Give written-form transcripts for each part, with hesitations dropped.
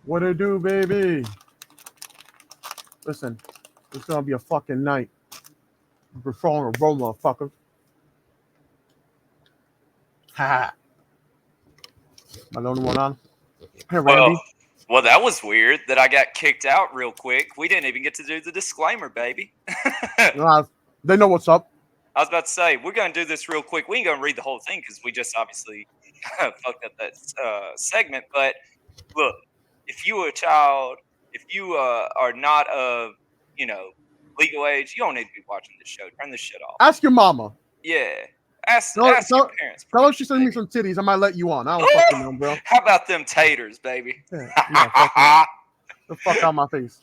What it do, baby? Listen, it's gonna be a fucking night. We're throwing a roll, motherfucker. Ha! Am I the only one on? Hey, Randy. Well, that was weird that I got kicked out real quick. We didn't even get to do the disclaimer, baby. They know what's up. I was about to say, we're going to do this real quick. We ain't going to read the whole thing because we just obviously fucked up that segment. But look, if you are a child, if you are not of, legal age, you don't need to be watching this show. Turn this shit off. Ask your mama. Yeah. Ask your parents. Tell her she send me some titties. I might let you on. I don't fucking know, bro. How about them taters, baby? Yeah, the fuck out my face.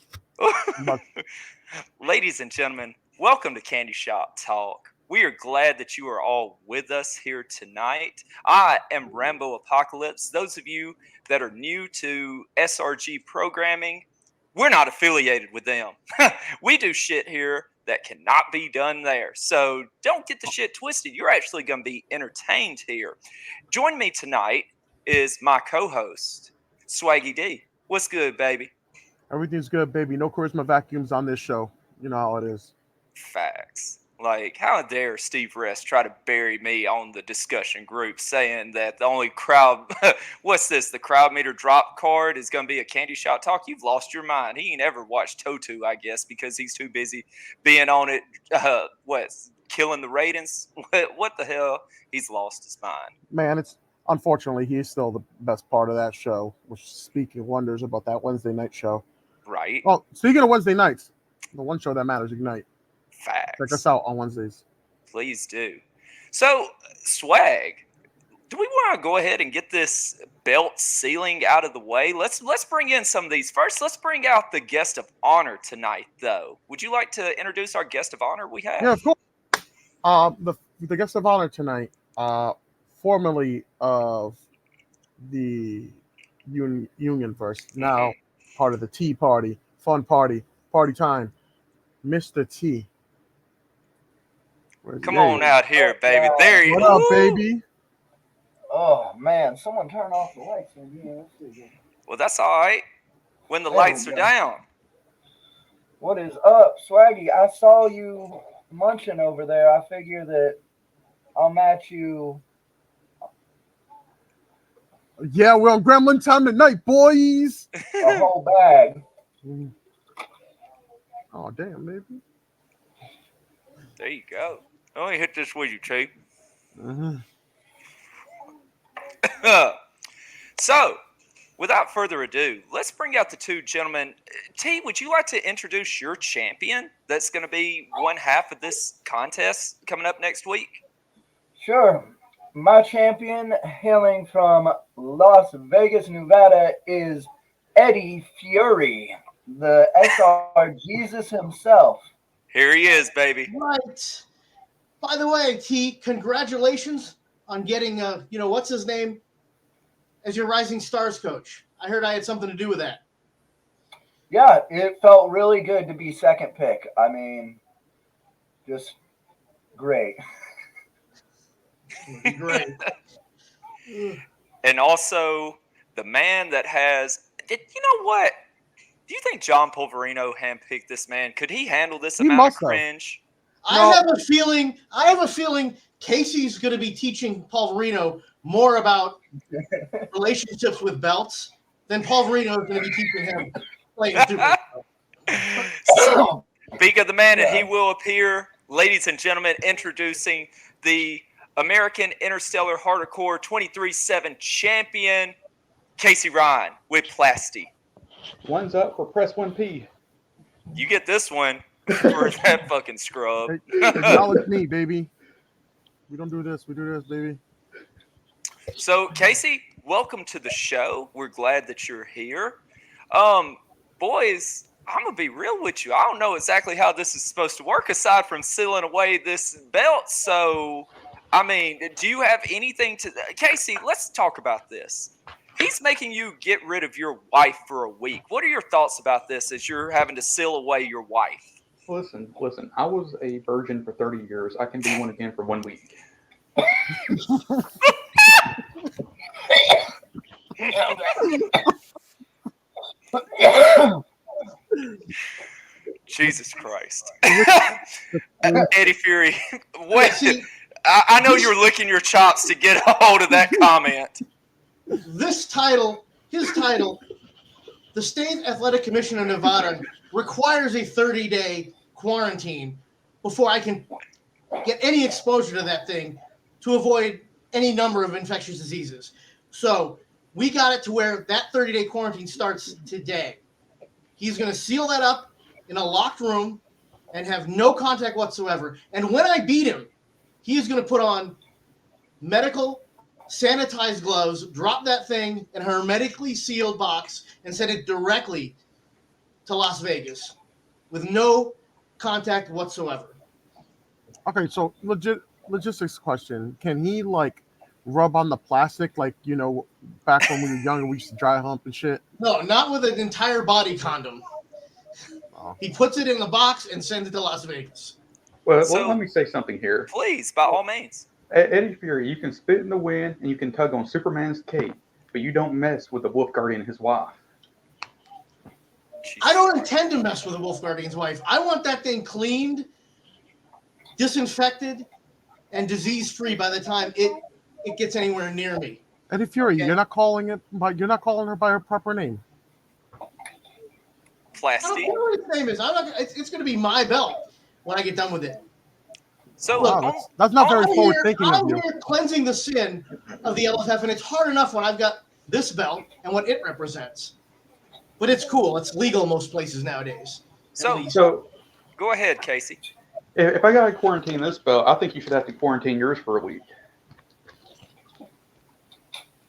Ladies and gentlemen, welcome to Candyshop Talk. We are glad that you are all with us here tonight. I am Rambo Apocalypse. Those of you that are new to SRG programming, we're not affiliated with them. We do shit here that cannot be done there. So don't get the shit twisted. You're actually going to be entertained here. Join me tonight is my co-host, Swaggy D. What's good, baby? Everything's good, baby. No charisma vacuums on this show. You know how it is. Facts. Like, how dare Steve Rest try to bury me on the discussion group saying that the only crowd, what's this, the crowd meter drop card is going to be a Candyshop Talk? You've lost your mind. He ain't ever watched Totu, I guess, because he's too busy being on it, killing the ratings? What the hell? He's lost his mind. Man, unfortunately, he's still the best part of that show, which speaking wonders about that Wednesday night show. Right. Well, speaking of Wednesday nights, the one show that matters, Ignite. Facts. Check us out on Wednesdays. Please do. So, Swag, do we want to go ahead and get this belt ceiling out of the way? Let's bring in some of these. First, let's bring out the guest of honor tonight, though. Would you like to introduce our guest of honor we have? Yeah, of course. The guest of honor tonight, formerly of the Union Verse, now part of the Tea Party, Fun Party Time, Mr. T. Come on out here, baby. There you go. What up, baby? Oh, man. Someone turn off the lights. Well, that's all right when the lights are down. What is up, Swaggy? I saw you munching over there. I figure that I'll match you. Yeah, we're on Gremlin time tonight, boys. A whole bag. Oh, damn, baby. There you go. Let me hit this with you, Chief. So, without further ado, let's bring out the two gentlemen. T, would you like to introduce your champion that's going to be one half of this contest coming up next week? Sure. My champion, hailing from Las Vegas, Nevada, is Eddie Fury, the SR Jesus himself. Here he is, baby. Right. By the way, T, congratulations on getting, what's his name, as your Rising Stars coach. I heard I had something to do with that. Yeah, it felt really good to be second pick. I mean, just great. Great. And also, the man that has, you know what? Do you think John Pulverino handpicked this man? Could he handle this amount of cringe? I have a feeling Casey's going to be teaching Pulverino more about relationships with belts than Pulverino is going to be teaching him playing Super. Speak of the man, and Yeah. he will appear. Ladies and gentlemen, introducing the American Interstellar Hardcore 23/7 champion, Casey Ryan with Plasty. One's up for press 1P. You get this one for that fucking scrub. Acknowledge me, baby. We don't do this. We do this, baby. So, Casey, welcome to the show. We're glad that you're here. Boys, I'm going to be real with you. I don't know exactly how this is supposed to work aside from sealing away this belt. So, I mean, do you have anything to... Casey, let's talk about this. He's making you get rid of your wife for a week. What are your thoughts about this as you're having to seal away your wife? Listen. I was a virgin for 30 years. I can be one again for 1 week. Jesus Christ. Eddie Fury, wait. I know you're licking your chops to get a hold of that comment. His title, the State Athletic Commission of Nevada requires a 30-day quarantine before I can get any exposure to that thing to avoid any number of infectious diseases. So we got it to where that 30-day quarantine starts today. He's going to seal that up in a locked room and have no contact whatsoever. And when I beat him, he is going to put on medical sanitized gloves, drop that thing in a hermetically sealed box, and send it directly to Las Vegas with no contact whatsoever. Okay, so logistics question. Can he like rub on the plastic like, you know, back when we were younger we used to dry hump and shit? No, not with an entire body condom. Oh. He puts it in the box and sends it to Las Vegas. Well, So- let me say something here. Please, by all means. Eddie Fury, you can spit in the wind and you can tug on Superman's cape, but you don't mess with the Wolf Guardian and his wife. Jesus I don't Christ. intend to mess with the Wolf Guardian's wife. I want that thing cleaned, disinfected, and disease-free by the time it gets anywhere near me. Eddie Fury, Okay. you're not calling her by her proper name. I don't Plasty. care what its name is. It's going to be my belt when I get done with it. So, Wow, that's not very forward thinking of I'm you. here cleansing the sin of the LFF, and it's hard enough when I've got this belt and what it represents. But it's cool. It's legal most places nowadays. at So- least. So go ahead, Casey. if I got to quarantine this belt, I think you should have to quarantine yours for a week.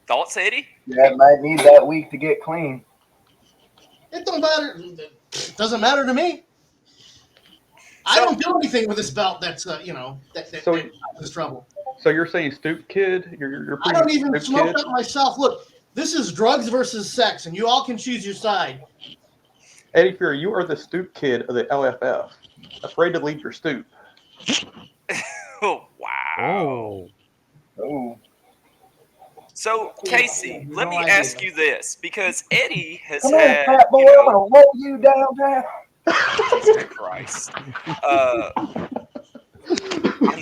Thoughts, Eddie? Yeah, might need that week to get clean. It don't matter. It doesn't matter to me. I So- don't do anything with this belt that's that So- causes trouble. So you're saying stoop kid? You're I pretty don't even stoop smoke kid? up myself. Look, this is drugs versus sex, and you all can choose your side. Eddie Fury, you are the stoop kid of the LFF, afraid to leave your stoop. Oh, wow. Oh. Oh, So, Casey, let me No idea. ask you this, because Eddie has come here, had, fat boy. you I'm know, gonna roll you downtown. Jesus Christ.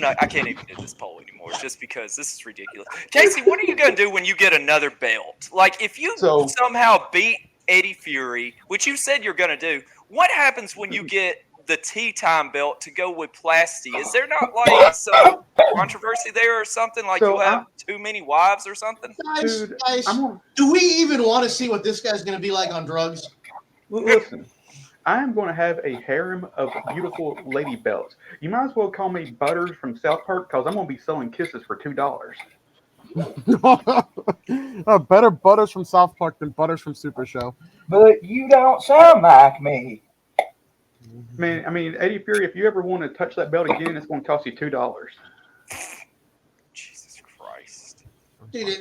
I can't even do this poll anymore just because this is ridiculous. Casey, what are you going to do when you get another belt? Like, if you So- somehow beat Eddie Fury, which you said you're going to do, what happens when you get the tea time belt to go with Plasty? Is there not like some controversy there or something? Like So you have too many wives or something? Guys, Dude, guys, I'm on. do we even want to see what this guy's going to be like on drugs? Listen, I am going to have a harem of beautiful lady belts. You might as well call me Butters from South Park because I'm going to be selling kisses for $2. Better Butters from South Park than Butters from Super Show. But you don't sound like me. Man, I mean, Eddie Fury, if you ever want to touch that belt again, it's going to cost you $2. Jesus Christ. Dude,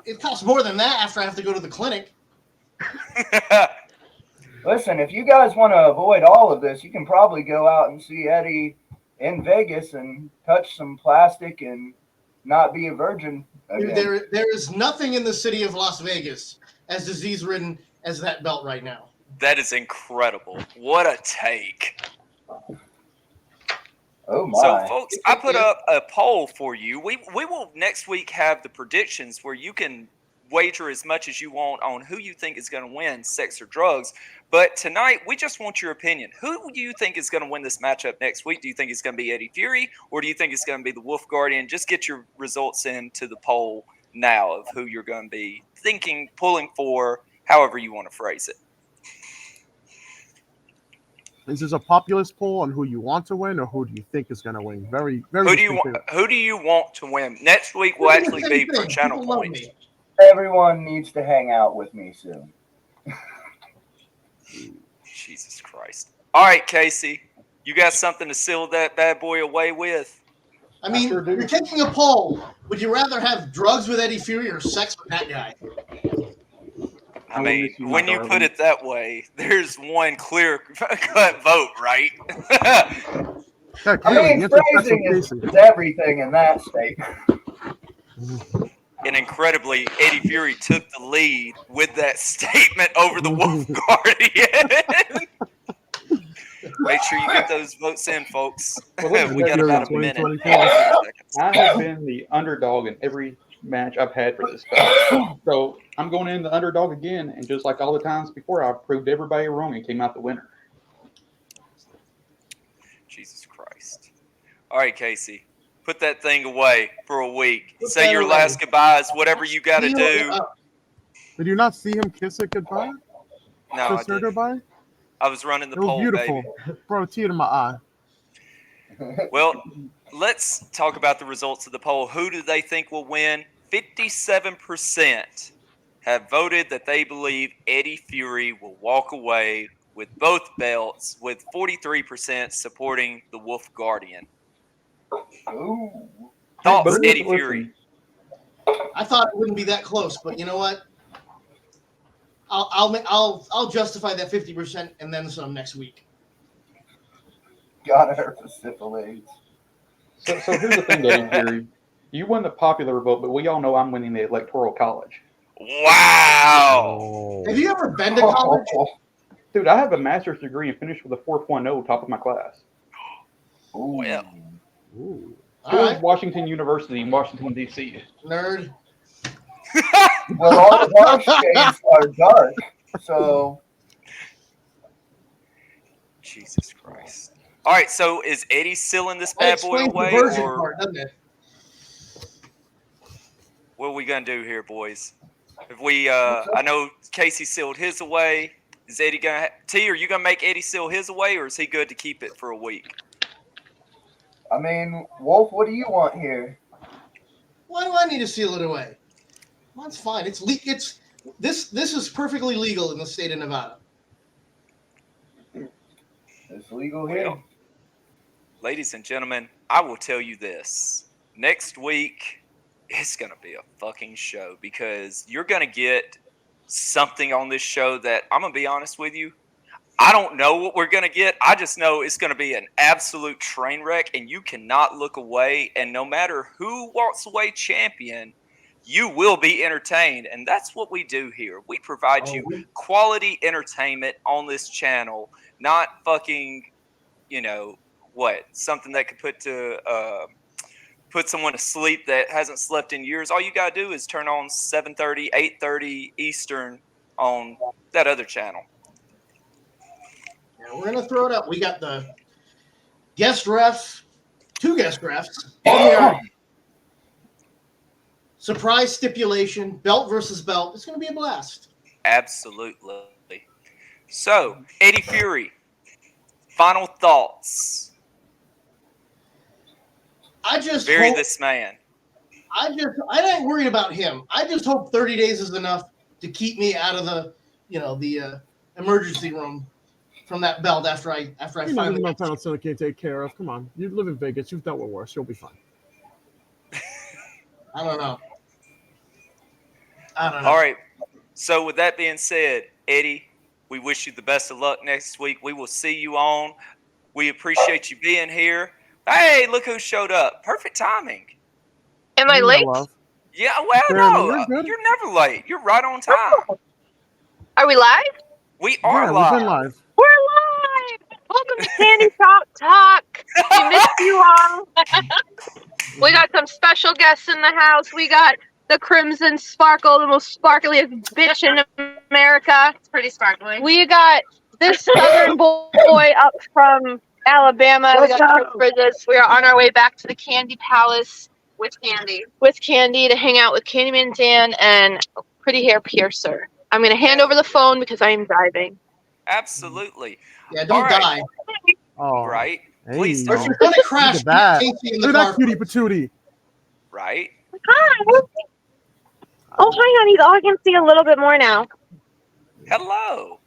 it costs more than that after I have to go to the clinic. Listen, if you guys want to avoid all of this, you can probably go out and see Eddie in Vegas and touch some plastic and not be a virgin Dude, again. there is nothing in the city of Las Vegas as disease-ridden as that belt right now. That is incredible. What a take. Oh my! So, folks, I put up a poll for you. We will next week have the predictions where you can wager as much as you want on who you think is going to win, sex or drugs. But tonight, we just want your opinion. Who do you think is going to win this matchup next week? Do you think it's going to be Eddie Fury, or do you think it's going to be the Wolf Guardian? Just get your results into the poll now of who you're going to be thinking, pulling for, however you want to phrase it. Is this a populist poll on who you want to win or who do you think is going to win? Very, very. Who do you want to win? Next week will actually be for channel People love points. me. Everyone needs to hang out with me soon. Jesus Christ. All right, Casey, you got something to seal that bad boy away with? I mean, sure do. you're taking a poll. Would you rather have drugs with Eddie Fury or sex with that guy? I will mean, miss you, my when you darling. put it that way, there's one clear-cut vote, right? Yeah, I clearly, mean, the answer is sex phrasing with is Casey. everything in that statement. And incredibly, Eddie Fury took the lead with that statement over the Wolf Guardian. Make sure you get those votes in, folks. Well, listen, We got Fury about a minute. 2024. I have been the underdog in every match I've had for this belt. So I'm going in the underdog again, and just like all the times before, I proved everybody wrong and came out the winner. Jesus Christ. All right, Casey. Put that thing away for a week. Put Say that your away. last goodbyes, whatever you got to Seal do. it up. Did you not see him kiss it goodbye? No, I Kiss her didn't. goodbye? I was running the It was poll, beautiful. baby. Brought a tear to my eye. Well, let's talk about the results of the poll. Who do they think will win? 57% have voted that they believe Eddie Fury will walk away with both belts, with 43% supporting the Wolf Guardian. Ooh. Thoughts, But Eddie listen, Fury? I thought it wouldn't be that close, but you know what? I'll justify that 50% and then some next week. Gotta hurt the syphilis. So here's the thing, Eddie Fury. You won the popular vote, but we all know I'm winning the electoral college. Wow. Oh. Have you ever been to college? Dude, I have a master's degree and finished with a 4.0 top of my class. Ooh. Well. Ooh. All George right, Washington University in Washington, D.C. nerd. Well, all the dark shades are dark, so Jesus Christ. All right, so is Eddie sealing this That bad boy explains the away, virgin or part, doesn't it? what are we gonna do here, boys? If we, I know Casey sealed his away. Is Eddie gonna? T, are you gonna make Eddie seal his away, or is he good to keep it for a week? I mean, Wolf, what do you want here? Why do I need to seal it away? Well, it's fine. It's this is perfectly legal in the state of Nevada. It's legal here. Well, ladies and gentlemen, I will tell you this. Next week, it's going to be a fucking show because you're going to get something on this show that, I'm going to be honest with you, I don't know what we're going to get. I just know it's going to be an absolute train wreck, and you cannot look away. And no matter who walks away champion, you will be entertained. And that's what we do here. We provide you quality entertainment on this channel, not fucking, something that could put someone to sleep that hasn't slept in years. All you got to do is turn on 7:30, 8:30 Eastern on that other channel. Yeah, we're gonna throw it up. We got the guest refs, 2 guest refs. Then we are surprise stipulation, belt versus belt. It's gonna be a blast. Absolutely. So, Eddie Fury, final thoughts. I just Bury hope, this man. I ain't worried about him. I just hope 30 days is enough to keep me out of the emergency room from that belt after I You finally. know, town center can't take care of. Come on, you live in Vegas. You've dealt with worse. You'll be fine. I don't know. All right. So, with that being said, Eddie, we wish you the best of luck next week. We will see you on. We appreciate you being here. Hey, look who showed up. Perfect timing. Am I You know, late? love. Yeah, well, Barely, no. you're good. You're never late. You're right on time. Are we live? We are Yeah, live. we've been live. We're live! Welcome to Candyshop Talk. We missed you all. We got some special guests in the house. We got the Crimson Sparkle, the most sparkliest bitch in America. It's pretty sparkly. We got this Southern boy up from Alabama. We got Bridges. We are on our way back to the Candy Palace With Candy. with Candy to hang out with Candyman Dan and Pretty Hair Piercer. I'm going to hand over the phone because I am driving. Absolutely. Yeah, don't All right. die. Oh, Right? hey, Please Or don't. if you're gonna crash, Look at that. Casey in the Look at car. that cutie patootie. Right? Hi. Oh, hi, honey. Oh, I can see a little bit more now. Hello.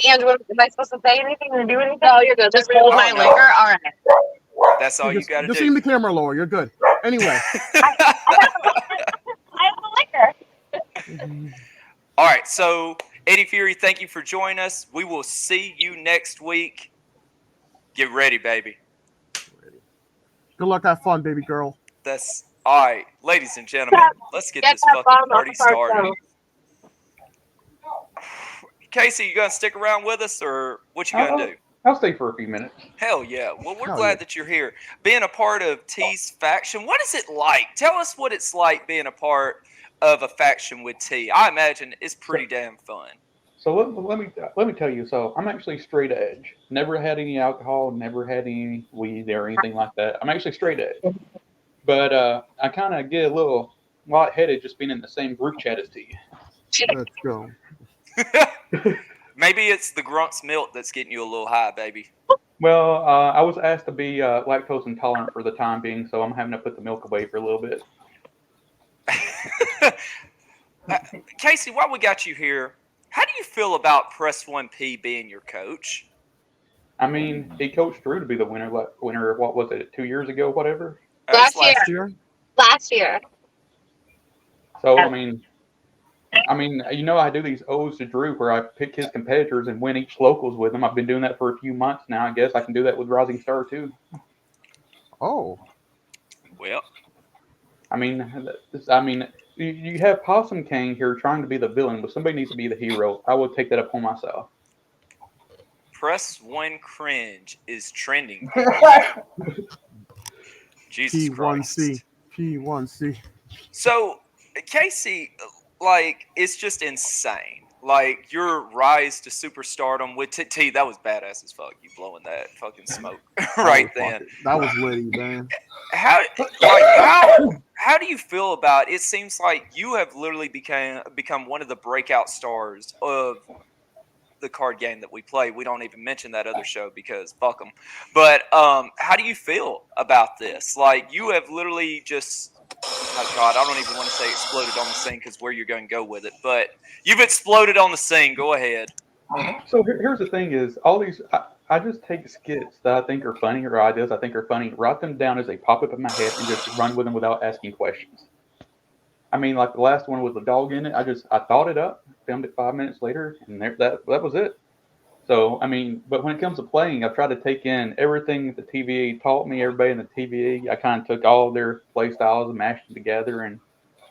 Andrew, am I supposed to say anything or do anything? No, you're good. Just hold Oh, my no. liquor? All right. That's all you Just, got to just do. aim the camera lower. You're good. Anyway. I have the liquor. All right. So, Eddie Fury, thank you for joining us. We will see you next week. Get ready, baby. Good luck. Have fun, baby girl. That's all right. Ladies and gentlemen, let's get Get this that fucking bomb party off our started. phone. Casey, you going to stick around with us or what you going to do? I'll stay for a few minutes. Hell yeah. Well, we're Hell glad yeah. that you're here. Being a part of T's faction, what is it like? Tell us what it's like being a part of a faction with T. I imagine it's pretty damn fun. So let me tell you. So I'm actually straight edge. Never had any alcohol. Never had any weed or anything like that. I'm actually straight edge. But I kind of get a little lightheaded just being in the same group chat as T. Let's go. Maybe it's the Grunt's milk that's getting you a little high, baby. Well, I was asked to be lactose intolerant for the time being, so I'm having to put the milk away for a little bit. Casey, while we got you here, how do you feel about Press 1P being your coach? I mean, he coached Drew to be the winner. What was it? 2 years ago, whatever. That's Last Year? Last year. So I mean, I do these O's to Drew where I pick his competitors and win each locals with him. I've been doing that for a few months now. I guess I can do that with Rising Star too. Oh. Well, I mean, you have Possum King here trying to be the villain, but somebody needs to be the hero. I would take that upon myself. Press 1 cringe is trending. Jesus Christ. P1C. P1C. So, Casey, like, it's just insane. Like, your rise to superstardom with T, that was badass as fuck. You blowing that fucking smoke right then. That was litty, man. How do you feel about it? It seems like you have literally become one of the breakout stars of the card game that we play. We don't even mention that other show because fuck them. But how do you feel about this? Like, you have literally just, oh God, I don't even want to say exploded on the scene because where you're going to go with it. But you've exploded on the scene. Go ahead. So here's the thing: is all these I just take skits that I think are funny or ideas I think are funny, write them down as they pop up in my head, and just run with them without asking questions. I mean, like the last one with the dog in it. I thought it up, filmed it 5 minutes later, and that was it. So I mean, but when it comes to playing, I've tried to take in everything that the TVA taught me. Everybody in the TVA, I kind of took all of their play styles and mashed them together, and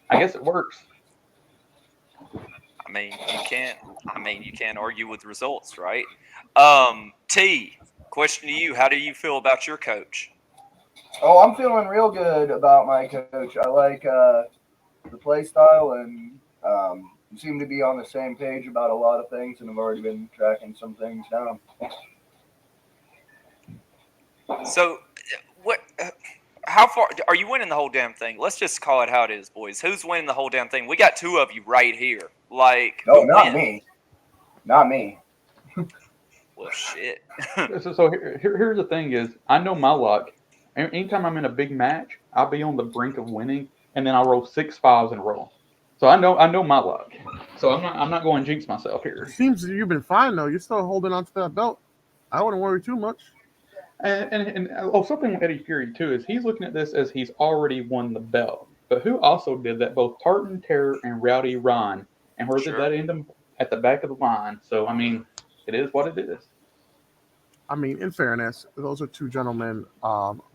I guess it works. I mean, you can't argue with results, right? T, question to you: how do you feel about your coach? Oh, I'm feeling real good about my coach. I like the play style, and we seem to be on the same page about a lot of things, and I've already been tracking some things down. So, what? How far are you winning the whole damn thing? Let's just call it how it is, boys. Who's winning the whole damn thing? We got two of you right here. Like, No, who not wins? me. Not me. Well, shit. So here's the thing: is I know my luck. Anytime I'm in a big match, I'll be on the brink of winning, and then I'll roll 6 5s in a row. So I know my luck. So I'm not going to jinx myself here. It seems you've been fine though. You're still holding on to that belt. I wouldn't worry too much. And something with Eddie Fury too is he's looking at this as he's already won the belt. But who also did that? Both Tartan Terror and Rowdy Ron. And where Sure. did that end up? At the back of the line. So I mean, it is what it is. I mean, in fairness, those are two gentlemen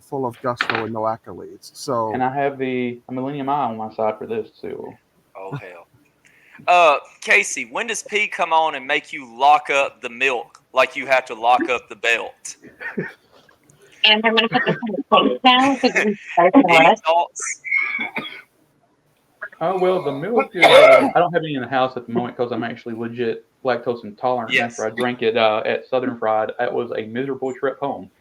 full of gusto and no accolades. So, And I have a Millennium Eye on my side for this too. Oh hell. Casey, when does P come on and make you lock up the milk like you have to lock up the belt? And I'm going to put this in the plate now because we start Any the thoughts? Oh, well, the milk is. I don't have any in the house at the moment because I'm actually legit lactose intolerant. And Yes. after I drank it at Southern Fried, it was a miserable trip home.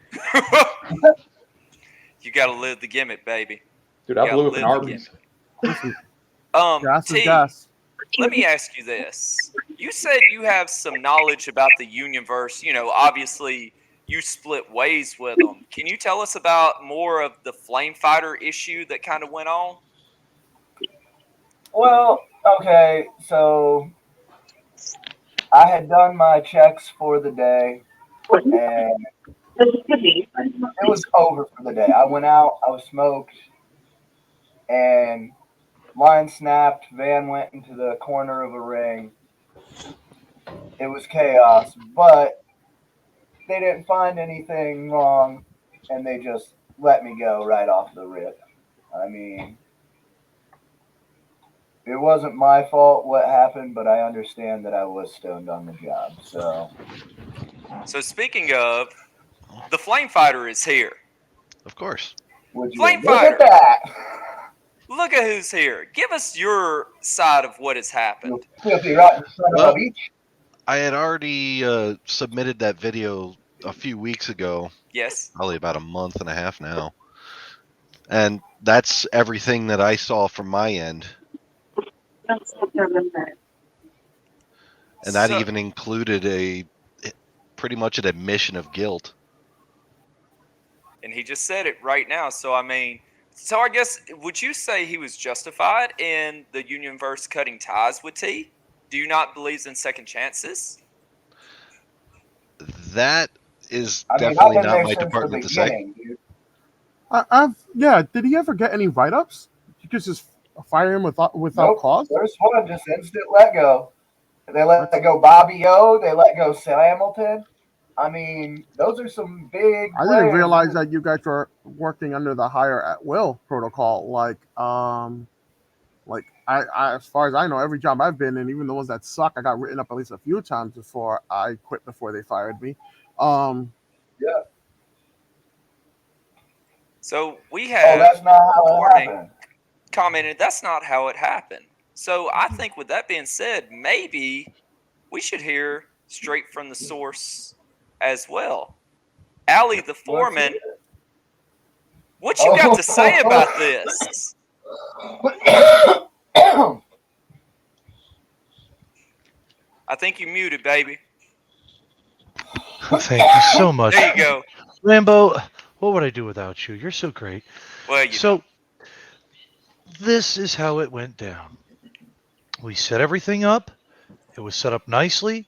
You got to live the gimmick, baby. Dude, You I got to blew up in live the Arby's. gimmick. Listen, gas is T, gas. let me ask you this. You said you have some knowledge about the Unionverse. You know, obviously you split ways with them. Can you tell us about more of the Flame Fighter issue that kind of went on? Well, okay, so I had done my checks for the day, and it was over for the day. I went out, I was smoked, and line snapped, van went into the corner of a ring. It was chaos, but they didn't find anything wrong, and they just let me go right off the rip. I mean, it wasn't my fault what happened, but I understand that I was stoned on the job. So speaking of, the Flame Fighter is here. Of course. Would you Flame look Fighter. at that? Look at who's here. Give us your side of what has You happened. filthy rotten son of Well, a bitch. I had already submitted that video a few weeks ago, Yes. probably about a month and a half now. And that's everything that I saw from my end. And that So- even included pretty much an admission of guilt. And he just said it right now. So I guess would you say he was justified in the Unionverse cutting ties with T? Do you not believe in second chances? That is I mean, I've definitely been not there my since the department to say. beginning, dude. Yeah. Did he ever get any write-ups? You could just fire him without Nope. cause. First one, just instant let go. They let go Bobby O. They let go Hamilton. I mean, those are some big. I didn't realize that you guys were working under the hire at will protocol. As far as I know, every job I've been in, even the ones that suck, I got written up at least a few times before I quit before they fired me. Yeah. So we Oh, have that's not how it reporting happened. commented that's not how it happened. So I think with that being said, maybe we should hear straight from the source as well. Allie the foreman, what you got to say about this? I think you muted, baby. Thank you so much. There you go. Rambo, what would I do without you? You're so great. Well, This is how it went down. We set everything up. It was set up nicely.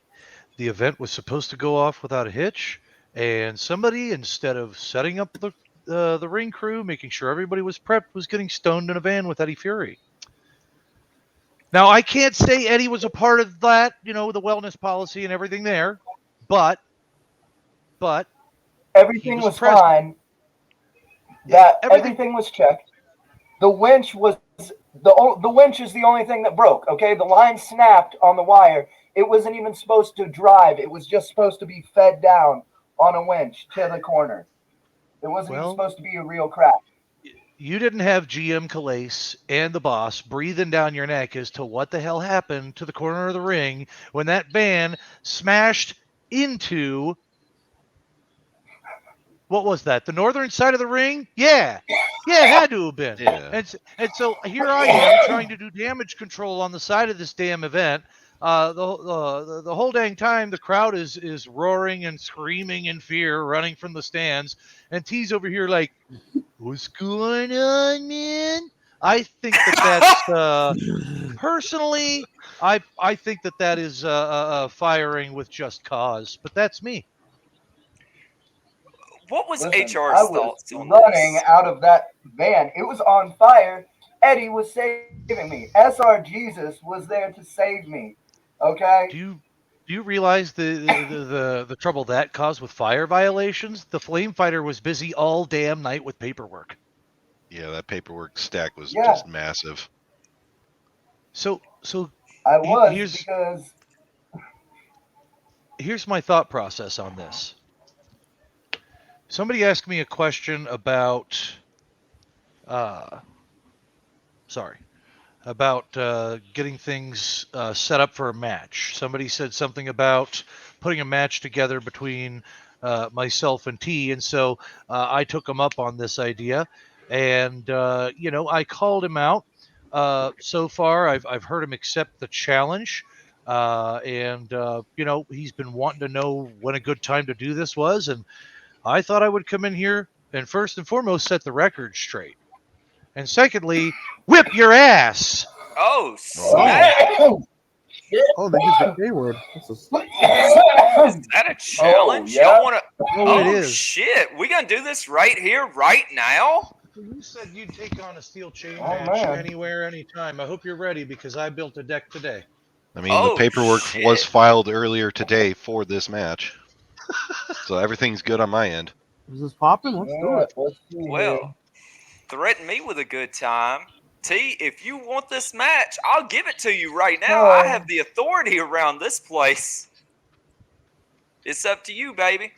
The event was supposed to go off without a hitch. And somebody, instead of setting up the ring crew, making sure everybody was prepped, was getting stoned in a van with Eddie Fury. Now, I can't say Eddie was a part of that, the wellness policy and everything there, but everything was present. fine. Everything was checked. The winch was the winch is the only thing that broke. Okay, the line snapped on the wire. It wasn't even supposed to drive. It was just supposed to be fed down on a winch to the corner. It wasn't even supposed to be a real crash. You didn't have GM Calais and the boss breathing down your neck as to what the hell happened to the corner of the ring when that van smashed into, what was that, the northern side of the ring? Yeah, it had to have been. Yeah. And so here I am trying to do damage control on the side of this damn event. The whole dang time the crowd is roaring and screaming in fear, running from the stands, and T's over here like, what's going on, man? I think that's personally, I think that is firing with just cause, but that's me. What was Listen, HR's I was thoughts on running this? out of that van. It was on fire. Eddie was saving me. SR Jesus was there to save me. Okay. Do you realize the trouble that caused with fire violations? The flame fighter was busy all damn night with paperwork. Yeah, that paperwork stack was just massive. So I was because here's my thought process on this. Somebody asked me a question about Sorry. About getting things set up for a match. Somebody said something about putting a match together between myself and T, and so I took him up on this idea, and I called him out. So far, I've heard him accept the challenge, and he's been wanting to know when a good time to do this was, and I thought I would come in here and first and foremost set the record straight, and secondly, whip your ass. Oh, Oh. snap. Oh, they used the K word. This is... Is that a challenge? yeah. Y'all want to? Oh, it Oh, is. shit. We going to do this right here, right now? You said you'd take on a steel chain Oh, match man. anywhere, anytime. I hope you're ready because I built a deck today. I mean, the Oh, paperwork shit. was filed earlier today for this match, so everything's good on my end. Is this popping? Let's do it. Let's see here. Well, threaten me with a good time. T, if you want this match, I'll give it to you right now. I have the authority around this place. It's up to you, baby.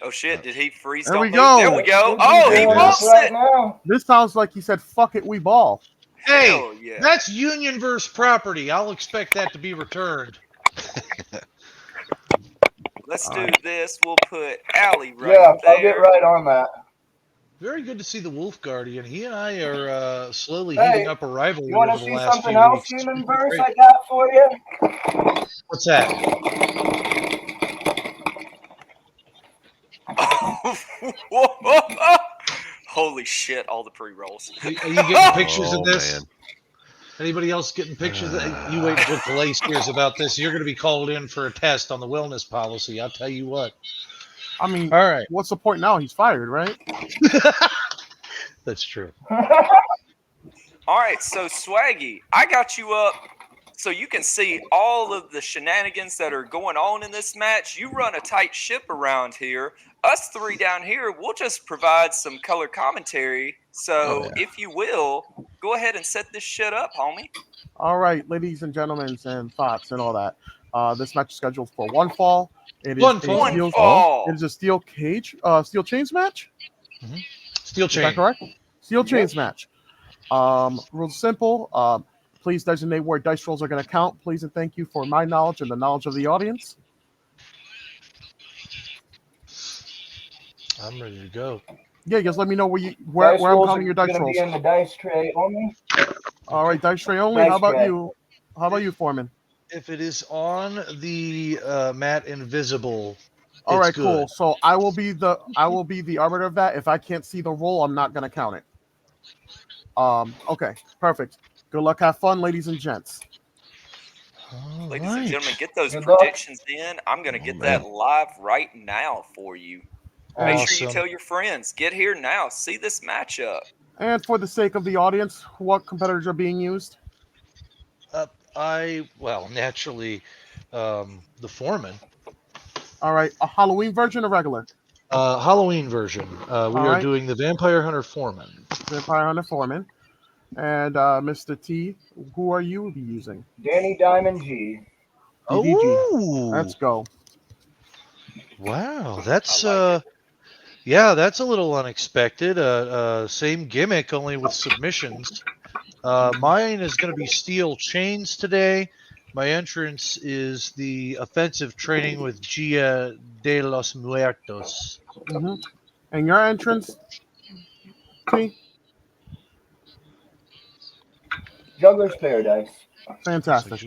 Oh, shit. Did he freeze? There Don't we move? go. There we go. Should be Oh, he doing wants this right it. now. This sounds like he said, "Fuck it, we ball." Hey, Hell yeah. that's union versus property. I'll expect that to be returned. Let's do this. We'll put Allie right Yeah, there. I'll get right on that. Very good to see the Wolf Guardian. He and I are slowly Hey, heating up a rivalry You want over to the see last something few else, weeks. Human Verse, Great. I got for you? What's that? Holy shit, all the pre-rolls. Are you getting pictures Oh, of this? man. Anybody else getting pictures? You wait until Calais hears about this. You're going to be called in for a test on the wellness policy. I'll tell you what. I mean, All right. what's the point now? He's fired, right? That's true. All right, so Swaggy, I got you up so you can see all of the shenanigans that are going on in this match. You run a tight ship around here. Us three down here, we'll just provide some color commentary. So if you will, go ahead and set this shit up, homie. All right, ladies and gentlemen, and thoughts and all that. This match is scheduled for one fall. It is One a fall. One steel. fall. It is a steel chains match. Steel Is that chain. correct? Steel chains match. Rules simple. Please designate where dice rolls are going to count. Please and thank you for my knowledge and the knowledge of the audience. I'm ready to go. Yeah, just let me know where Dice I'm rolls counting are your dice gonna rolls. be in the dice tray only. All right, dice tray only. Dice How about tray. you? How about you, Foreman? If it is on the mat invisible, All it's right, good. cool. So I will be the arbiter of that. If I can't see the roll, I'm not gonna count it. Okay, perfect. Good luck, have fun, ladies and gents. All Ladies and right. gentlemen, get those Good luck. predictions in. I'm going to get that live right now for you. Make sure you Awesome. tell your friends. Get here now. See this matchup. And for the sake of the audience, what competitors are being used? Naturally, the foreman. All right, a Halloween version or regular? Halloween version. We are right. doing the Vampire Hunter Foreman. Vampire Hunter Foreman. And Mr. T, who are you using? Danny Diamond G. DDG. Oh, Let's go. wow. That's I like that's a little unexpected. Same gimmick, only with submissions. Mine is going to be steel chains today. My entrance is the offensive training with Gia de los Muertos. Mm-hmm. And your entrance, T? Juggler's Paradise. Fantastic.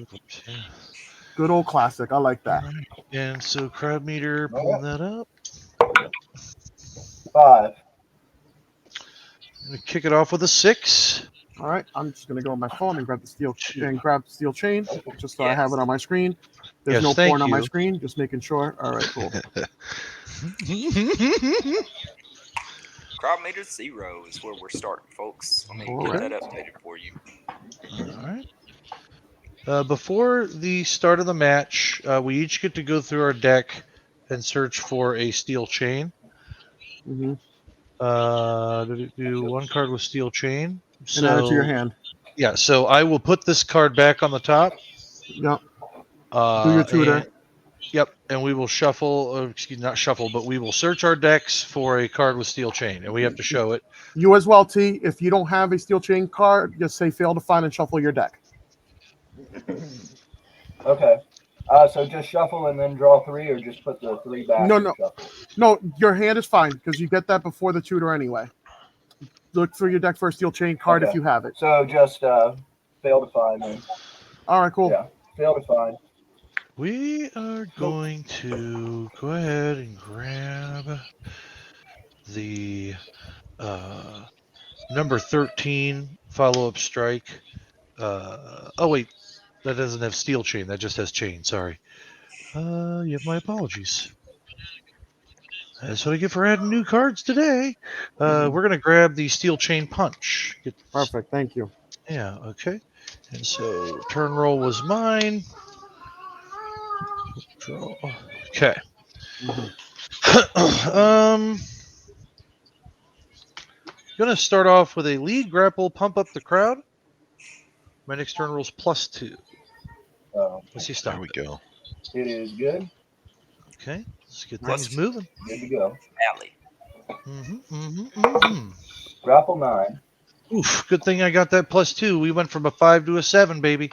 Good old classic. I like that. And so crowd meter, pulling that up. 5. We kick it off with a 6. All right, I'm just gonna go on my phone and grab the steel chain, just so I have it on my screen. There's Yes, no thank porn on my you. screen. Just making sure. All right, cool. Crowd meter 0 is where we're starting, folks. Let me get Alright. that updated for you. All right. Before the start of the match, we each get to go through our deck and search for a steel chain. Mm-hmm. Do one card with steel chain. And add it to your So hand. yeah, so I will put this card back on the top. Yep. Do your tutor. Yep. and we will shuffle. Excuse, not shuffle, but we will search our decks for a card with steel chain, and we have to show it. You as well, T. If you don't have a steel chain card, just say fail to find and shuffle your deck. Okay. So just shuffle and then draw 3, or just put the 3 back No, and no. shuffle? No, your hand is fine because you get that before the tutor anyway. Look through your deck for a steel chain card if Okay. you have it. So just fail to find then. All right, cool. Yeah, fail to find. We are going to go ahead and grab the number 13 follow-up strike. Oh wait, that doesn't have steel chain. That just has chain. Sorry. You have my apologies. That's what I get for adding new cards today. We're gonna grab the steel chain punch. Perfect. Thank you. Yeah. Okay. And so turn roll was mine. Draw. Okay. Gonna start off with a lead grapple, pump up the crowd. My next turn rolls +2. Let's see, There stop we it. go. It is good. Okay, let's get Plus things moving. Good to go. Alley. Grapple 9. Oof, good thing I got that +2. We went from a 5 to a 7, baby.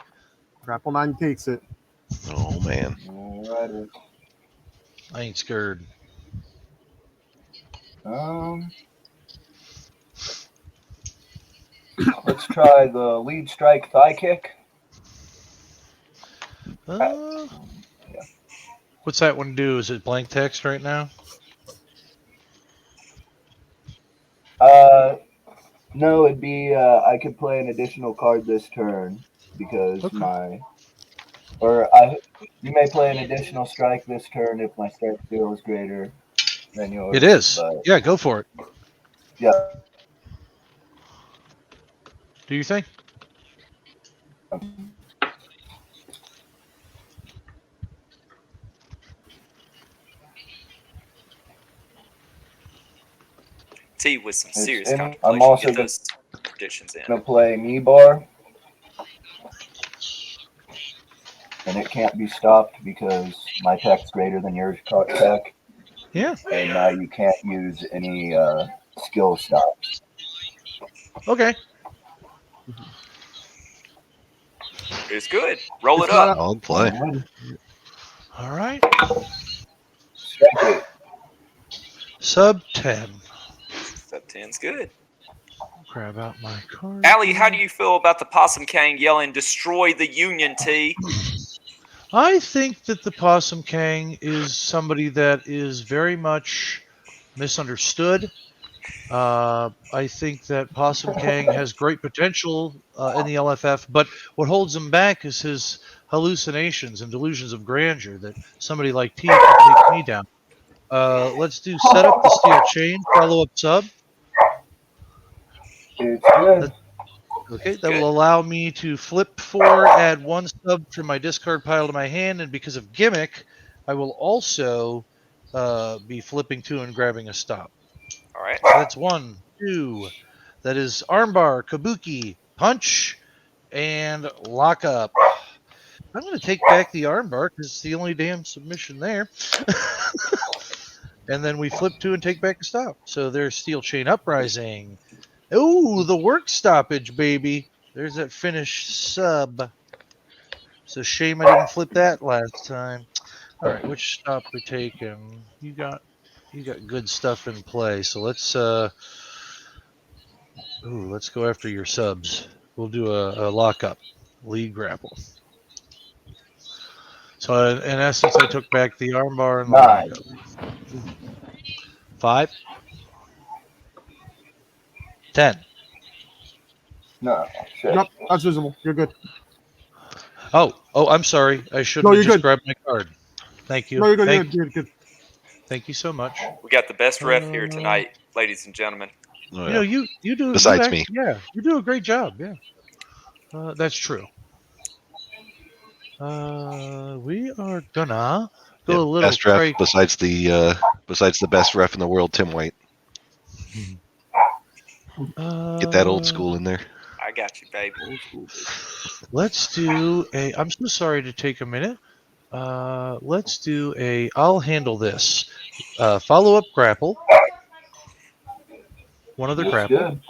Grapple 9 takes it. Oh man. Alrighty. I ain't scared. Let's try the lead strike thigh kick. What's that one do? Is it blank text right now? No, it'd be I could play an additional card this turn because you may play an additional strike this turn if my strike skill is greater than yours. It is. But, Yeah, go for it. yeah. Do you think? T with some serious I'm contemplation. also Get those predictions in. gonna play knee bar, and it can't be stopped because my tech's greater than your tech. Yeah. And now you can't use any skill stops. Okay. It's good. Roll it up. I'll play. All right. Strike 8. Sub 10. Sub 10's good. Grab out my card. Allie, how do you feel about the Possum King yelling, "Destroy the Union, T"? I think that the Possum King is somebody that is very much misunderstood. I think that Possum King has great potential in the LFF, but what holds him back is his hallucinations and delusions of grandeur that somebody like T can take me down. Let's do set up the steel chain, follow up sub. It's good. Okay, that will allow me to flip 4, add 1 sub from my discard pile to my hand, and because of gimmick, I will also be flipping 2 and grabbing a stop. All right. So that's 1, 2. That is armbar, kabuki, punch, and lock up. I'm going to take back the armbar because it's the only damn submission there. And then we flip 2 and take back a stop. So there's steel chain uprising. Oh, the work stoppage, baby. There's that finish sub. So shame I didn't flip that last time. All right, which stop we taking? You got good stuff in play. So let's let's go after your subs. We'll do a lockup, lead grapple. So in essence, I took back the armbar and the lockup. 5, 10. No, shit. Nope, that's visible. You're good. Oh, I'm sorry. I should No, have you're just good. grabbed my card. Thank you. No, you're good. Thank, You're good. thank you so much. We got the best ref here tonight, ladies and gentlemen. Oh, You know, you do. Besides me. Yeah, you do a great job. Yeah, that's true. We are gonna go a little best ref crazy. besides the best ref in the world, Tim White. Get that old school in there. I got you, baby. Let's do a. I'm so sorry to take a minute. Let's do a. I'll handle this. Follow up grapple. One other Looks grapple. good.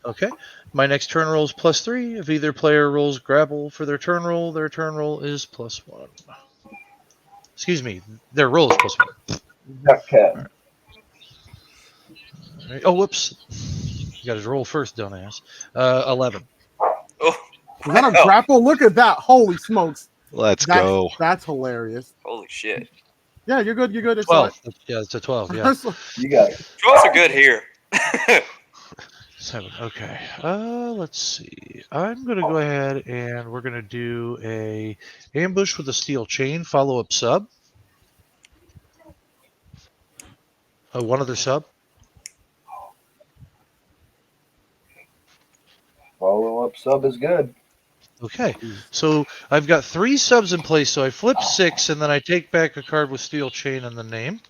Okay. My next turn roll is +3. If either player rolls grapple for their turn roll is +1. Excuse me, their roll is +1. Okay. All right. Oh, whoops. You got to roll first, dumbass. 11. Oh, Was that a wow. grapple? Look at that. Holy smokes. Let's go. That's hilarious. Holy shit. Yeah, you're good. You're good. It's 12. Yeah, it's a 12. Yeah. You got it. 12s are good here. 7. Okay. Let's see. I'm gonna go ahead and we're gonna do a ambush with a steel chain follow up sub. One other sub. Follow up sub is good. Okay. So I've got 3 subs in place. So I flip 6 and then I take back a card with steel chain in the name.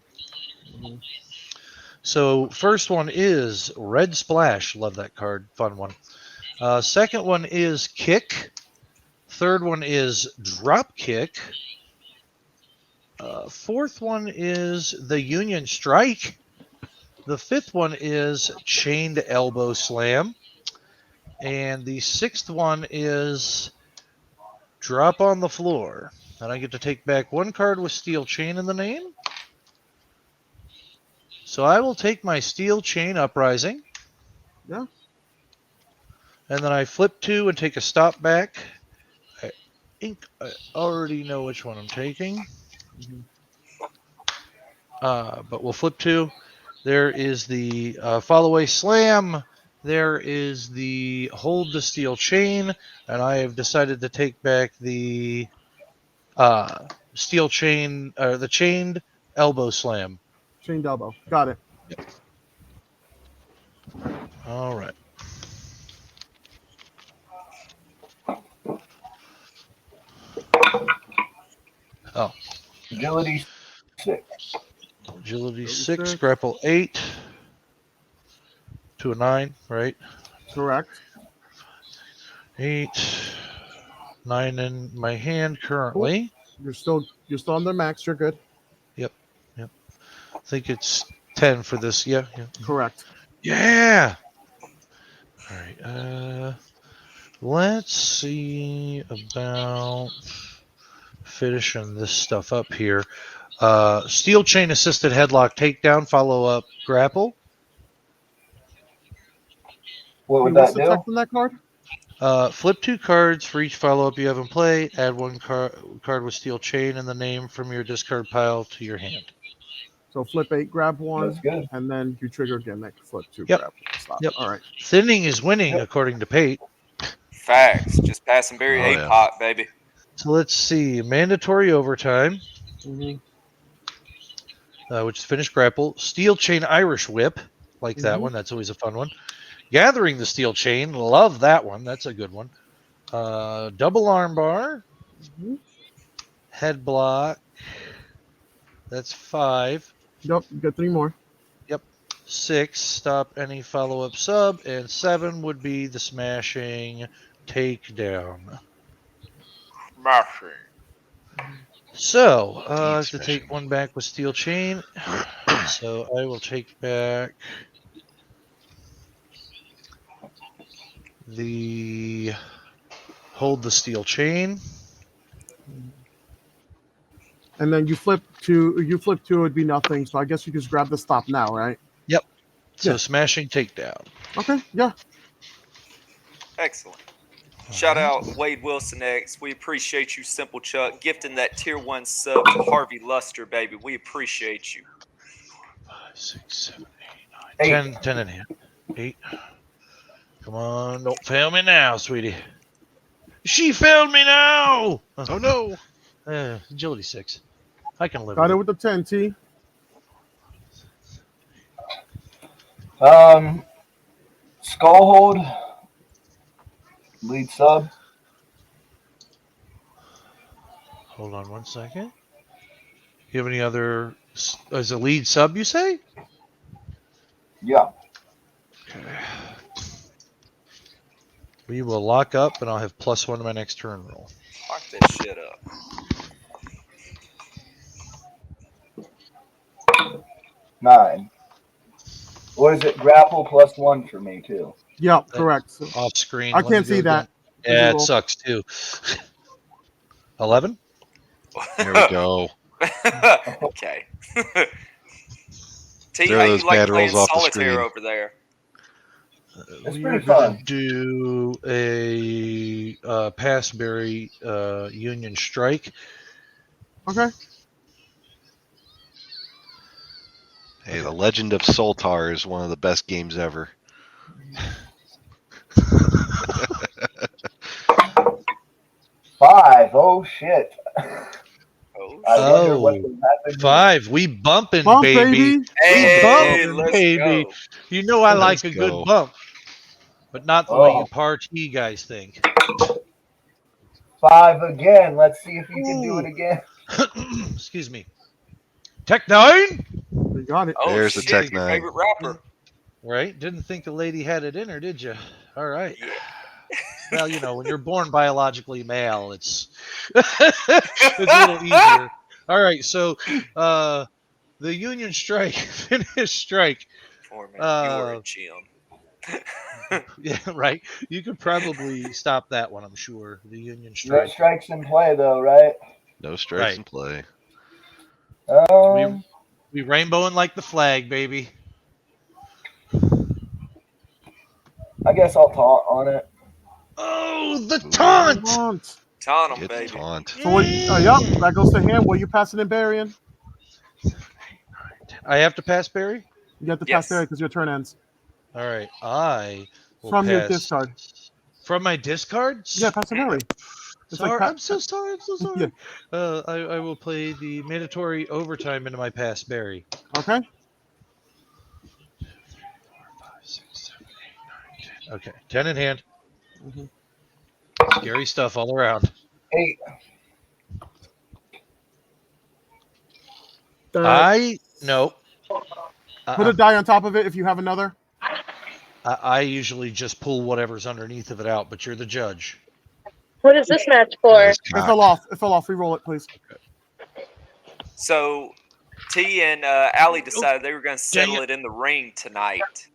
So first one is Red Splash. Love that card. Fun one. Second one is Kick. Third one is Drop Kick. Fourth one is the Union Strike. The fifth one is Chained Elbow Slam. And the sixth one is Drop on the Floor. And I get to take back 1 card with Steel Chain in the name. So I will take my Steel Chain Uprising. Yeah. And then I flip 2 and take a stop back. I think I already know which one I'm taking. But we'll flip 2. There is the Fall Away Slam. There is the Hold the Steel Chain. And I have decided to take back the Steel Chain, the Chained Elbow Slam. Chained elbow. Got it. Yep. All right. Oh. Agility 6. Agility 6, grapple 8 to a 9, right? Correct. 8, 9 in my hand currently. You're still on the max. You're good. Yep. I think it's 10 for this. Yeah. Correct. Yeah. All right. Let's see about finishing this stuff up here. Steel chain assisted headlock takedown, follow up grapple. What would What's that the do? text on that card? Flip 2 cards for each follow up you have in play. Add 1 card with steel chain and the name from your discard pile to your hand. So flip 8, grab 1. That's good. And then you trigger again. Next flip 2, Yep. grab 1. Stop. Yep. All right. Thinning is winning, according to Pate. Facts. Just pass and bury Oh, 8 yeah. pot, baby. So let's see. Mandatory overtime, which is finish grapple. Steel chain Irish whip. Like that one. That's always a fun one. Gathering the steel chain. Love that one. That's a good one. Double arm bar. Head block. That's 5. Yep. You got 3 more. Yep. 6. Stop any follow-up sub. And 7 would be the smashing takedown. Smashing. So, I have to take 1 back with steel chain. So I will take back the hold the steel chain. And then you flip 2. It would be nothing. So I guess you just grab the stop now, right? Yep. So Yeah. smashing takedown. Okay. Yeah. Excellent. Shout out Wade Wilson X. We appreciate you, Simple Chuck, gifting that tier 1 sub to Harvey Luster, baby. We appreciate you. 5, 6, 7, 8, 9, 10. 10 in hand. 8. Come on, don't fail me now, sweetie. She failed me now. Oh no. Agility 6. I can live Got with it it. with the 10 T. Skull hold. Lead sub. Hold on 1 second. You have any other as a lead sub, you say? Yeah. Okay. We will lock up and I'll have +1 to my next turn roll. Lock that shit up. 9. What is it? Grapple +1 for me too. Yep, correct. So Off screen. I Let me can't see go that. again. Yeah, it Visual. sucks too. 11. There we go. Okay. T, Throw how those you like bad playing rolls off the solitaire screen. over there? It's We pretty are gonna fun. do a Passberry Union Strike. Okay. Hey, The Legend of Soltar is one of the best games ever. 5. Oh shit. Oh, I shit. wonder what Oh, would happen. 5. We bumping, Bump, baby. baby. We Hey, bumping, let's baby. go. You know I Let's like a go. good bump, but not the way you Oh, party guys think. 5 again. Let's see if you can do it Ooh. again. Excuse me. Tech 9? We got it. Oh, There's the shit. Tech Your 9. favorite rapper. Right? Didn't think the lady had it in her, did you? All right. Yeah. Well, you know, when you're born biologically male, it's it's a little easier. All right, so the Union Strike, finish strike. Foreman, you are a Uh, gem. yeah, right. You could probably stop that one, I'm sure. The Union No Strike. strikes in play though, right? No strikes Right. in play. We we rainbowing like the flag, baby. I guess I'll taunt on it. Oh, the Ooh. taunt! Taunt. Taunt 'em, Get the baby. taunt. So what? Yep, that goes to him. What are you passing and burying? I have to pass Barry? You have to pass Yes. bury because your turn ends All right. I will from your pass discard. from my discard. Yeah, pass and bury. It's like Sorry, I'm so sorry. I'm so sorry. Yeah. I will play the mandatory overtime into my pass Barry. Okay. 5, 6, 7, 8, 9, 10. Okay, 10 in hand. Mhm. Scary stuff all around. 8. I no. Put a die on top of it if you have another. I usually just pull whatever's underneath of it out, but you're the judge. What is this match That for? is It fell cocked. off. It fell off. Re-roll it, please. So T and Allie Oh, decided they were going to dang settle it. it in the ring tonight.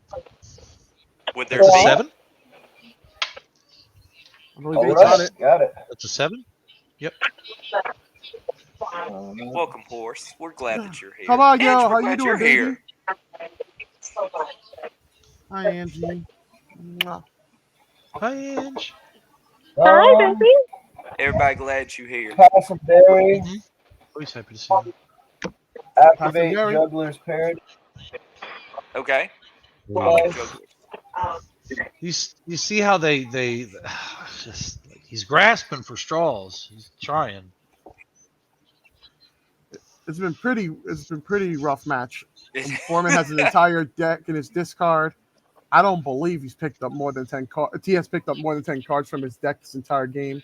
Would there That's a be 7. I believe All eight got right, it. got it. That's a 7. Yep. Welcome, horse. We're glad that you're here. Come on, Ange, yo. we're How you glad doing, you're baby? here. Hi, Angie. Mwah. Hi, Ange. Hi, baby. Everybody glad you here. Pass and bury. Mm-hmm. Always happy to see you. Pass and Activate bury. Juggler's Parody. Okay. I Wow. like jugglers. You see how they just he's grasping for straws. He's trying. It's been pretty rough match. Foreman has an entire deck in his discard. I don't believe he's picked up more than 10 cards. T has picked up more than 10 cards from his deck this entire game.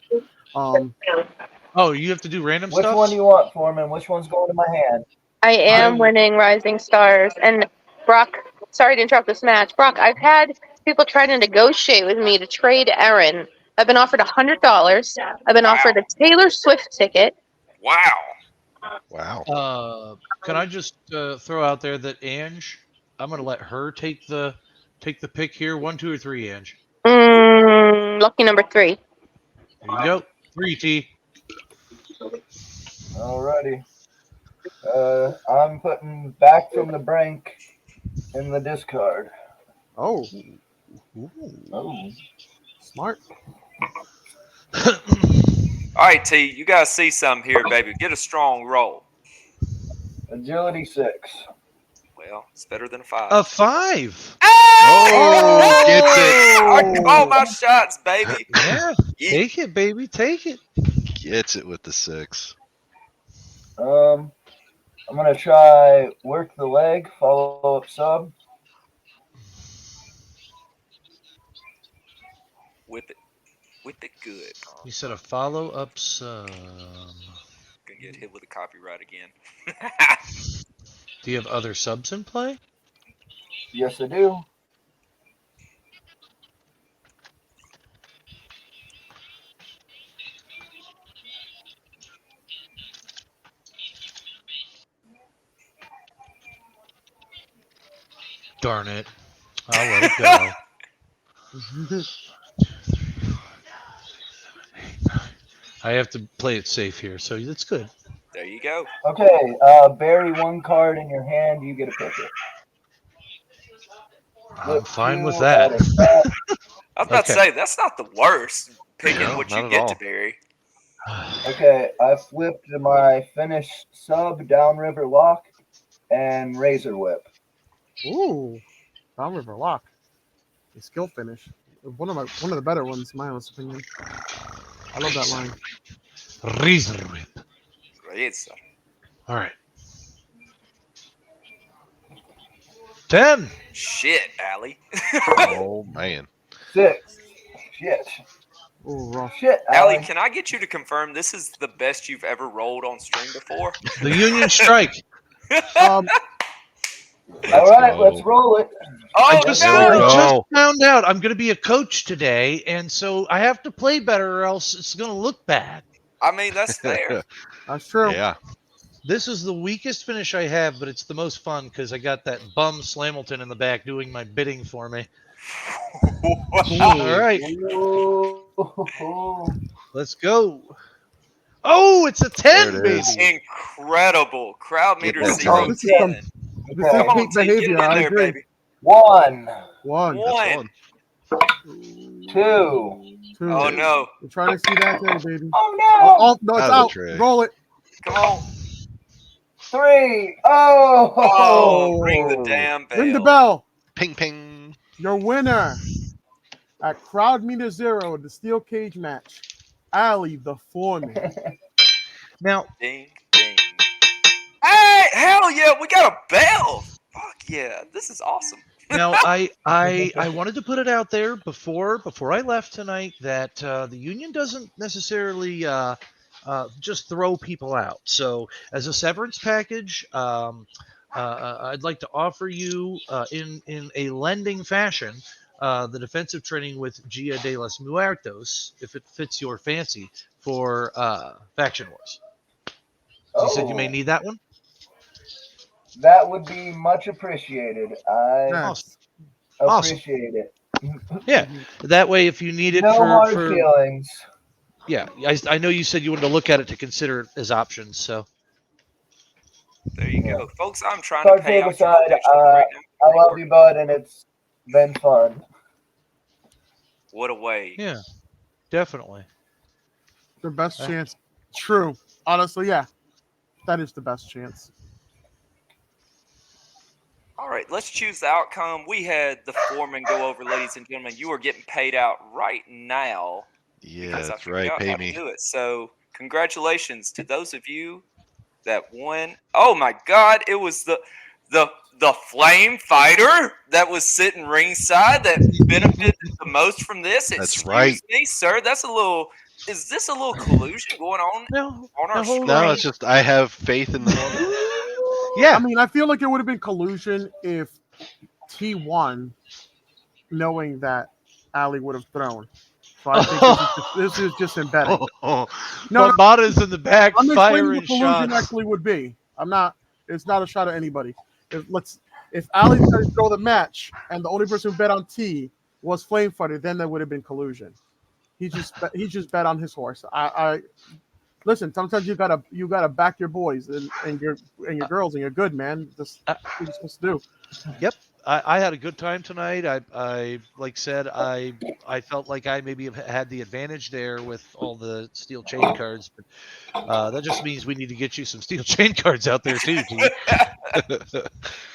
Oh, you have to do random Which stuff? one do you want, Foreman? Which one's going to my hand? I am winning Rising Stars. And Brock, sorry to interrupt this match. Brock, I've had people try to negotiate with me to trade Aaron. I've been offered $100. I've been offered a Taylor Swift ticket. Wow. Wow. Can I just throw out there that Ange, I'm gonna let her take the pick here. 1, 2, or 3, Ange. Lucky number 3. There you go. 3 T. Alrighty. I'm putting Back from the Brink in the discard. Oh, Oh. smart. All right, T, you guys see something here, baby. Get a strong roll. Agility 6. Well, it's better than a 5. A 5. Oh, gets it. I call my shots, baby. Yeah. Take it, baby. Take it. Gets it with the 6. I'm gonna try Work the Leg, follow up sub. Whip it good. You said a follow up sub. Gonna get hit with a copyright again. Do you have other subs in play? Yes, I do. Darn it. I'll let it go. I have to play it safe here, so that's good. There you go. Okay, bury one card in your hand. You get to pick it. I'm fine with two that. at a top. I was about to Okay. say that's not the worst. Picking No, what not you at get all. to bury. Okay, I flipped my finished sub, downriver lock, and razor whip. Ooh, Downriver Lock. The skill finish. One of the better ones, in my honest opinion. I love that line. Razor whip. Great, sir. All right. 10. Shit, Allie. Oh man. 6. Shit. Ooh, rough. Shit, Allie, Allie. can I get you to confirm this is the best you've ever rolled on stream before? The Union Strike. Um, All right, let's roll it. Oh, I just There we no! go. found out I'm going to be a coach today, and so I have to play better, or else it's going to look bad. I mean, that's fair. that's true. Yeah. This is the weakest finish I have, but it's the most fun because I got that bum Slamilton in the back doing my bidding for me. All right, Ooh. let's go. Oh, it's a There 10, it baby. is. Incredible. Crowd Get meter that 0 10. This is some 10. this is Come on, peak T, get behavior. it in I there, agree. baby. 1, One, That's One. one. 2. two. Oh, no. We're trying to see that too, baby. Oh no. Oh, no, it's Out of the out. tray. Roll it. Come on. 3. Oh. Oh, ring the damn bell. Ring the bell. Ping ping. Your winner at Crowd Meter 0, the steel cage match, Allie the Foreman. Now, Ding, ding. Hey, hell yeah, we got a bell. Fuck yeah, this is awesome. I wanted to put it out there before I left tonight that the union doesn't necessarily just throw people out. So as a severance package, I'd like to offer you in a lending fashion the defensive training with Gia de los Muertos, if it fits your fancy, for Faction Wars. So you said you may Oh, need that one. that would be much appreciated. I Nice. Awesome. appreciate it. Yeah, that way if you need it No hard for feelings. yeah, I know you said you wanted to look at it to consider it as options. So There you Yeah. go, folks. I'm trying to Card pay game out your aside, donations right now. I love you, bud, and it's been fun. What a way. yeah, definitely. The best chance. True. Honestly, yeah. That is the best chance. All right, let's choose the outcome. We had the foreman go over, ladies and gentlemen. You are getting paid out right now Yeah, because I that's right. figured out Pay how me. to do it. So congratulations to those of you that won. Oh my God! It was the flame fighter that was sitting ringside that benefited the most from this. That's Excuse right. me, sir. That's a little. Is this a little collusion going on No, on our no, hold stream? No, on. it's just I have faith in the woman. Yeah, I mean, I feel like it would have been collusion if T won, knowing that Allie would have thrown. So I think this is just embedding. No, but Mata's in the back I'm explaining firing what collusion shots. actually would be. I'm not. It's not a shot at anybody. If Allie tried to throw the match and the only person who bet on T was Flame Fighter, then there would have been collusion. He just bet on his horse. I listen. Sometimes you gotta back your boys and your girls, and you're good, man. That's what you're supposed to do. Yep, I had a good time tonight. I like said, I felt like I maybe have had the advantage there with all the steel chain cards, but that just means we need to get you some steel chain cards out there too. T.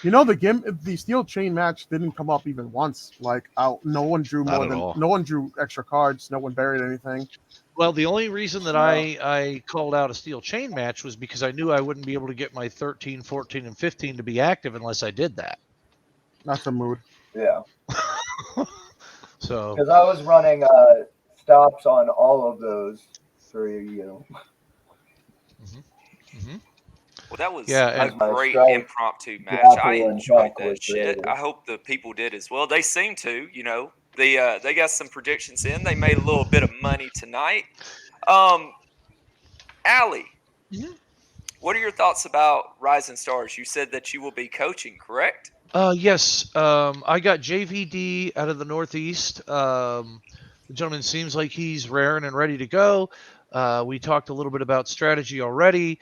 You know the steel chain match didn't come up even once. Like no one drew Not at all. no one drew extra cards. No one buried anything. Well, the only reason that I called out a steel chain match was because I knew I wouldn't be able to get my 13, 14, and 15 to be active unless I did that. That's a mood. Yeah, So because I was running stops on all of those for you. Well, that was Yeah, a and great Strike, impromptu match. grapple, I and enjoyed chuck was that shit. creative. I hope the people did as well. They seem to, you know. They got some predictions in. They made a little bit of money tonight. Allie, Mhm. what are your thoughts about Rising Stars? You said that you will be coaching, correct? Yes, I got JVD out of the Northeast. The gentleman seems like he's raring and ready to go. We talked a little bit about strategy already.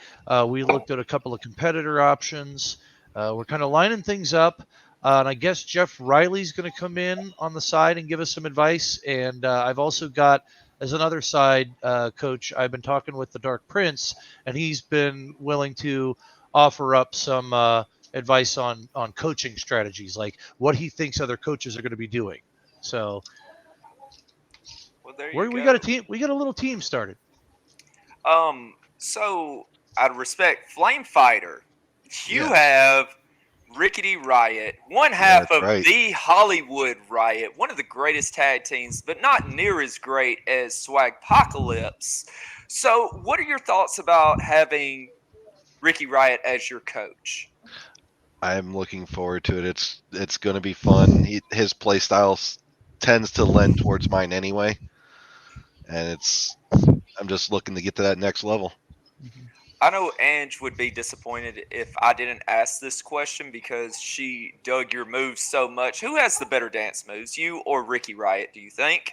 We looked at a couple of competitor options. We're kind of lining things up. And I guess Jeff Riley's going to come in on the side and give us some advice. And I've also got, as another side coach, I've been talking with the Dark Prince, and he's been willing to offer up some advice on coaching strategies, like what he thinks other coaches are going to be doing. So Well, there you we got a go. team. We got a little team started. So out of respect, Flame Fighter, you Yeah, have Rickety Riot, one yeah, half that's of right. the Hollywood Riot, one of the greatest tag teams, but not near as great as Swagpocalypse. So, what are your thoughts about having Ricky Riot as your coach? I'm looking forward to it. It's going to be fun. His play style tends to lend towards mine anyway, and I'm just looking to get to that next level. I know Ange would be disappointed if I didn't ask this question because she dug your moves so much. Who has the better dance moves, you or Ricky Riot, do you think?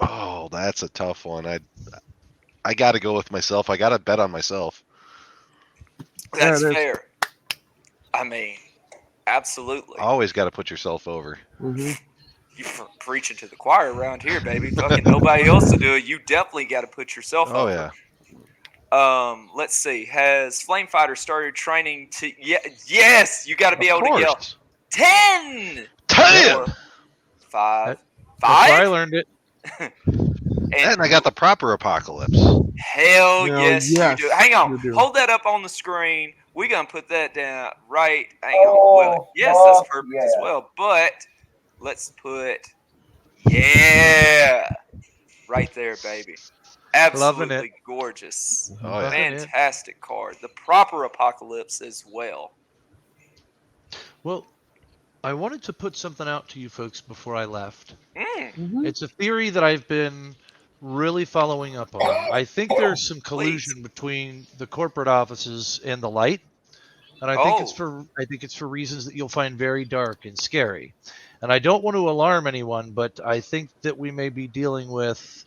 Oh, that's a tough one. I got to go with myself. I got to bet on myself. Yeah, That's it is. fair. I mean, absolutely. Always got to put yourself over. Mm-hmm. You preaching to the choir around here, baby. Fucking nobody else to do it. You definitely got to put yourself Oh over. yeah, Let's see. Has Flame Fighter started training to? Yeah, yes. You got to be of able to yell course. 10, 10! 4, 5, That's where I 5, learned it. and And I got the proper apocalypse. hell Now, yes, you do. yes, Hang on. you do. Hold that up on the screen. We're gonna put that down right. Hang on. Well, Oh, yes, that's fuck perfect as yeah. well. But let's put yeah right there, baby. Loving it. Absolutely gorgeous. Oh yeah. Loving it. Fantastic card. The proper apocalypse as well. Well, I wanted to put something out to you folks before I left. Mm, Mm-hmm. It's a theory that I've been really following up on. I think there's some please. collusion between the corporate offices and the light, and Oh, I think it's for reasons that you'll find very dark and scary. And I don't want to alarm anyone, but I think that we may be dealing with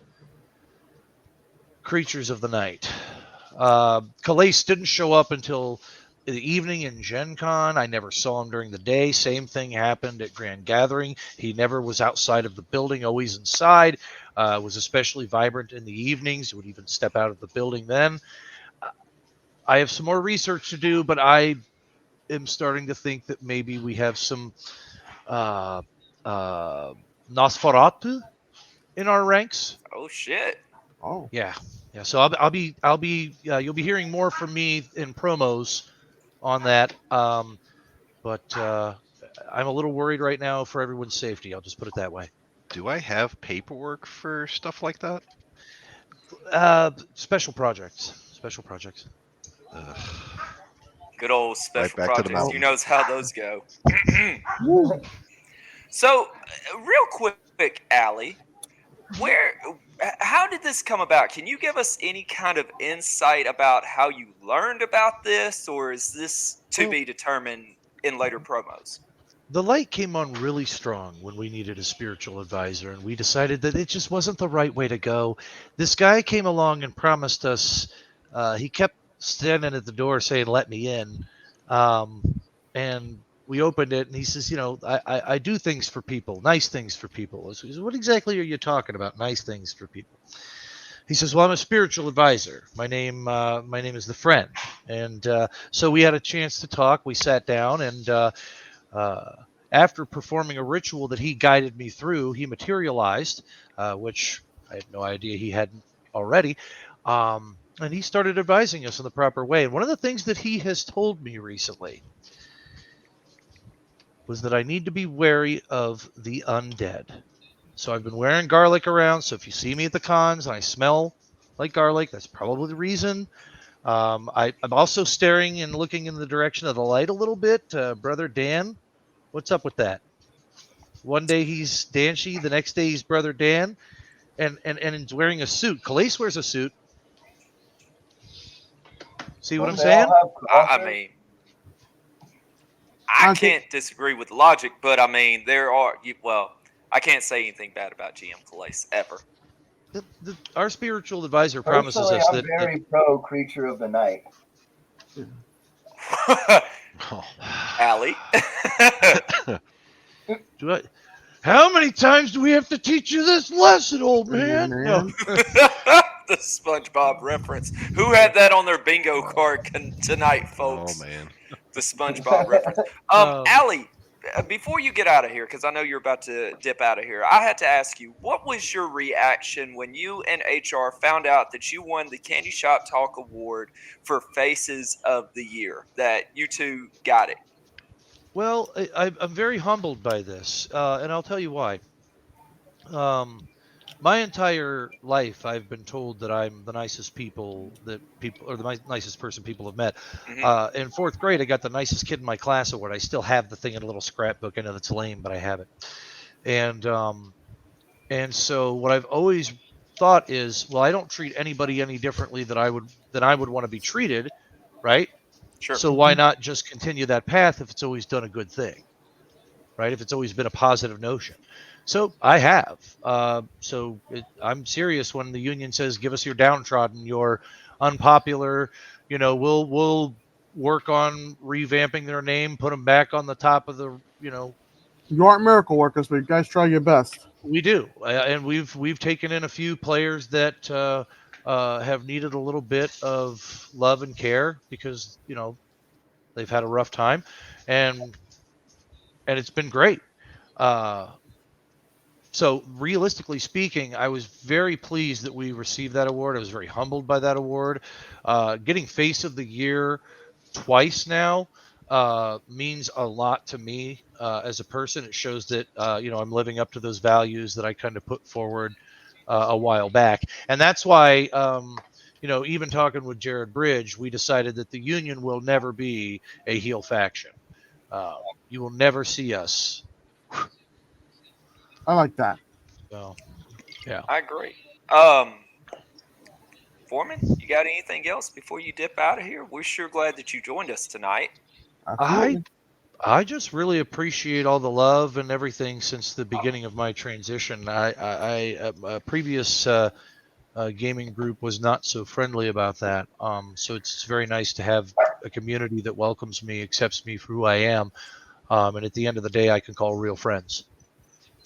creatures of the night. Calais didn't show up until the evening in Gen Con. I never saw him during the day. Same thing happened at Grand Gathering. He never was outside of the building, always inside. Was especially vibrant in the evenings. Would even step out of the building then. I have some more research to do, but I am starting to think that maybe we have some uh, uh, Nosferatu in our ranks. oh shit. Oh. Yeah, yeah. So you'll be hearing more from me in promos on that. But I'm a little worried right now for everyone's safety. I'll just put it that way. Do I have paperwork for stuff like that? Special projects. Special projects. Ugh. Good old Right special back to the projects. You mountain. knows how those go. So, real quick, Allie, where, how did this come about? Can you give us any kind of insight about how you learned about this, or is this to Well, be determined in later promos? the light came on really strong when we needed a spiritual advisor, and we decided that it just wasn't the right way to go. This guy came along and promised us. He kept standing at the door saying, "Let me in," um, and we opened it, and he says, "You know, I do things for people, nice things for people." So he says, "What exactly are you talking about? Nice things for people?" He says, "Well, I'm a spiritual advisor. My name is the Friend," and so we had a chance to talk. We sat down and. Uh, After performing a ritual that he guided me through, he materialized, which I had no idea he hadn't already. And he started advising us in the proper way. And one of the things that he has told me recently was that I need to be wary of the undead. So I've been wearing garlic around. So if you see me at the cons and I smell like garlic, that's probably the reason. I'm also staring and looking in the direction of the light a little bit. Brother Dan, what's up with that? One day he's Danshi, the next day he's Brother Dan, and he's wearing a suit. Calais wears a suit. See what Don't I'm they all saying? have I crosses? mean, I can't disagree with the logic, but I mean, I can't say anything bad about GM Calais ever. Our spiritual advisor promises Personally, us I'm that very pro creature of the night. Oh. Allie. How many times do we have to teach you this lesson, old man? No. The SpongeBob reference. Who had that on their bingo card tonight, folks? Oh man. The SpongeBob reference. Allie, before you get out of here, because I know you're about to dip out of here, I had to ask you, what was your reaction when you and HR found out that you won the Candy Shop Talk Award for Faces of the Year? That you two got it. Well, I'm very humbled by this, and I'll tell you why. My entire life, I've been told that I'm the nicest nicest person people have met. Mm-hmm. In fourth grade, I got the nicest kid in my class award. I still have the thing in a little scrapbook. I know that's lame, but I have it. And so what I've always thought is, well, I don't treat anybody any differently than I would want to be treated, right? Sure. So why not just continue that path if it's always done a good thing, right? If it's always been a positive notion. So I have. I'm serious when the union says, "Give us your downtrodden, your unpopular." We'll work on revamping their name, put them back on the top of the. You aren't miracle workers, but you guys try your best. We do, and we've taken in a few players that have needed a little bit of love and care because they've had a rough time, and it's been great. So realistically speaking, I was very pleased that we received that award. I was very humbled by that award. Getting Face of the Year twice now means a lot to me as a person. It shows that I'm living up to those values that I kind of put forward a while back, and that's why even talking with Jared Bridge, we decided that the Union will never be a heel faction. You will never see us. I like that. So, yeah. I agree. Foreman, you got anything else before you dip out of here? We're sure glad that you joined us tonight. Absolutely. I just really appreciate all the love and everything since the beginning of my transition. A previous gaming group was not so friendly about that. So it's very nice to have a community that welcomes me, accepts me for who I am, and at the end of the day, I can call real friends.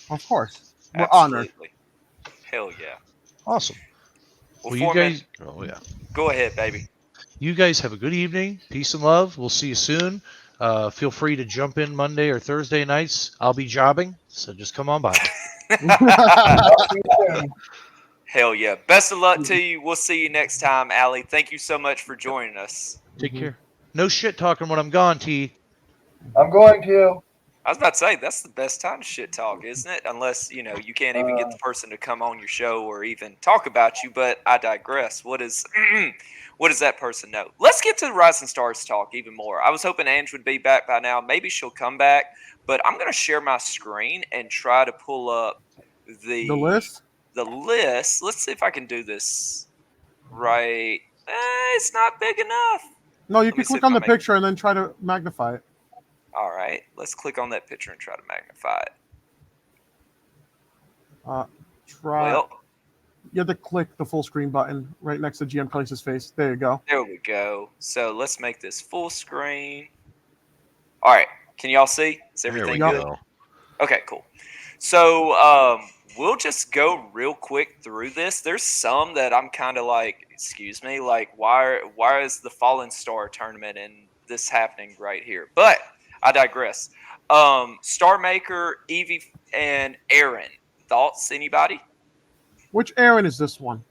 Of course. We're Absolutely. honored. Hell yeah. Awesome. Well, Well, Foreman, Oh yeah. go ahead, baby. you guys have a good evening. Peace and love. We'll see you soon. Feel free to jump in Monday or Thursday nights. I'll be jobbing, so just come on by. Hell yeah. Best of luck to you. We'll see you next time, Allie. Thank you so much for joining us. Take care. No shit talking when I'm gone, T. I'm going to. I was about to say, that's the best time to shit talk, isn't it? Unless, you can't even get the person to come on your show or even talk about you, but I digress. What does that person know? Let's get to the Rising Stars talk even more. I was hoping Ange would be back by now. Maybe she'll come back, but I'm going to share my screen and try to pull up The list? The list. Let's see if I can do this right. It's not big enough. No, you Let me can see click if on I the make it. picture and then try to magnify it. All right, let's click on that picture and try to magnify it. Well, You have to click the full screen button right next to GM Place's face. There you go. there we go. So let's make this full screen. All right, can y'all see? Is There we everything Yep. good? go. Okay, cool. So we'll just go real quick through this. There's some that I'm kind of like, excuse me, like why is the Fallen Star tournament and this happening right here? But I digress. Star Maker, Evie, and Aaron. Thoughts? Anybody? Which Aaron is this one?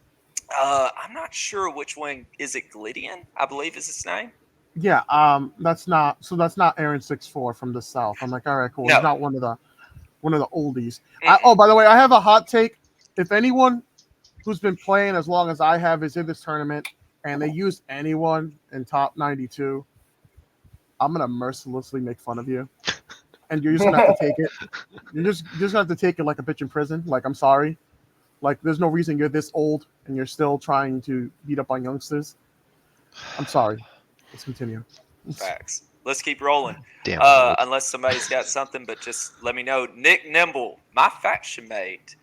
I'm not sure which one. Is it Glydian? I believe is his name. Yeah, that's not Aaron 6'4" from the south. I'm like, all right, cool. No. He's not one of the oldies. Mm-mm. By the way, I have a hot take. If anyone who's been playing as long as I have is in this tournament and they use anyone in top 92, I'm gonna mercilessly make fun of you. And you're just gonna have to take it. You're just gonna have to take it like a bitch in prison. Like, I'm sorry. Like, there's no reason you're this old and you're still trying to beat up on youngsters. I'm sorry. Let's continue. Facts. Let's keep rolling. Damn it. Unless somebody's got something, but just let me know. Nick Nimble, my faction mate.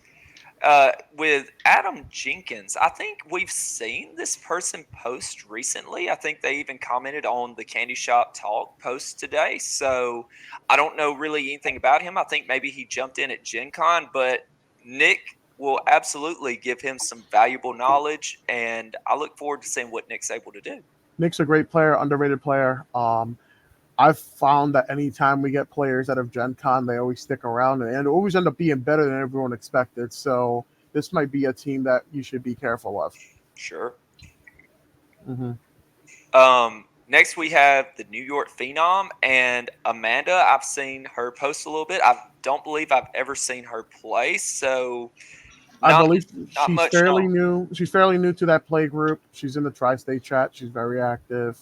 With Adam Jenkins, I think we've seen this person post recently. I think they even commented on the Candyshop Talk post today. So I don't know really anything about him. I think maybe he jumped in at Gen Con, but Nick will absolutely give him some valuable knowledge, and I look forward to seeing what Nick's able to do. Nick's a great player, underrated player. I've found that anytime we get players out of Gen Con, they always stick around and always end up being better than everyone expected. So this might be a team that you should be careful of. Sure. Mm-hmm. Next we have the New York Phenom and Amanda. I've seen her post a little bit. I don't believe I've ever seen her play, so I believe not she's much fairly known. new. She's fairly new to that play group. She's in the tri-state chat. She's very active.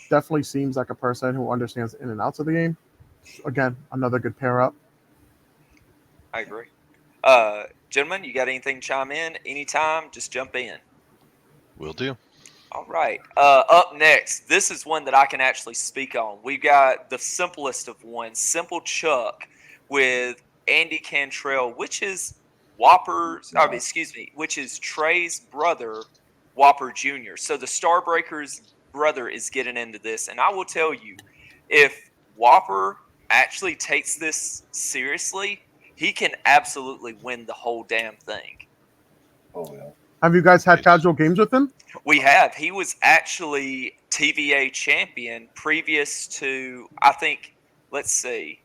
Definitely seems like a person who understands in and outs of the game. Again, another good pair up. I agree. Gentlemen, you got anything to chime in? Anytime, just jump in. Will do. All right. Up next, this is one that I can actually speak on. We got the simplest of ones, Simple Chuck, with Andy Cantrell, which is which is Trey's brother, Whopper Jr. So the Starbreaker's brother is getting into this, and I will tell you, if Whopper actually takes this seriously, he can absolutely win the whole damn thing. Oh yeah. Have you guys had casual games with him? We have. He was actually TVA champion previous to, I think, let's see.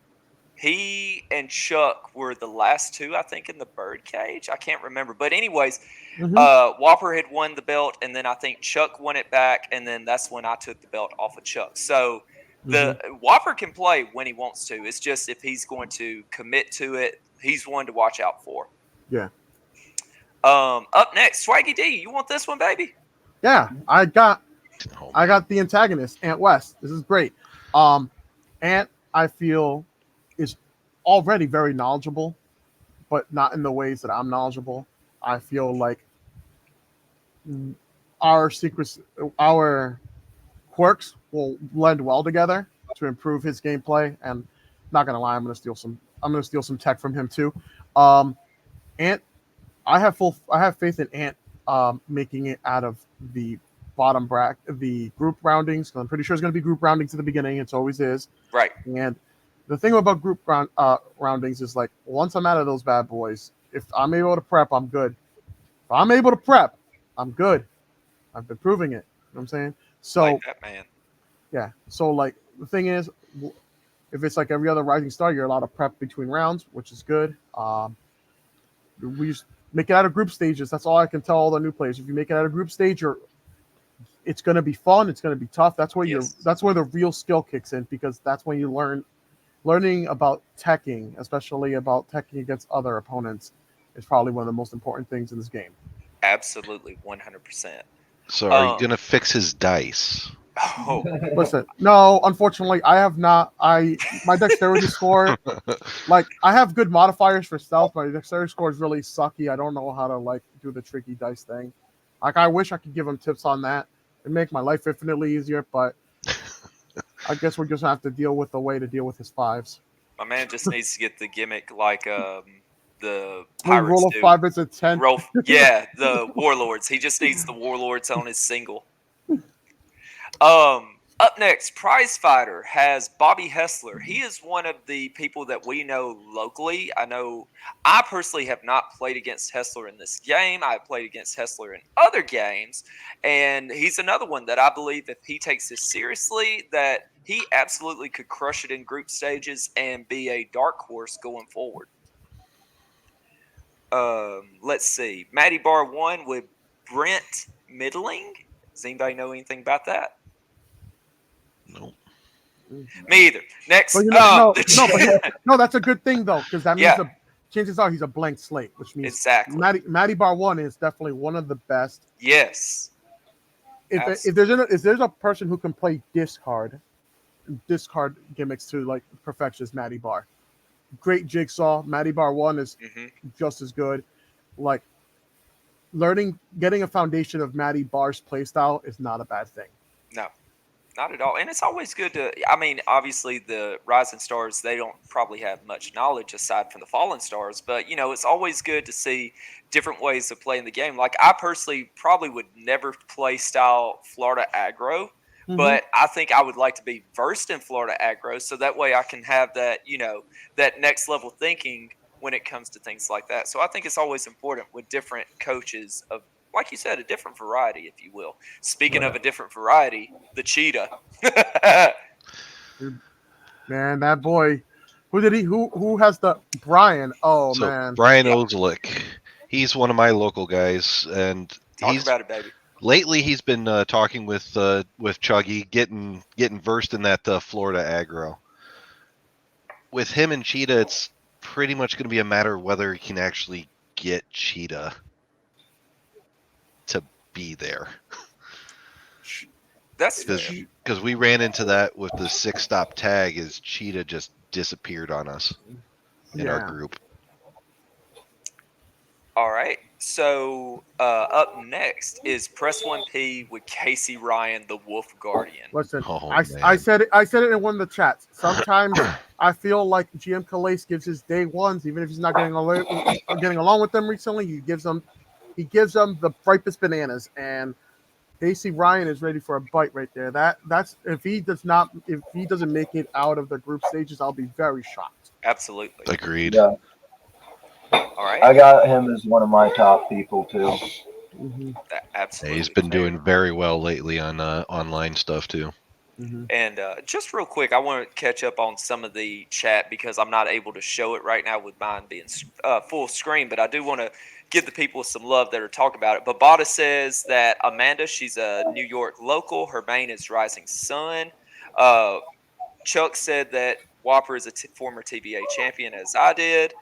He and Chuck were the last two, I think, in the birdcage. I can't remember. But anyways, Whopper had won the belt, and then I think Chuck won it back, and then that's when I took the belt off of Chuck. So the Whopper can play when he wants to. It's just if he's going to commit to it, he's one to watch out for. Yeah. Up next, Swaggy D. You want this one, baby? Yeah, I got the antagonist, Ant West. This is great. Ant, I feel, is already very knowledgeable, but not in the ways that I'm knowledgeable. I feel like our secrets, our quirks will blend well together to improve his gameplay. And not gonna lie, I'm gonna steal some tech from him too. Ant, I have faith in Ant making it out of the bottom bracket, the group roundings. I'm pretty sure it's going to be group roundings at the beginning. It always is. Right. And the thing about group roundings is like once I'm out of those bad boys, if I'm able to prep, I'm good. If I'm able to prep, I'm good. I've been proving it. You know what I'm saying? So like that, man. Yeah. So like the thing is, if it's like every other Rising Star, you're allowed to prep between rounds, which is good. We just make it out of group stages. That's all I can tell all the new players. If you make it out of group stage, it's going to be fun. It's going to be tough. That's where that's where the real skill kicks in, because that's when you learning about teching, especially about teching against other opponents, is probably one of the most important things in this game. Absolutely, 100%. So are you gonna fix his dice? Oh, listen, no, unfortunately, I have not. My dexterity score, like I have good modifiers for stealth. My dexterity score is really sucky. I don't know how to like do the tricky dice thing. Like I wish I could give him tips on that and make my life infinitely easier, but I guess we're just gonna have to deal with the way to deal with his fives. my man just needs to get the gimmick like the When you pirates roll a do. 5, it's a 10. Yeah, the warlords. He just needs the warlords on his single. Up next, Prize Fighter has Bobby Hessler. He is one of the people that we know locally. I personally have not played against Hessler in this game. I've played against Hessler in other games, and he's another one that I believe if he takes this seriously, that he absolutely could crush it in group stages and be a dark horse going forward. Let's see. Matty Bar 1 with Brent Middling. Does anybody know anything about that? Nope. Me either. Next. But no, that's a good thing though, because that means chances are he's a blank slate, which means exactly. Matty Bar 1 is definitely one of the best. Yes. If there's a person who can play discard gimmicks to like perfection, is Matty Bar. Great jigsaw. Matty Bar 1 is just as good. Like getting a foundation of Matty Bar's playstyle is not a bad thing. No. Not at all. And it's always good to, I mean, obviously the Rising Stars, they don't probably have much knowledge aside from the Fallen Stars, but, it's always good to see different ways of playing the game. Like, I personally probably would never play style Florida aggro, Mhm. but I think I would like to be versed in Florida aggro so that way I can have that, that next level thinking when it comes to things like that. So I think it's always important with different coaches of, like you said, a different variety, if you will. Speaking of a different variety, the cheetah. Man, that boy. Who did he? Who has the Brian? Oh So man. Brian Yep. Ozelick, he's one of my local guys, and Talk about it, baby. lately he's been talking with Chuggy, getting versed in that Florida aggro. With him and Cheetah, it's pretty much going to be a matter of whether he can actually get Cheetah to be there. That's fair. Because we ran into that with the 6-stop tag, is Cheetah just disappeared on us in our group. All right. So up next is Press 1P with Casey Ryan, the Wolf Guardian. Listen, Oh, I said it. I said it in one of the chats. Sometimes I feel like GM Calais gives his day ones, even if he's not getting along with them recently. He gives them the ripest bananas, and Casey Ryan is ready for a bite right there. That's if he doesn't make it out of the group stages, I'll be very shocked. Absolutely. Agreed. Yeah. All right. I got him as one of my top people too. Mm-hmm. Absolutely. He's been fair. doing very well lately on online stuff too. Mm-hmm. And just real quick, I want to catch up on some of the chat because I'm not able to show it right now with mine being full screen, but I do want to give the people some love that are talking about it. Babata says that Amanda, she's a New York local. Her main is Rising Sun. Chuck said that Whopper is a former TBA champion, as I did.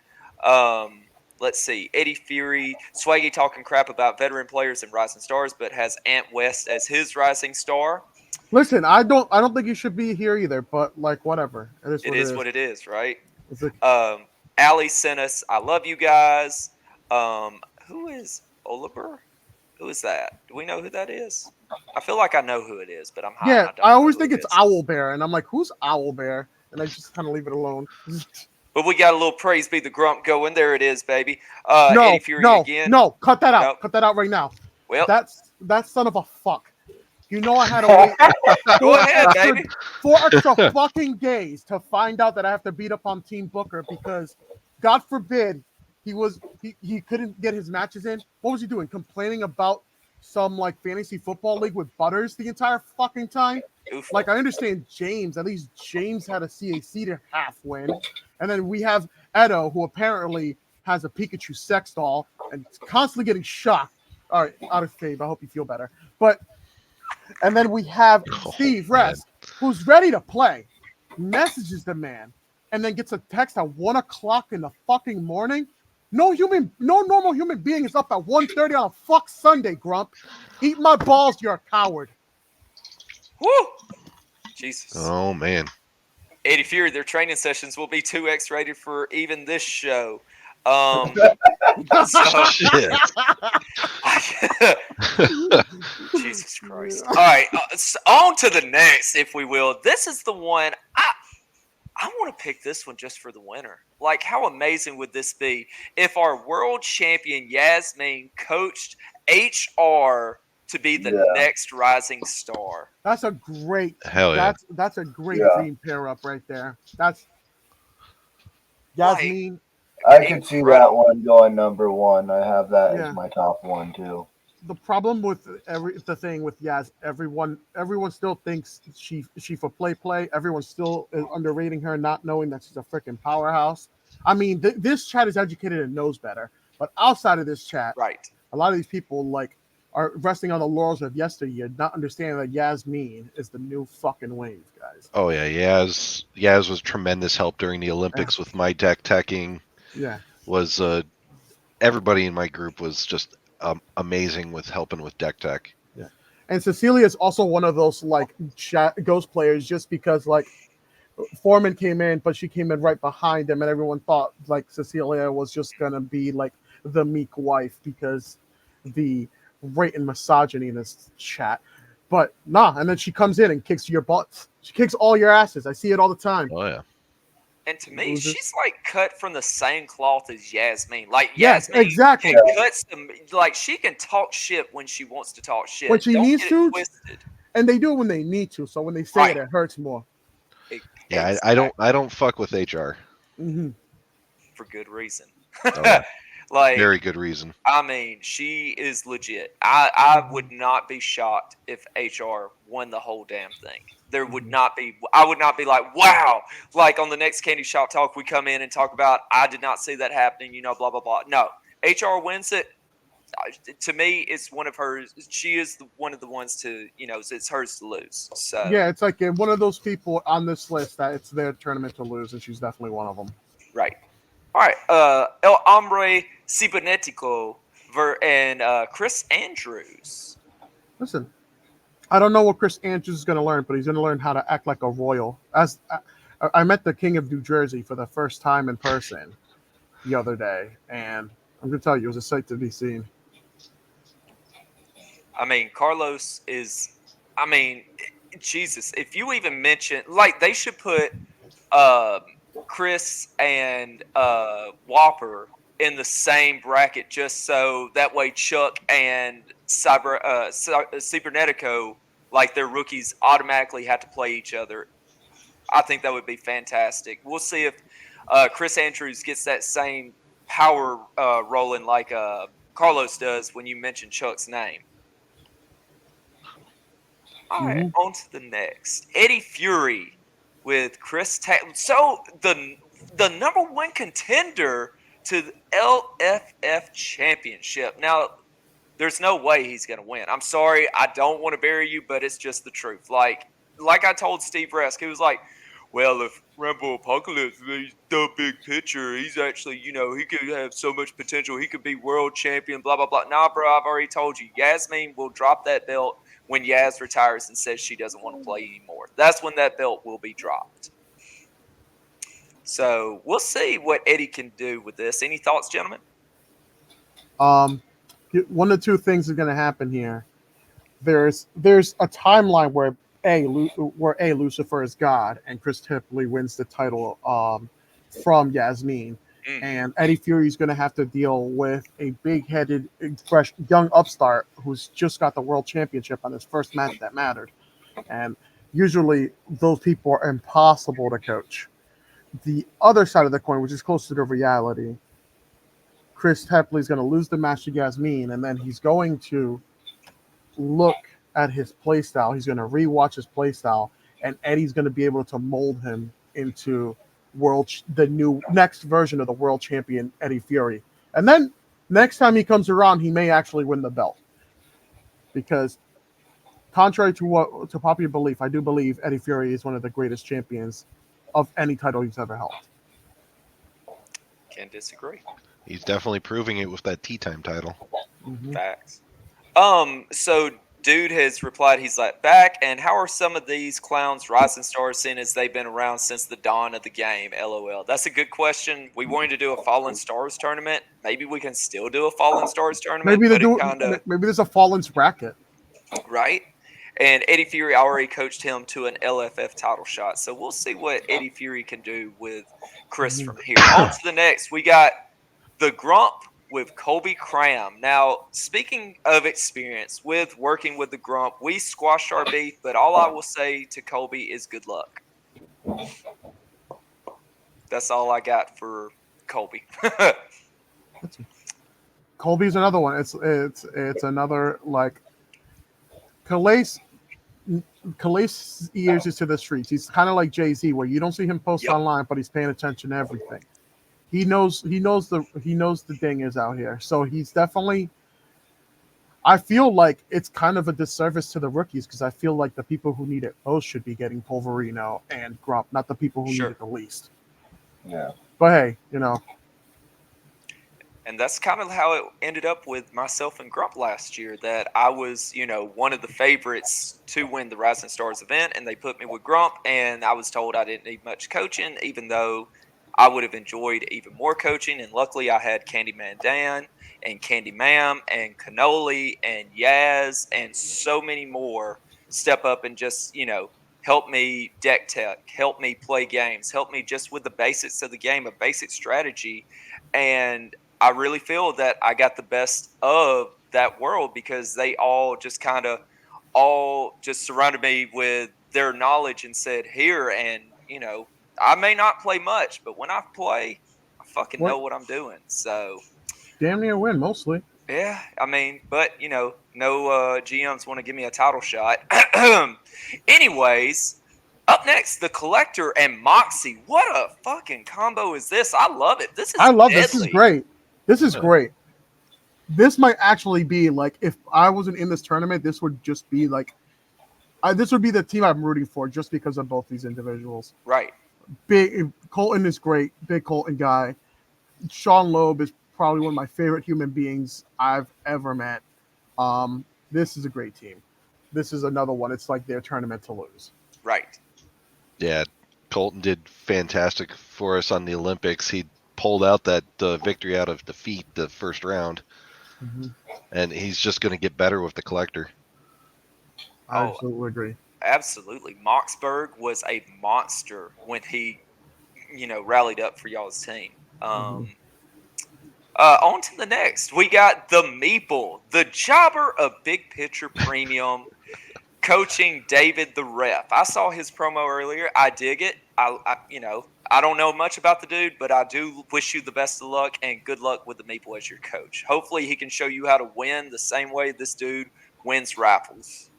Let's see. Eddie Fury, Swaggy talking crap about veteran players and Rising Stars, but has Ant West as his Rising Star. Listen, I don't think you should be here either, but like whatever. It is what it is, right? It's like, Allie sent us, I love you guys. Who is Oliver? Who is that? Do we know who that is? I feel like I know who it is, but I'm high and yeah, I don't I know always who think it it's is. Owl Bear, and I'm like, who's Owl Bear? And I just kind of leave it alone. But we got a little praise be the grump going. There it is, baby. No, Eddie Fury again. no, cut that out. Nope. Cut that out right now. Well, That son of a fuck. You know I had to wait go ahead, baby. 4 extra fucking days to find out that I have to beat up on Team Booker because, God forbid, he couldn't get his matches in. What was he doing? Complaining about some like fantasy football league with Butters the entire fucking time? Oof. Like I understand James. At least James had a CAC to half win, and then we have Edo, who apparently has a Pikachu sex doll and constantly getting shocked. All right, out of fave. I hope you feel better. But and then we have Steve Rest, who's ready to play, messages the man, and then gets a text at 1 o'clock in the fucking morning. No normal human being is up at 1:30 on a fuck Sunday, Grump. Eat my balls, you're a coward. Woo! Jesus. Oh man. Eddie Fury, their training sessions will be 2x rated for even this show. Shit. Jesus Christ. All right, on to the next, if we will. This is the one I want to pick this one just for the winner. Like, how amazing would this be if our world champion Yasmin coached HR to be the next rising star? That's a great. Hell yeah. That's a great dream pair up right there. That's Yasmin. I could see that one going number one. I have that as my top one too. The problem with the thing with Yaz, everyone still thinks she for play. Everyone's still underrating her, not knowing that she's a freaking powerhouse. I mean, this chat is educated and knows better. But outside of this chat, right, a lot of these people like are resting on the laurels of yesteryear, not understanding that Yasmin is the new fucking wave, guys. Oh yeah, Yaz was tremendous help during the Olympics with my deck teching. Yeah, was everybody in my group was just amazing with helping with deck tech. Yeah, and Cecilia is also one of those like ghost players, just because like Foreman came in, but she came in right behind him, and everyone thought like Cecilia was just gonna be like the meek wife because the rate and misogyny in this chat. But nah, and then she comes in and kicks your butts. She kicks all your asses. I see it all the time. Oh yeah. And to me, Loses. she's like cut from the same cloth as Yasmin. Like Yes, Yasmin exactly. can cut some, like she can talk shit when she wants to talk shit. When she Don't needs get it to, twisted. and they do it when they need to. So when they say Right. it hurts more. Yeah, Exactly. I don't fuck with HR. Mm-hmm. For good reason. Oh yeah. Like, Very good reason. I mean, she is legit. I Mm-hmm. would not be shocked if HR won the whole damn thing. There would Mhm. not be. I would not be like, wow. Like on the next Candy Shop Talk, we come in and talk about. I did not see that happening. Blah blah blah. No, HR wins it. To me, it's one of hers. She is one of the ones to. It's hers to lose. So Yeah, it's like one of those people on this list that it's their tournament to lose, and she's definitely one of them. right. All right. El Hombre Cibernetico and Chris Andrews. Listen, I don't know what Chris Andrews is going to learn, but he's going to learn how to act like a royal. I met the King of New Jersey for the first time in person the other day, and I'm going to tell you, it was a sight to be seen. I mean, Carlos is. I mean, Jesus. If you even mention, like, they should put um, Chris and Whopper in the same bracket, just so that way Chuck and Cybernetico, like their rookies, automatically have to play each other. I think that would be fantastic. We'll see if Chris Andrews gets that same power rolling like Carlos does when you mention Chuck's name. All right, Mhm. on to the next. Eddie Fury with Chris Taylor. So the number one contender to the LFF championship. Now, there's no way he's going to win. I'm sorry. I don't want to bury you, but it's just the truth. Like I told Steve Resk, he was like, well, if Rambo Apocalypse, he's the big picture, he's actually, he could have so much potential. He could be world champion, blah, blah, blah. Nah, bro, I've already told you. Yasmin will drop that belt when Yaz retires and says she doesn't want to play anymore. That's when that belt will be dropped. So we'll see what Eddie can do with this. Any thoughts, gentlemen? One of two things are going to happen here. There's a timeline where Lucifer is God and Chris Tipley wins the title from Yasmin, and Eddie Fury is going to have to deal with a big-headed, fresh young upstart who's just got the world championship on his first match that mattered, and usually those people are impossible to coach. The other side of the coin, which is closer to reality, Chris Tipley is going to lose the match to Yasmin, and then he's going to look at his playstyle. He's going to rewatch his playstyle, and Eddie's going to be able to mold him into the new next version of the world champion Eddie Fury. And then next time he comes around, he may actually win the belt, because contrary to popular belief, I do believe Eddie Fury is one of the greatest champions of any title he's ever held. Can't disagree. He's definitely proving it with that Tea Time title. Mm-hmm. Facts. So dude has replied, he's like, back, and how are some of these clowns rising stars seeing as they've been around since the dawn of the game? LOL. That's a good question. We wanted to do a Fallen Stars tournament. Maybe we can still do a Fallen Stars tournament, Maybe maybe there's a Fallen's bracket. right? And Eddie Fury already coached him to an LFF title shot. So we'll see what Eddie Fury can do with Chris from here. On to the next. We got the Grump with Colby Cram. Now, speaking of experience with working with the Grump, we squashed our beef, but all I will say to Colby is good luck. That's all I got for Colby. Colby's another one. It's another like Calais ears is to the streets. He's kind of like Jay-Z, where you don't see him post online, but he's paying attention to everything. He knows the dingers out here. So he's definitely. I feel like it's kind of a disservice to the rookies, because I feel like the people who need it most should be getting Polverino and Grump, not the people who need it the least. Yeah. But hey, And that's kind of how it ended up with myself and Grump last year, that I was, one of the favorites to win the Rising Stars event, and they put me with Grump, and I was told I didn't need much coaching, even though I would have enjoyed even more coaching. And luckily I had Candyman Dan and Candy Ma'am and Cannoli and Yaz and so many more step up and just, help me deck tech, help me play games, help me just with the basics of the game, a basic strategy. And I really feel that I got the best of that world because they all just kind of all just surrounded me with their knowledge and said, here, and, I may not play much, but when I play, I fucking What? know what I'm doing. So, Damn near win mostly. yeah, I mean, but no GMs want to give me a title shot. Anyways, up next, the Collector and Moxie. What a fucking combo is this? I love it. This I is love this. This is deadly. great. This is Yeah. great. This might actually be like if I wasn't in this tournament, this would just be like this would be the team I'm rooting for just because of both these individuals. Right. Big Colton is great, big Colton guy. Sean Loeb is probably one of my favorite human beings I've ever met. This is a great team. This is another one. It's like their tournament to lose. Right. Yeah, Colton did fantastic for us on the Olympics. He pulled out that victory out of defeat the first round, and he's just going to get better with the Collector. I Oh. absolutely agree. Absolutely. Moxberg was a monster when he, rallied up for y'all's team. On to the next. We got the Meeple, the jobber of Big Picture Premium, coaching David the Ref. I saw his promo earlier. I dig it. I don't know much about the dude, but I do wish you the best of luck and good luck with the Meeple as your coach. Hopefully he can show you how to win the same way this dude wins raffles.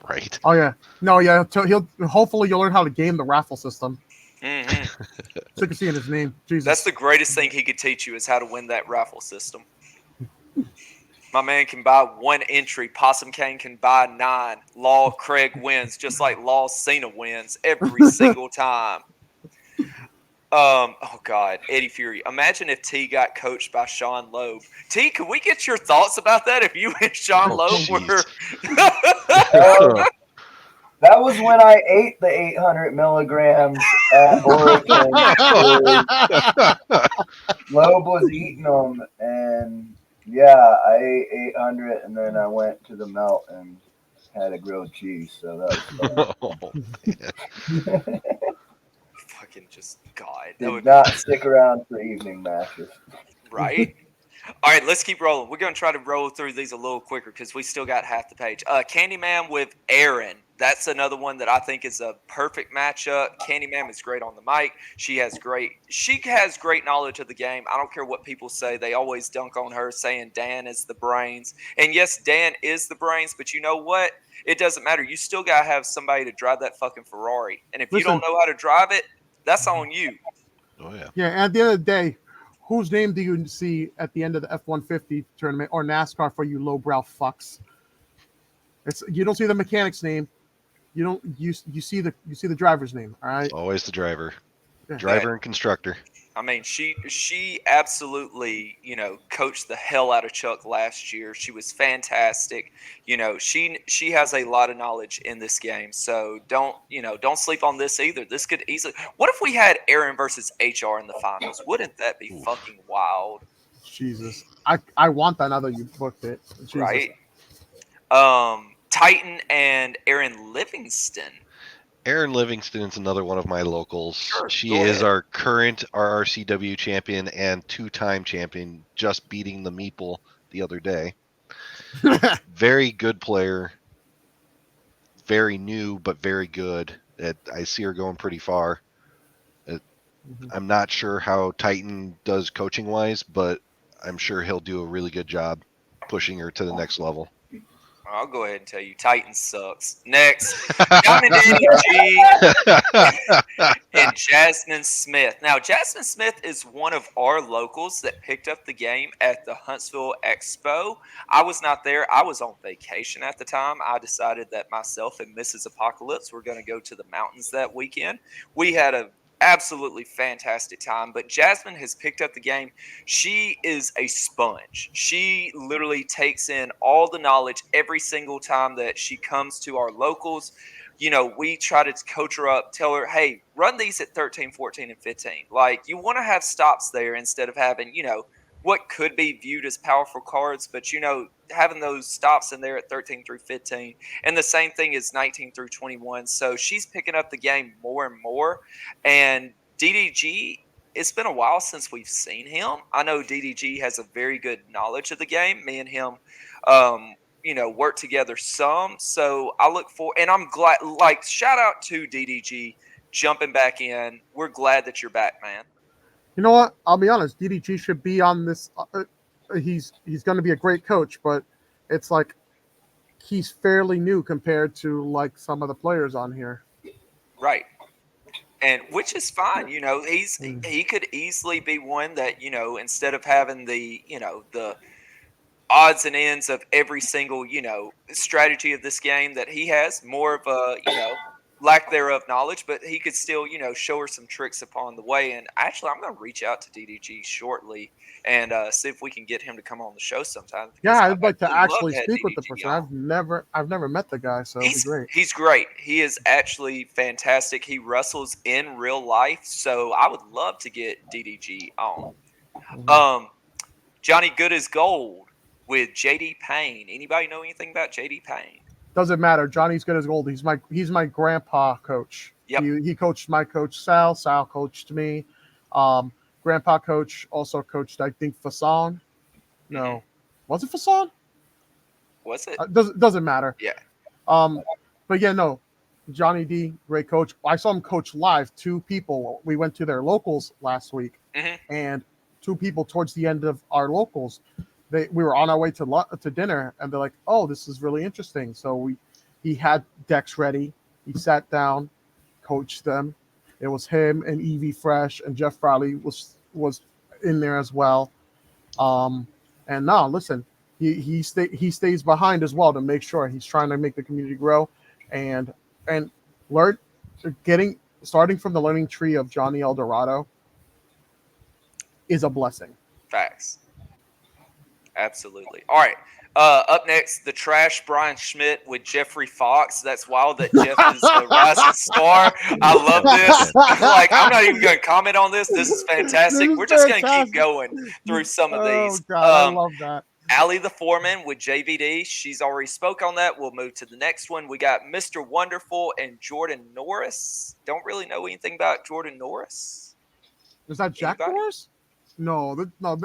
Right. Oh yeah, no, yeah. He'll hopefully you'll learn how to game the raffle system. Mm-hmm. So you can see in his name. Jesus. That's the greatest thing he could teach you is how to win that raffle system. My man can buy one entry. Possum Kane can buy 9. Law Craig wins, just like Law Cena wins every single time. Oh God, Eddie Fury. Imagine if T got coached by Sean Loeb. T, could we get your thoughts about that? If you and Sean Loeb jeez. were That was when I ate the 800 milligrams at Oregon. Loeb was eating them, and yeah, I ate 800, and then I went to the melt and had a grilled cheese. So that was fun. fucking just God. That Did would not stick around for evening matches. right. All right, let's keep rolling. We're going to try to roll through these a little quicker because we still got half the page. Candyman with Aaron. That's another one that I think is a perfect matchup. Candyman is great on the mic. She has great knowledge of the game. I don't care what people say. They always dunk on her saying Dan is the brains. And yes, Dan is the brains, but you know what? It doesn't matter. You still got to have somebody to drive that fucking Ferrari. And if you don't know how to drive it, that's on you. Oh yeah. Yeah, and at the end of the day, whose name do you see at the end of the F-150 tournament or NASCAR for you lowbrow fucks? You don't see the mechanic's name. You see the driver's name. All right. Always the driver. Yeah. Driver and constructor. I mean, she absolutely, coached the hell out of Chuck last year. She was fantastic. She has a lot of knowledge in this game. So don't sleep on this either. This could easily. What if we had Aaron versus HR in the finals? Wouldn't that be fucking wild? Jesus, I want that now that you booked it. Jesus. Right. Titan and Aaron Livingston. Erin Livingston is another one of my locals. Sure, She go is ahead. our current RRCW champion and 2-time champion, just beating the Meeple the other day. Very good player. Very new, but very good. I see her going pretty far. I'm not sure how Titan does coaching-wise, but I'm sure he'll do a really good job pushing her to the next level. I'll go ahead and tell you, Titan sucks. Next, Diamond Danny G and Jasmine Smith. Now, Jasmine Smith is one of our locals that picked up the game at the Huntsville Expo. I was not there. I was on vacation at the time. I decided that myself and Mrs. Apocalypse were going to go to the mountains that weekend. We had a absolutely fantastic time, but Jasmine has picked up the game. She is a sponge. She literally takes in all the knowledge every single time that she comes to our locals. We try to coach her up, tell her, hey, run these at 13, 14, and 15. Like, you want to have stops there instead of having, what could be viewed as powerful cards, but having those stops in there at 13 through 15, and the same thing is 19 through 21. So she's picking up the game more and more. And DDG, it's been a while since we've seen him. I know DDG has a very good knowledge of the game. Me and him, work together some. So I look for, and I'm glad, like, shout out to DDG jumping back in. We're glad that you're back, man. You know what? I'll be honest. DDG should be on this. He's going to be a great coach, but it's like he's fairly new compared to like some of the players on here. Right. And which is fine. He could easily be one that, instead of having the odds and ends of every single, strategy of this game, that he has more of a, lack thereof knowledge, but he could still, show her some tricks upon the way. And actually, I'm going to reach out to DDG shortly and see if we can get him to come on the show sometime. Yeah, I'd like to actually love actually to have speak with the DDG person. on. I've never met the guy, so it'd be great. He's great. He is actually fantastic. He wrestles in real life, so I would love to get DDG on. Johnny Good as Gold with JD Payne. Anybody know anything about JD Payne? Doesn't matter. Johnny's good as gold. He's my grandpa coach. Yep. He coached my coach Sal. Sal coached me. Grandpa coach also coached, I think, Fasan. No, was it Fasan? Was it? Doesn't matter. Yeah. But yeah, no. Johnny D, great coach. I saw him coach live. 2 people. We went to their locals last week, and 2 people towards the end of our locals. We were on our way to dinner, and they're like, "Oh, this is really interesting." So he had decks ready. He sat down, coached them. It was him and Evie Fresh, and Jeff Frawley was in there as well. And no, listen, he stays behind as well to make sure he's trying to make the community grow, and starting from the learning tree of Johnny Eldorado is a blessing. Facts. Absolutely. All right. Up next, the trash Brian Schmidt with Jeffrey Fox. That's wild that Jeff is a rising star. I love this. I'm not even going to comment on this. This is fantastic. We're just going to keep going through some of these. Oh, God, I love that. Allie the Foreman with JVD. She's already spoke on that. We'll move to the next one. We got Mr. Wonderful and Jordan Norris. Don't really know anything about Jordan Norris. Is that Jack Norris? No,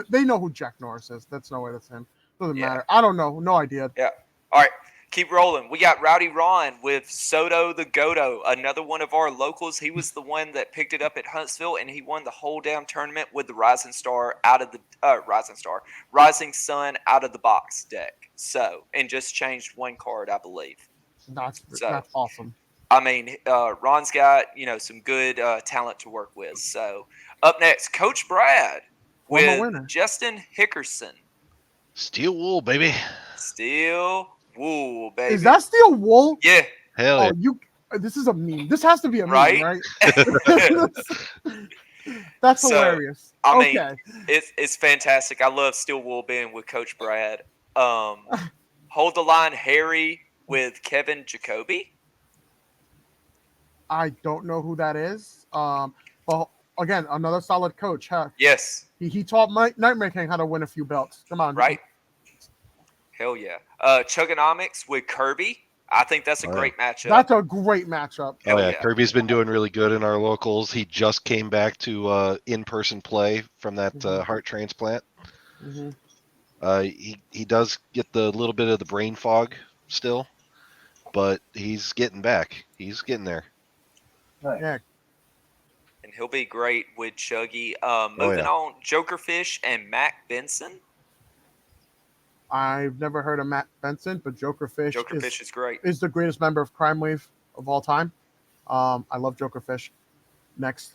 they know who Jack Norris is. That's no way that's him. Doesn't matter. I don't know. No idea. Yeah. All right. Keep rolling. We got Rowdy Ron with Soto the Godo, another one of our locals. He was the one that picked it up at Huntsville, and he won the whole damn tournament with the Rising Sun out of the box deck. So, and just changed one card, I believe. That's awesome. I mean, Ron's got some good talent to work with. So, up next, Coach Brad with Justin Hickerson. Steel wool, baby. Steel wool, baby. Is that steel wool? Yeah. Hell yeah. This is a meme. This has to be a meme, right? That's hilarious. I mean, it's fantastic. I love steel wool being with Coach Brad. Hold the line, Harry with Kevin Jacoby. I don't know who that is. But again, another solid coach. Huh? Yes. He taught Nightmare King how to win a few belts. Come on. Right. Hell yeah. Chugonomics with Kirby. I think that's a great matchup. That's a great matchup. Oh, yeah. Kirby's been doing really good in our locals. He just came back to in-person play from that heart transplant. He does get the little bit of the brain fog still, but he's getting back. He's getting there. Yeah. And he'll be great with Chuggy. Moving on, Jokerfish and Mac Benson. I've never heard of Matt Benson, but Jokerfish is great. Is the greatest member of Crime Wave of all time. I love Jokerfish. Next.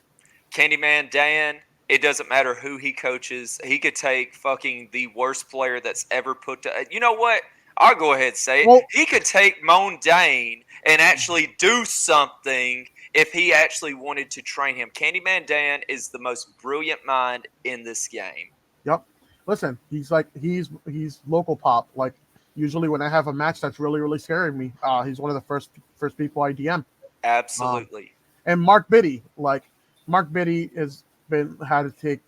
Candyman Dan. It doesn't matter who he coaches. He could take fucking the worst player that's ever put to... You know what? I'll go ahead and say it. Well, he could take Mondane and actually do something if he actually wanted to train him. Candyman Dan is the most brilliant mind in this game. Yep. Listen, he's local pop. Like, usually when I have a match that's really, really scaring me, he's one of the first people I DM. Absolutely. And Mark Biddy. Like, Mark Biddy is had to take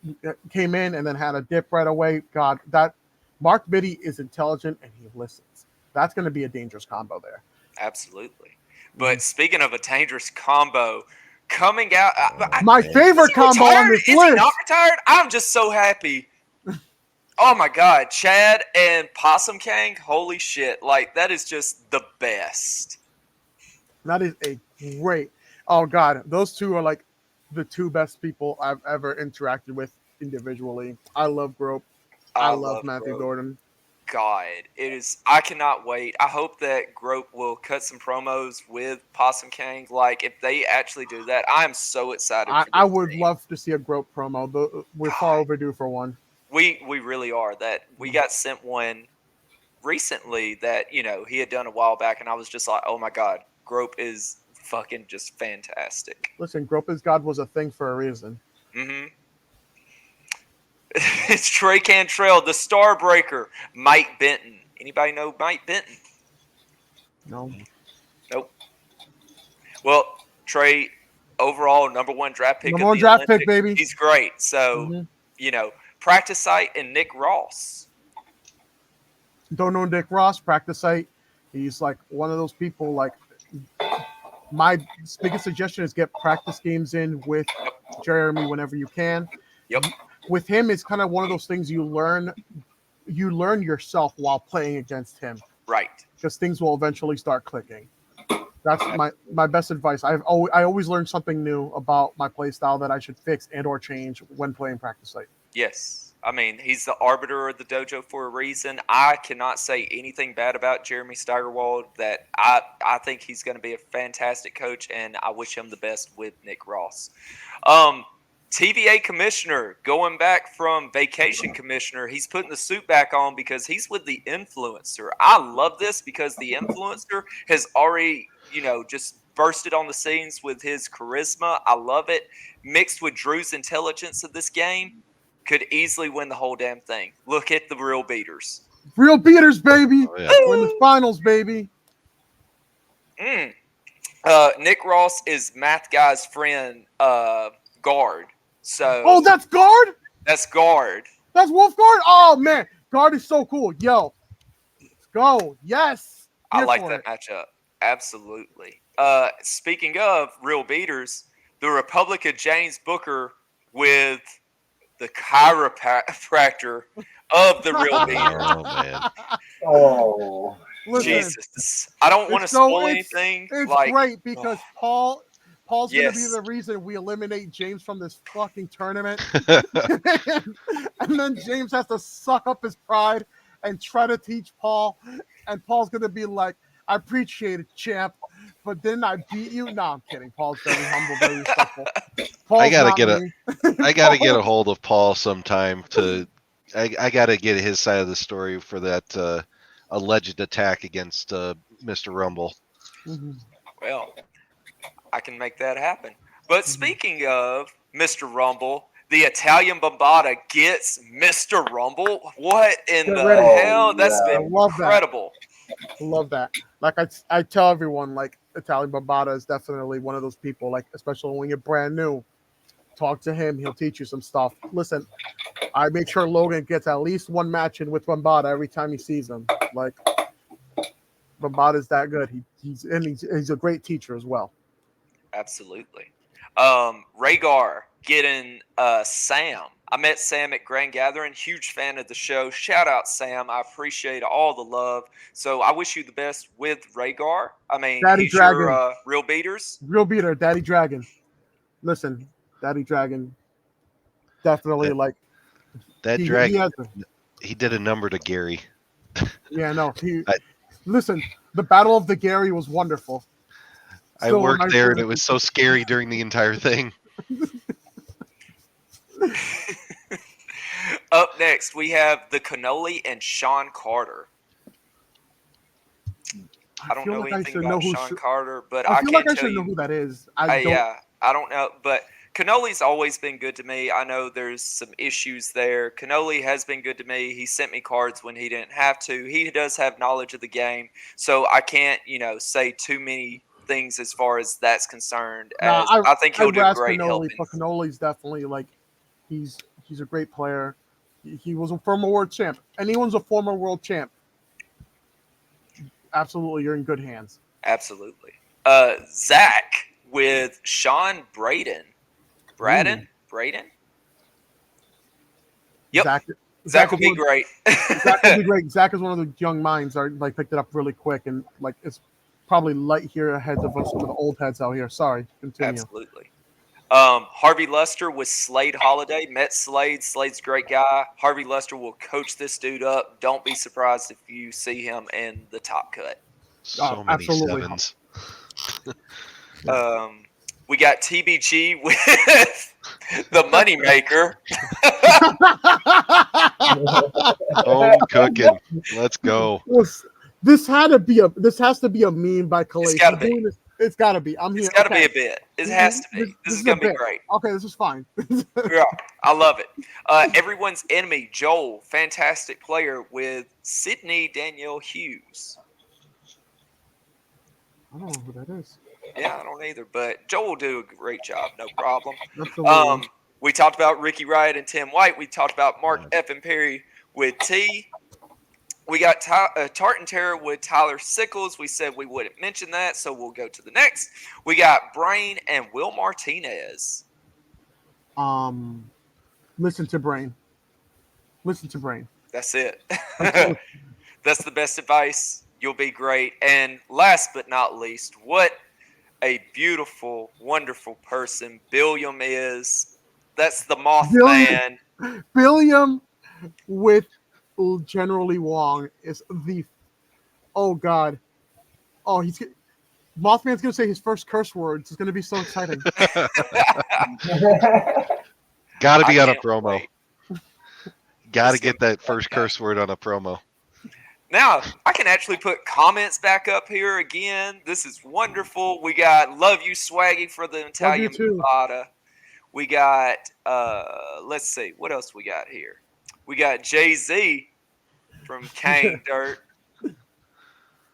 came in and then had a dip right away. God, that Mark Biddy is intelligent and he listens. That's going to be a dangerous combo there. Absolutely. But speaking of a dangerous combo, coming out. My favorite Is he combo on retired? this Is he list. not retired? I'm just so happy. Oh my God, Chad and Possum Kang, holy shit! Like that is just the best. That is a great. Oh God, those two are like the two best people I've ever interacted with individually. I love Grope. I love love Matthew Grope. Gordon. God, it is. I cannot wait. I hope that Grope will cut some promos with Possum Kang. Like if they actually do that, I am so excited for I this would team. love to see a Grope promo. We're far God, overdue for one. we really are. That we got sent one recently that he had done a while back, and I was just like, oh my God, Grope is fucking just fantastic. Listen, Grope is God was a thing for a reason. Mm-hmm. It's Trey Cantrell, the Starbreaker, Mike Benton. Anybody know Mike Benton? No. Nope. Well, Trey, overall number 1 draft pick Number of one the draft pick, Olympics. baby. He's great. So, practice site and Nick Ross. Don't know Nick Ross, practice site. He's like one of those people. Like my biggest suggestion is get practice games in with Jeremy whenever you can. Yep. With him, it's kind of one of those things you learn yourself while playing against him. Right. Because things will eventually start clicking. That's my best advice. I always learn something new about my play style that I should fix and or change when playing practice site. Yes. I mean, he's the arbiter of the dojo for a reason. I cannot say anything bad about Jeremy Steigerwald. That I think he's going to be a fantastic coach, and I wish him the best with Nick Ross. TVA commissioner, going back from vacation commissioner, he's putting the suit back on because he's with the influencer. I love this because the influencer has already, just bursted on the scenes with his charisma. I love it. Mixed with Drew's intelligence of this game, could easily win the whole damn thing. Look at the real beaters. Real beaters, baby. Oh, yeah. We're in the finals, baby. Nick Ross is Math Guy's friend, guard. So Oh, that's guard? That's guard. That's Wolf Guard? Oh man, guard is so cool. Yo. Let's go. Yes. I Here like for that it. matchup. Absolutely. Speaking of real beaters, the Republic of James Booker with the chiropractor of the real beaters. Oh man. Oh, Listen, Jesus. I don't want to it's so- spoil it's- anything. It's like, great because Paul's gonna be Yes. the reason we eliminate James from this fucking tournament. And then James has to suck up his pride and try to teach Paul. And Paul's gonna be like, I appreciate it, champ, but didn't I beat you? No, I'm kidding. Paul's very humble, very respectful. Paul's gotta not get me. I got to get a hold of Paul sometime to. I got to get his side of the story for that alleged attack against Mr. Rumble. Mhm. Well, I can make that happen. But speaking of Mr. Rumble, the Italian Bombata gets Mr. Rumble. What in Get the ready. hell? That's Yeah. been I love that. incredible. I love that. Like I tell everyone, like Italian Barbata is definitely one of those people. Like especially when you're brand new, talk to him. He'll teach you some stuff. Listen, I make sure Logan gets at least one match in with Bambata every time he sees him. Like Bambata is that good. He's a great teacher as well. Absolutely. Rhaegar getting Sam. I met Sam at Grand Gathering. Huge fan of the show. Shout out, Sam. I appreciate all the love. So I wish you the best with Rhaegar. I mean, Daddy he's Dragon. your real beaters. Real beater, Daddy Dragon. Listen, Daddy Dragon. Definitely like That he dragon. has He did a number to Gary. yeah, no. I- Listen, the Battle of the Gary was wonderful. I Still worked reminds there me and it was so scary during the entire thing. Up next, we have the Cannoli and Sean Carter. I don't feel know like I anything should about know who Sean Sh- Carter, but I I feel can like I tell should know you. who that is. I don't. Yeah, I don't know, but Cannoli's always been good to me. I know there's some issues there. Cannoli has been good to me. He sent me cards when he didn't have to. He does have knowledge of the game, so I can't, say too many things as far as that's concerned. Nah, As I think he'll I'd do rather great Cannoli, helping. but Cannoli's definitely like He's a great player. He was a former world champ. Anyone's a former world champ. Absolutely, you're in good hands. Absolutely. Zach with Sean Braden. Braden? Yep. Zach will be great. Zach will be great. Zach is one of the young minds that like picked it up really quick, and like it's probably light year ahead of us, some of the old heads out here. Sorry, continue. Absolutely. Harvey Luster with Slade Holiday. Met Slade. Slade's a great guy. Harvey Luster will coach this dude up. Don't be surprised if you see him in the top cut. So many absolutely. sevens. We got TBG with the Moneymaker. Home cooking. Let's go. This has to be a meme by Calais. It's gotta be. It's got to be. I'm here. It's got to be a bit. It has to be. This is going to be great. Okay, this is fine. Yeah, I love it. Everyone's enemy, Joel, fantastic player with Sydney Danielle Hughes. I don't know who that is. Yeah, I don't either, but Joel will do a great job. No problem. Absolutely. We talked about Ricky Riot and Tim White. We talked about Mark F. and Perry with T. We got Tartan Terror with Tyler Sickles. We said we wouldn't mention that, so we'll go to the next. We got Brain and Will Martinez. Listen to Brain. Listen to Brain. That's it. That's the best advice. You'll be great. And last but not least, what a beautiful, wonderful person Billiam is. That's the Mothman. Billiam with General Lee Wong is the. Oh God. Oh, Mothman's gonna say his first curse words. It's gonna be so exciting. Gotta be on a promo. Gotta get that first curse word on a promo. Now, I can actually put comments back up here again. This is wonderful. We got Love You Swaggy for the Italian Bravada. We got, let's see, what else we got here? We got Jay-Z from Kane Dirt.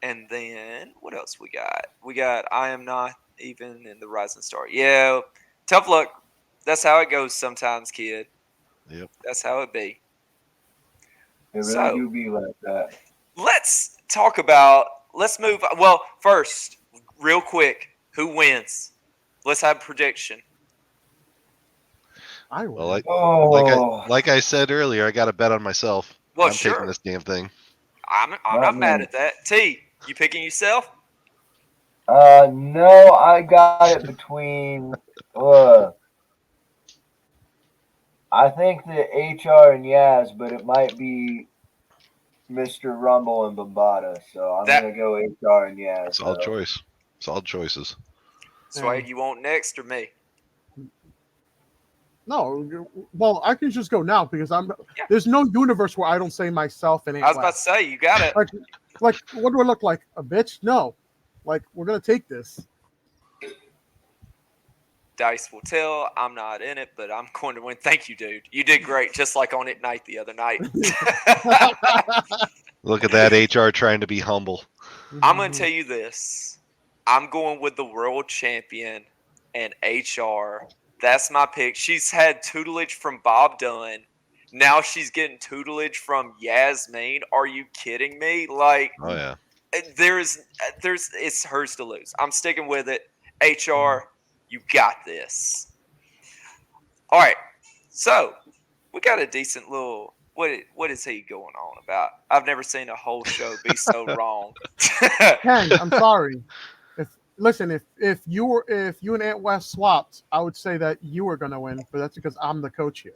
And then, what else we got? We got I Am Not Even in the Rising Star. Yeah, tough luck. That's how it goes sometimes, kid. Yep. That's how it be. It really do be like that. Let's move. Well, first, real quick, who wins? Let's have a prediction. I will. Well, like I said earlier, I got to bet on myself. Well, I'm sure. taking this damn thing. I'm not mad at that. T, you picking yourself? No, I got it between. I think the HR and Yaz, but it might be Mr. Rumble and Bambata. So I'm gonna go HR and Yaz. Solid choice. Solid choices. Swag, you want next or me? No, well, I can just go now because there's no universe where I don't say myself and I was about to say, you got it. Like, what do I look like? A bitch? No. Like, we're gonna take this. Dice will tell. I'm not in it, but I'm going to win. Thank you, dude. You did great, just like on Ignite the other night. Look at that HR trying to be humble. I'm going to tell you this. I'm going with the world champion and HR. That's my pick. She's had tutelage from Bob Dunn. Now she's getting tutelage from Yasmin. Are you kidding me? Like, oh yeah. It's hers to lose. I'm sticking with it. HR, you got this. All right. So we got a decent little. What is he going on about? I've never seen a whole show be so wrong. Ken, I'm sorry. If you and Aunt West swapped, I would say that you were gonna win, but that's because I'm the coach here.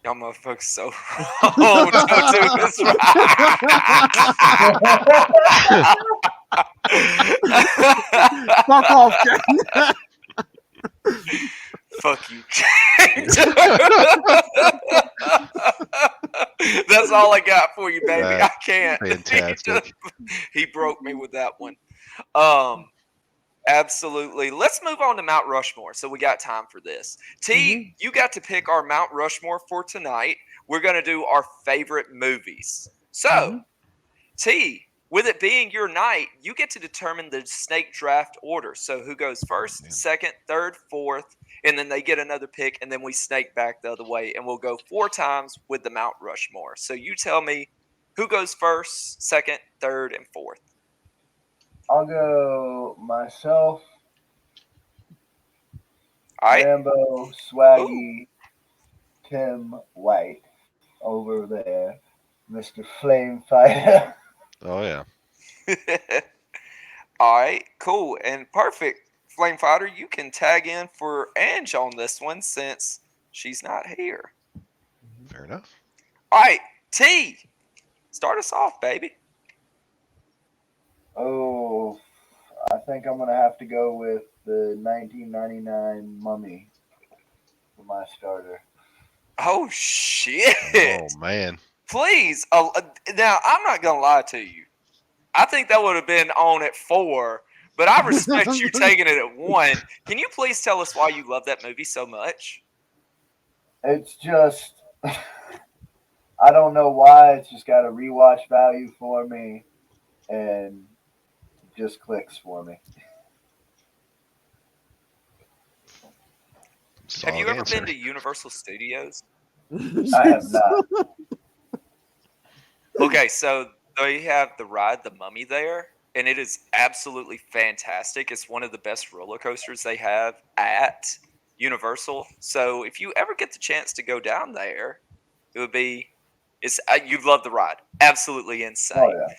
Y'all motherfuckers so wrong. Don't do this Fuck off, Ken. Fuck you. That's all I got for you, baby. I can't. Fantastic. He broke me with that one. Absolutely. Let's move on to Mount Rushmore. So we got time for this. T, you got to pick our Mount Rushmore for tonight. We're going to do our favorite movies. So, T, with it being your night, you get to determine the snake draft order. So who goes first, second, third, fourth, and then they get another pick, and then we snake back the other way, and we'll go 4 times with the Mount Rushmore. So you tell me who goes first, second, third, and fourth. I'll go myself, All right. Rambo, Swaggy, Tim White over there, Mr. Flame Fighter. Oh yeah. All right, cool and perfect. Flame Fighter, you can tag in for Ange on this one since she's not here. Fair enough. All right, T, start us off, baby. Oh, I think I'm gonna have to go with the 1999 Mummy for my starter. Oh shit! Oh man. Please, now I'm not gonna lie to you. I think that would have been on at 4, but I respect you taking it at 1. Can you please tell us why you love that movie so much? It's just, I don't know why. It's just got a rewatch value for me, and it just clicks for me. Have you Solid ever answer. been to Universal Studios? I have not. Okay, so they have the ride The Mummy there, and it is absolutely fantastic. It's one of the best roller coasters they have at Universal. So if you ever get the chance to go down there, it would be you'd love the ride. Absolutely insane. Oh yeah.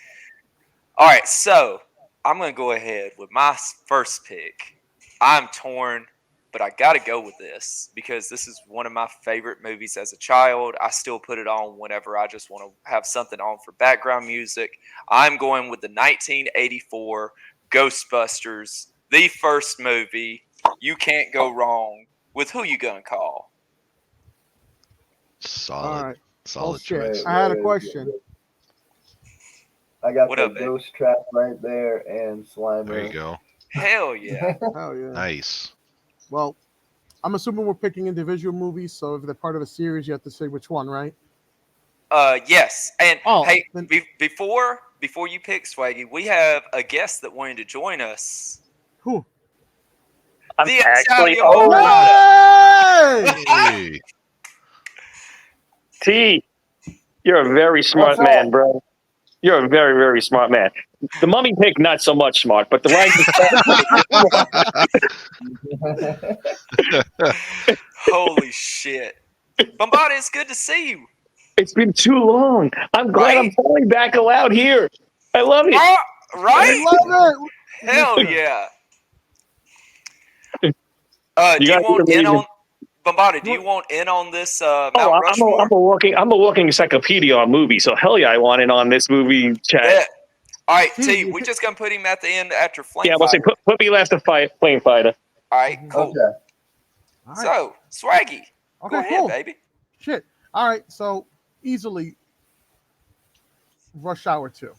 All right, so I'm going to go ahead with my first pick. I'm torn, but I got to go with this because this is one of my favorite movies as a child. I still put it on whenever I just want to have something on for background music. I'm going with the 1984 Ghostbusters, the first movie. You can't go wrong with Who You Gonna Call. Solid. All right. Solid shit. choice. I had a question. I got What the up, babe? ghost trap right there and Slimer. There you go. Hell yeah. Oh yeah. Nice. Well, I'm assuming we're picking individual movies, so if they're part of a series, you have to say which one, right? Yes. And Oh, hey, then- before you pick Swaggy, we have a guest that wanted to join us. Who? I'm The actually. Italian Oh, Bombata. Hey! Hey. T, you're a very smart What's man, up? bro. You're a very, very smart man. The Mummy pick, not so much smart, but the right. Holy shit. Bombata, it's good to see you. It's been too long. I'm glad I'm Right? finally back allowed here. I love it. Oh, I right? love it. Hell yeah. You Do you guys want are in amazing. on Bombata? Do you want in on this Mount Oh, Rushmore? I'm a walking encyclopedia on movies, so hell yeah, I want in on this movie chat. Bet. All right, T, T. We're just gonna put him at the end after Flame Yeah, we'll say Fighter. put me last to fight Flame Fighter. All right, cool. Okay. All right. So, Swaggy, Okay, go ahead, cool. baby. Shit. All right, so easily Rush Hour 2.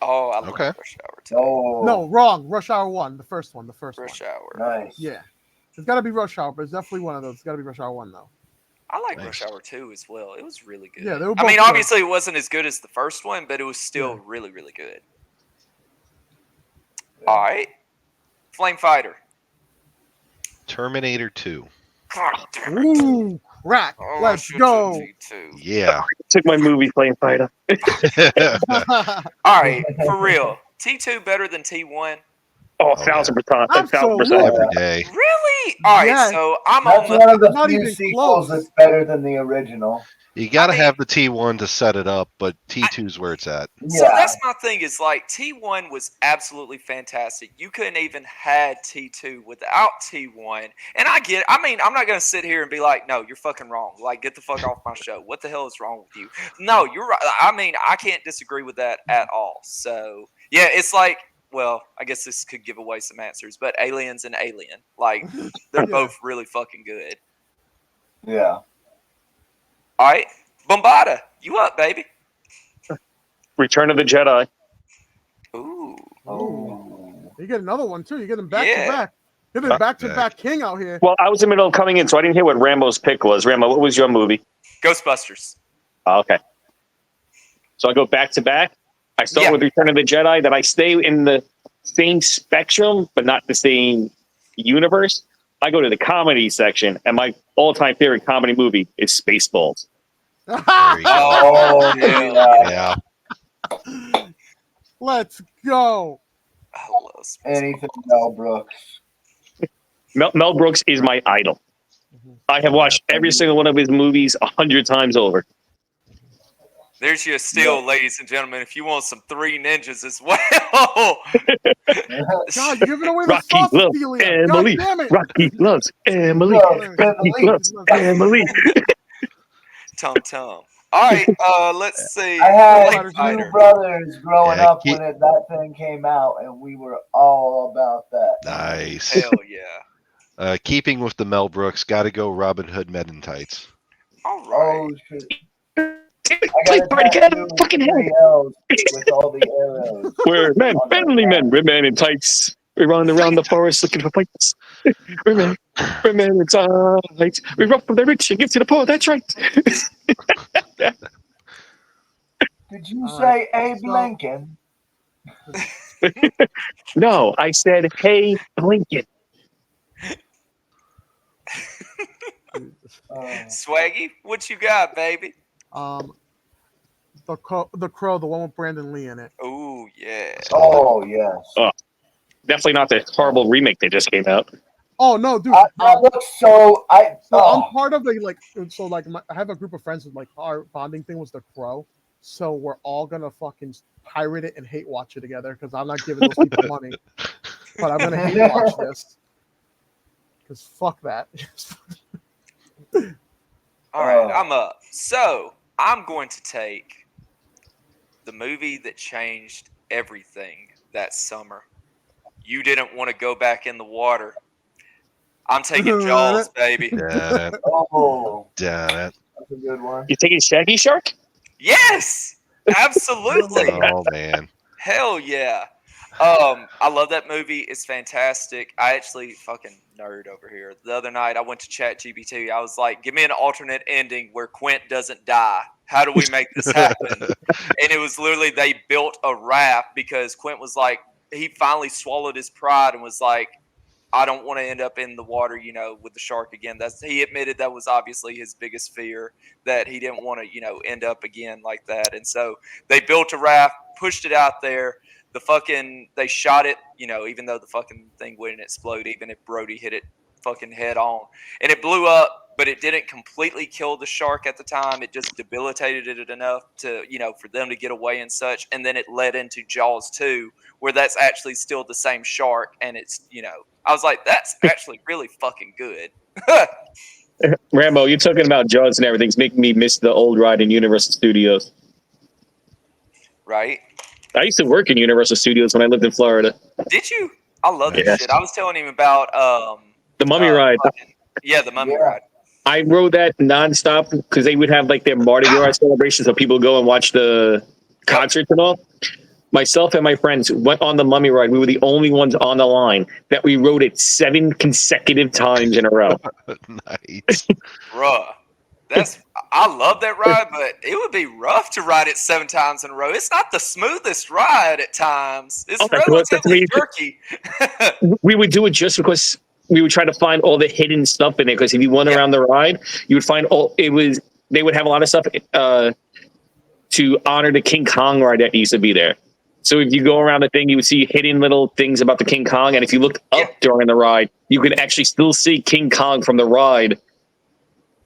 Oh, I love Okay. Rush Hour 2. Oh, No, wrong. Rush Hour 1, the first one. Rush Hour. nice. Yeah. It's got to be Rush Hour, but it's definitely one of those. It's got to be Rush Hour 1, though. I like Nice. Rush Hour 2 as well. It was really good. Yeah, they were I mean, both good. obviously it wasn't as good as the first one, but it was still Yeah. really, really good. All right. Flame Fighter. Terminator 2. Ooh, crack. Oh, Let's shit, go. shit, shit, too. Yeah. Took my movie Flame Fighter. All right, for real. T2 better than T1? Oh, Oh, yeah. 1,000%. Absolutely. 1,000%. Every day. Really? All right, Yes. so I'm That's on one of the Not few even sequels close. that's better than the original. You got to mean- have the T1 to set it up, but T2's where it's at. So Yeah. that's my thing is like T1 was absolutely fantastic. You couldn't even had T2 without T1. And I mean, I'm not going to sit here and be like, no, you're fucking wrong. Like, get the fuck off my show. What the hell is wrong with you? No, you're right. I mean, I can't disagree with that at all. So, yeah, it's like, well, I guess this could give away some answers, but Aliens and Alien, like, they're Yeah. both really fucking good. Yeah. All right. Bombada, you up, baby? Return of the Jedi. Ooh. Oh. You get another one, too. You get them back Yeah. to back. You're the back-to-back king out here. Well, I was in the middle of coming in, so I didn't hear what Rambo's pick was. Rambo, what was your movie? Ghostbusters. Oh, okay. So I go back to back. I start Yeah. with Return of the Jedi. Then I stay in the same spectrum, but not the same universe. I go to the comedy section, and my all-time favorite comedy movie is Spaceballs. There you go. Oh, hell yeah. Let's go. I love Spaceballs. Anything Mel Brooks. Mel Brooks is my idol. I have watched every single one of his movies 100 times over. There's your steal, ladies and gentlemen. If you want some Three Ninjas as well. God, you're giving away the Rocky sauce, loves Delia. Emily. God damn it. Rocky loves Emily. Rocky loves Emily. Tum Tum. All right, let's see. I had Flame two Fighter. brothers growing Yeah, up when that thing came out, and we were all about that. Nice. Hell yeah. Keeping with the Mel Brooks, got to go Robin Hood Men in Tights. All right. Oh shit! I got a tattoo with 3 L's with all the arrows. We're men, on my family men. back. We're men in tights. We run around the forest looking for fights. We're men in tights. We rob from the rich and give to the poor. That's right. Did you All say right, Abe so- Lincoln? No, I said, hey, Lincoln. Swaggy, what you got, baby? The Crow, the one with Brandon Lee in it. Oh yeah. Oh yes. Oh, definitely not the horrible remake that just came out. Oh no, dude. That looks so. I'm part of I have a group of friends with our bonding thing was the Crow, so we're all gonna fucking pirate it and hate watch it together because I'm not giving those people money, but I'm gonna hate watch this because fuck that. All right, I'm up. So I'm going to take the movie that changed everything that summer. You didn't want to go back in the water. I'm taking Jaws, baby. Damn it. Oh, Damn it. that's a good one. You taking Shaggy Shark? Yes, absolutely. Oh, man. Hell yeah. I love that movie. It's fantastic. I actually fucking nerd over here. The other night I went to ChatGPT. I was like, give me an alternate ending where Quint doesn't die. How do we make this happen? And it was literally they built a raft because Quint was like, he finally swallowed his pride and was like, I don't want to end up in the water, with the shark again. He admitted that was obviously his biggest fear, that he didn't want to, end up again like that. And so they built a raft, pushed it out there. They shot it, even though the fucking thing wouldn't explode, even if Brody hit it fucking head on. And it blew up, but it didn't completely kill the shark at the time. It just debilitated it enough to, for them to get away and such. And then it led into Jaws 2, where that's actually still the same shark. And it's, I was like, that's actually really fucking good. Rambo, you're talking about Jaws and everything's making me miss the old ride in Universal Studios. Right? I used to work in Universal Studios when I lived in Florida. Did you? I love that Yes. shit. I was telling him about The Mummy ride. the Mummy ride. I rode that nonstop because they would have like their Mardi Gras celebrations, so people go and watch the concerts and all. Myself and my friends went on the Mummy ride. We were the only ones on the line that we rode it 7 consecutive times in a row. Nice. Bruh. I love that ride, but it would be rough to ride it 7 times in a row. It's not the smoothest ride at times. It's relatively jerky. We would do it just because we would try to find all the hidden stuff in it. Because if you went around the ride, you would find they would have a lot of stuff to honor the King Kong ride that used to be there. So if you go around the thing, you would see hidden little things about the King Kong. And if you looked up during the ride, you could actually still see King Kong from the ride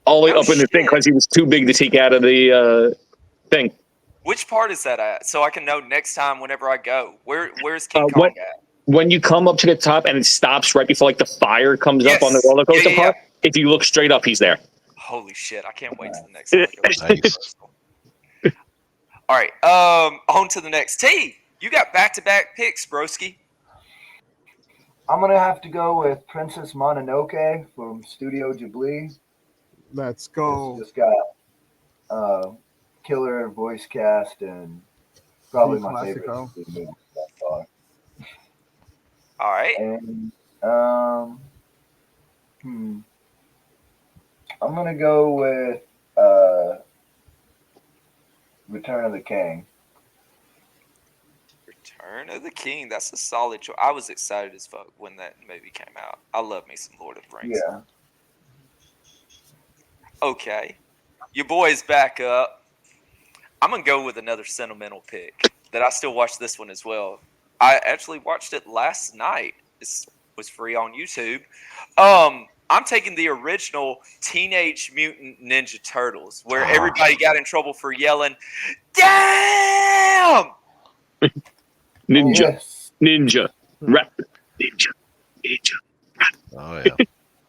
all the way up in the thing because he was too big to take out of the thing. Which part is that at? So I can know next time whenever I go. Where's King Kong at? When you come up to the top and it stops right before like the fire comes up on the roller coaster part, if you look straight up, he's there. Holy shit! I can't wait to the next time I go. Nice. All right, on to the next. T, you got back-to-back picks, broski. I'm gonna have to go with Princess Mononoke from Studio Ghibli. Let's go. It's just got killer voice cast and probably my favorite movie that far. All right. And I'm gonna go with Return of the King. Return of the King. That's a solid choice. I was excited as fuck when that movie came out. I love me some Lord of the Rings. Yeah. Okay. Your boy's back up. I'm going to go with another sentimental pick that I still watch this one as well. I actually watched it last night. This was free on YouTube. I'm taking the original Teenage Mutant Ninja Turtles, where everybody got in trouble for yelling, "Damn!" Ninja, Yes. ninja, rap, ninja, ninja. Oh yeah.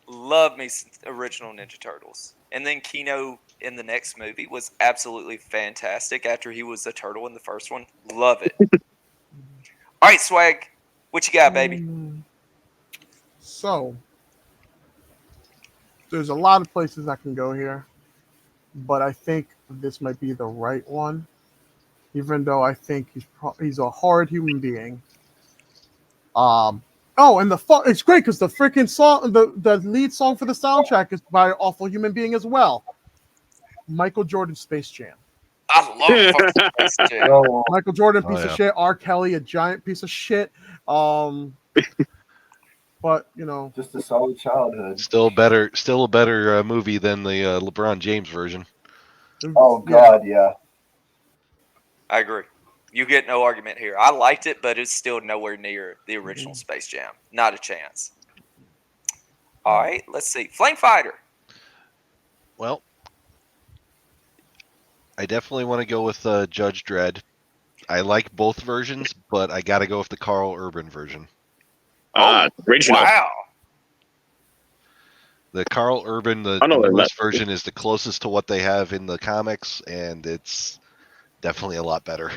Love me some original Ninja Turtles. And then Kino in the next movie was absolutely fantastic after he was a turtle in the first one. Love it. All right, Swag. What you got, baby? So, there's a lot of places I can go here, but I think this might be the right one, even though I think he's a hard human being. Oh, and it's great because the freaking song, the lead song for the soundtrack is by an awful human being as well. Michael Jordan's Space Jam. I love fucking Space Jam. No. Michael Jordan, Oh, piece of yeah. shit. R. Kelly, a giant piece of shit. But Just a solid childhood. Still a better movie than the LeBron James version. Oh God, yeah. I agree. You get no argument here. I liked it, but it's still nowhere near the original Space Jam. Not a chance. All right, let's see. Flame Fighter. Well, I definitely want to go with Judge Dredd. I like both versions, but I got to go with the Carl Urban version. Original. Wow. The Carl Urban, the I know they're newest not- version, is the closest to what they have in the comics, and it's definitely a lot better.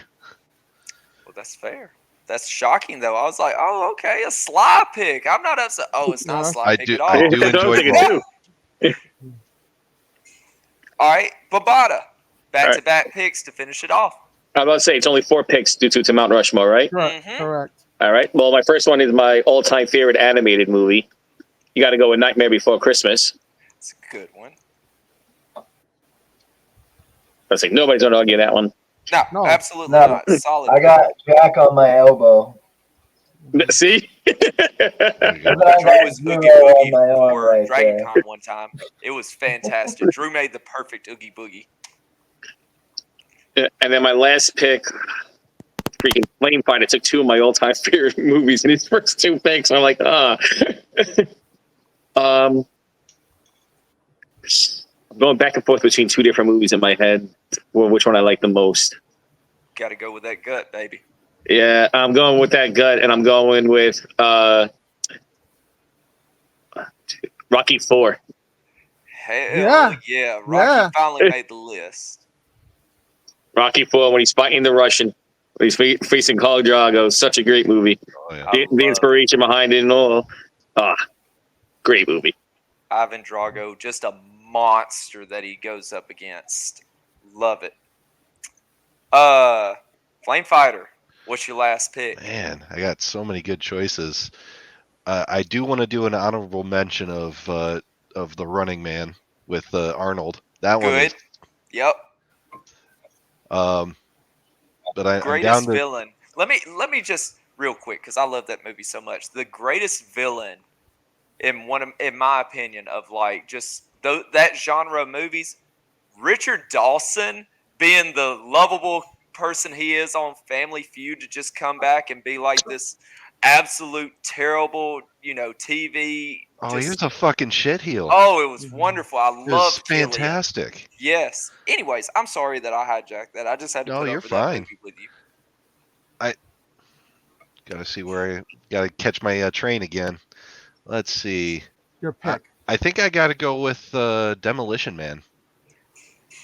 Well, that's fair. That's shocking, though. I was like, oh, okay, a sly pick. I'm not upset. Oh, it's not a sly I pick do- at all. I do I enjoy think both. it too. All right, Babata. All Back-to-back picks to finish it off. I'm about to say it's only 4 picks due to Mount Rushmore, right? correct. Mhm. Correct. All right. Well, my first one is my all-time favorite animated movie. You got to go with Nightmare Before Christmas. It's a good one. I was like, nobody's going to argue that one. No, No. absolutely No. not. Solid. I got Jack on my elbow. See? There you go. But I Drew got was Zero Oogie on Boogie my arm for right Dragon there. Con one time. It was fantastic. Drew made the perfect Oogie Boogie. And then my last pick, freaking Flame Fighter, took 2 of my all-time favorite movies in his first 2 picks. I'm like, I'm going back and forth between 2 different movies in my head. Well, which one I like the most? Got to go with that gut, baby. Yeah, I'm going with that gut, and I'm going with Rocky 4. Hell yeah. Rocky Yeah. finally made the list. Rocky 4, when he's fighting the Russian, when he's facing Khal Drago. Such a great movie. Oh, yeah. I The love inspiration behind it and all. Great movie. Ivan Drago, just a monster that he goes up against. Love it. Flame Fighter, what's your last pick? Man, I got so many good choices. I do want to do an honorable mention of The Running Man with Arnold. That one is, Good. Yep. but I'm down Greatest to villain. Let me just real quick, because I love that movie so much. The greatest villain in my opinion of like just that genre of movies, Richard Dawson being the lovable person he is on Family Feud to just come back and be like this absolute terrible, TV. Oh, he was a fucking shitheel. Oh, it was wonderful. I It was loved Killian. fantastic. Yes. Anyways, I'm sorry that I hijacked that. I just had to No, put you're over fine. that movie with you. Gotta see where I gotta catch my train again. Let's see. Your pick. I think I gotta go with Demolition Man.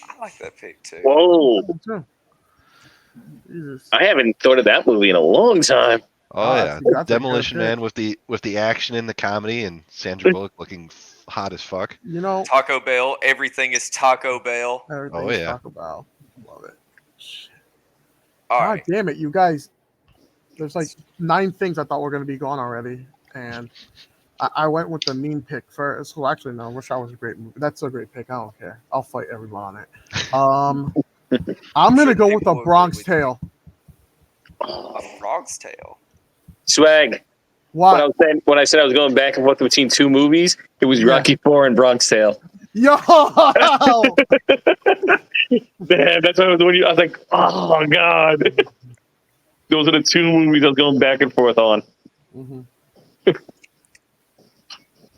I like that pick too. Whoa. Jesus. I haven't thought of that movie in a long time. Oh yeah, that's a good Demolition pick. Man with the action and the comedy, and Sandra Bullock looking hot as fuck. Taco Bell. Everything is Taco Bell. Everything Oh, is yeah. Taco Bell. Love it. All God right. damn it, you guys. There's like 9 things I thought were going to be gone already. And I went with the mean pick first. Well, actually, no. Wish I was a great movie. That's a great pick. I don't care. I'll fight everyone on it. I'm going to go with the Bronx Tale. A frog's tail. Swag. What? When I said I was going back and forth between two movies, it was Yeah. Rocky IV and Bronx Tale. Yo! Man, that's what I was like, oh god. Those are the two movies I was going back and forth on. Mm-hmm.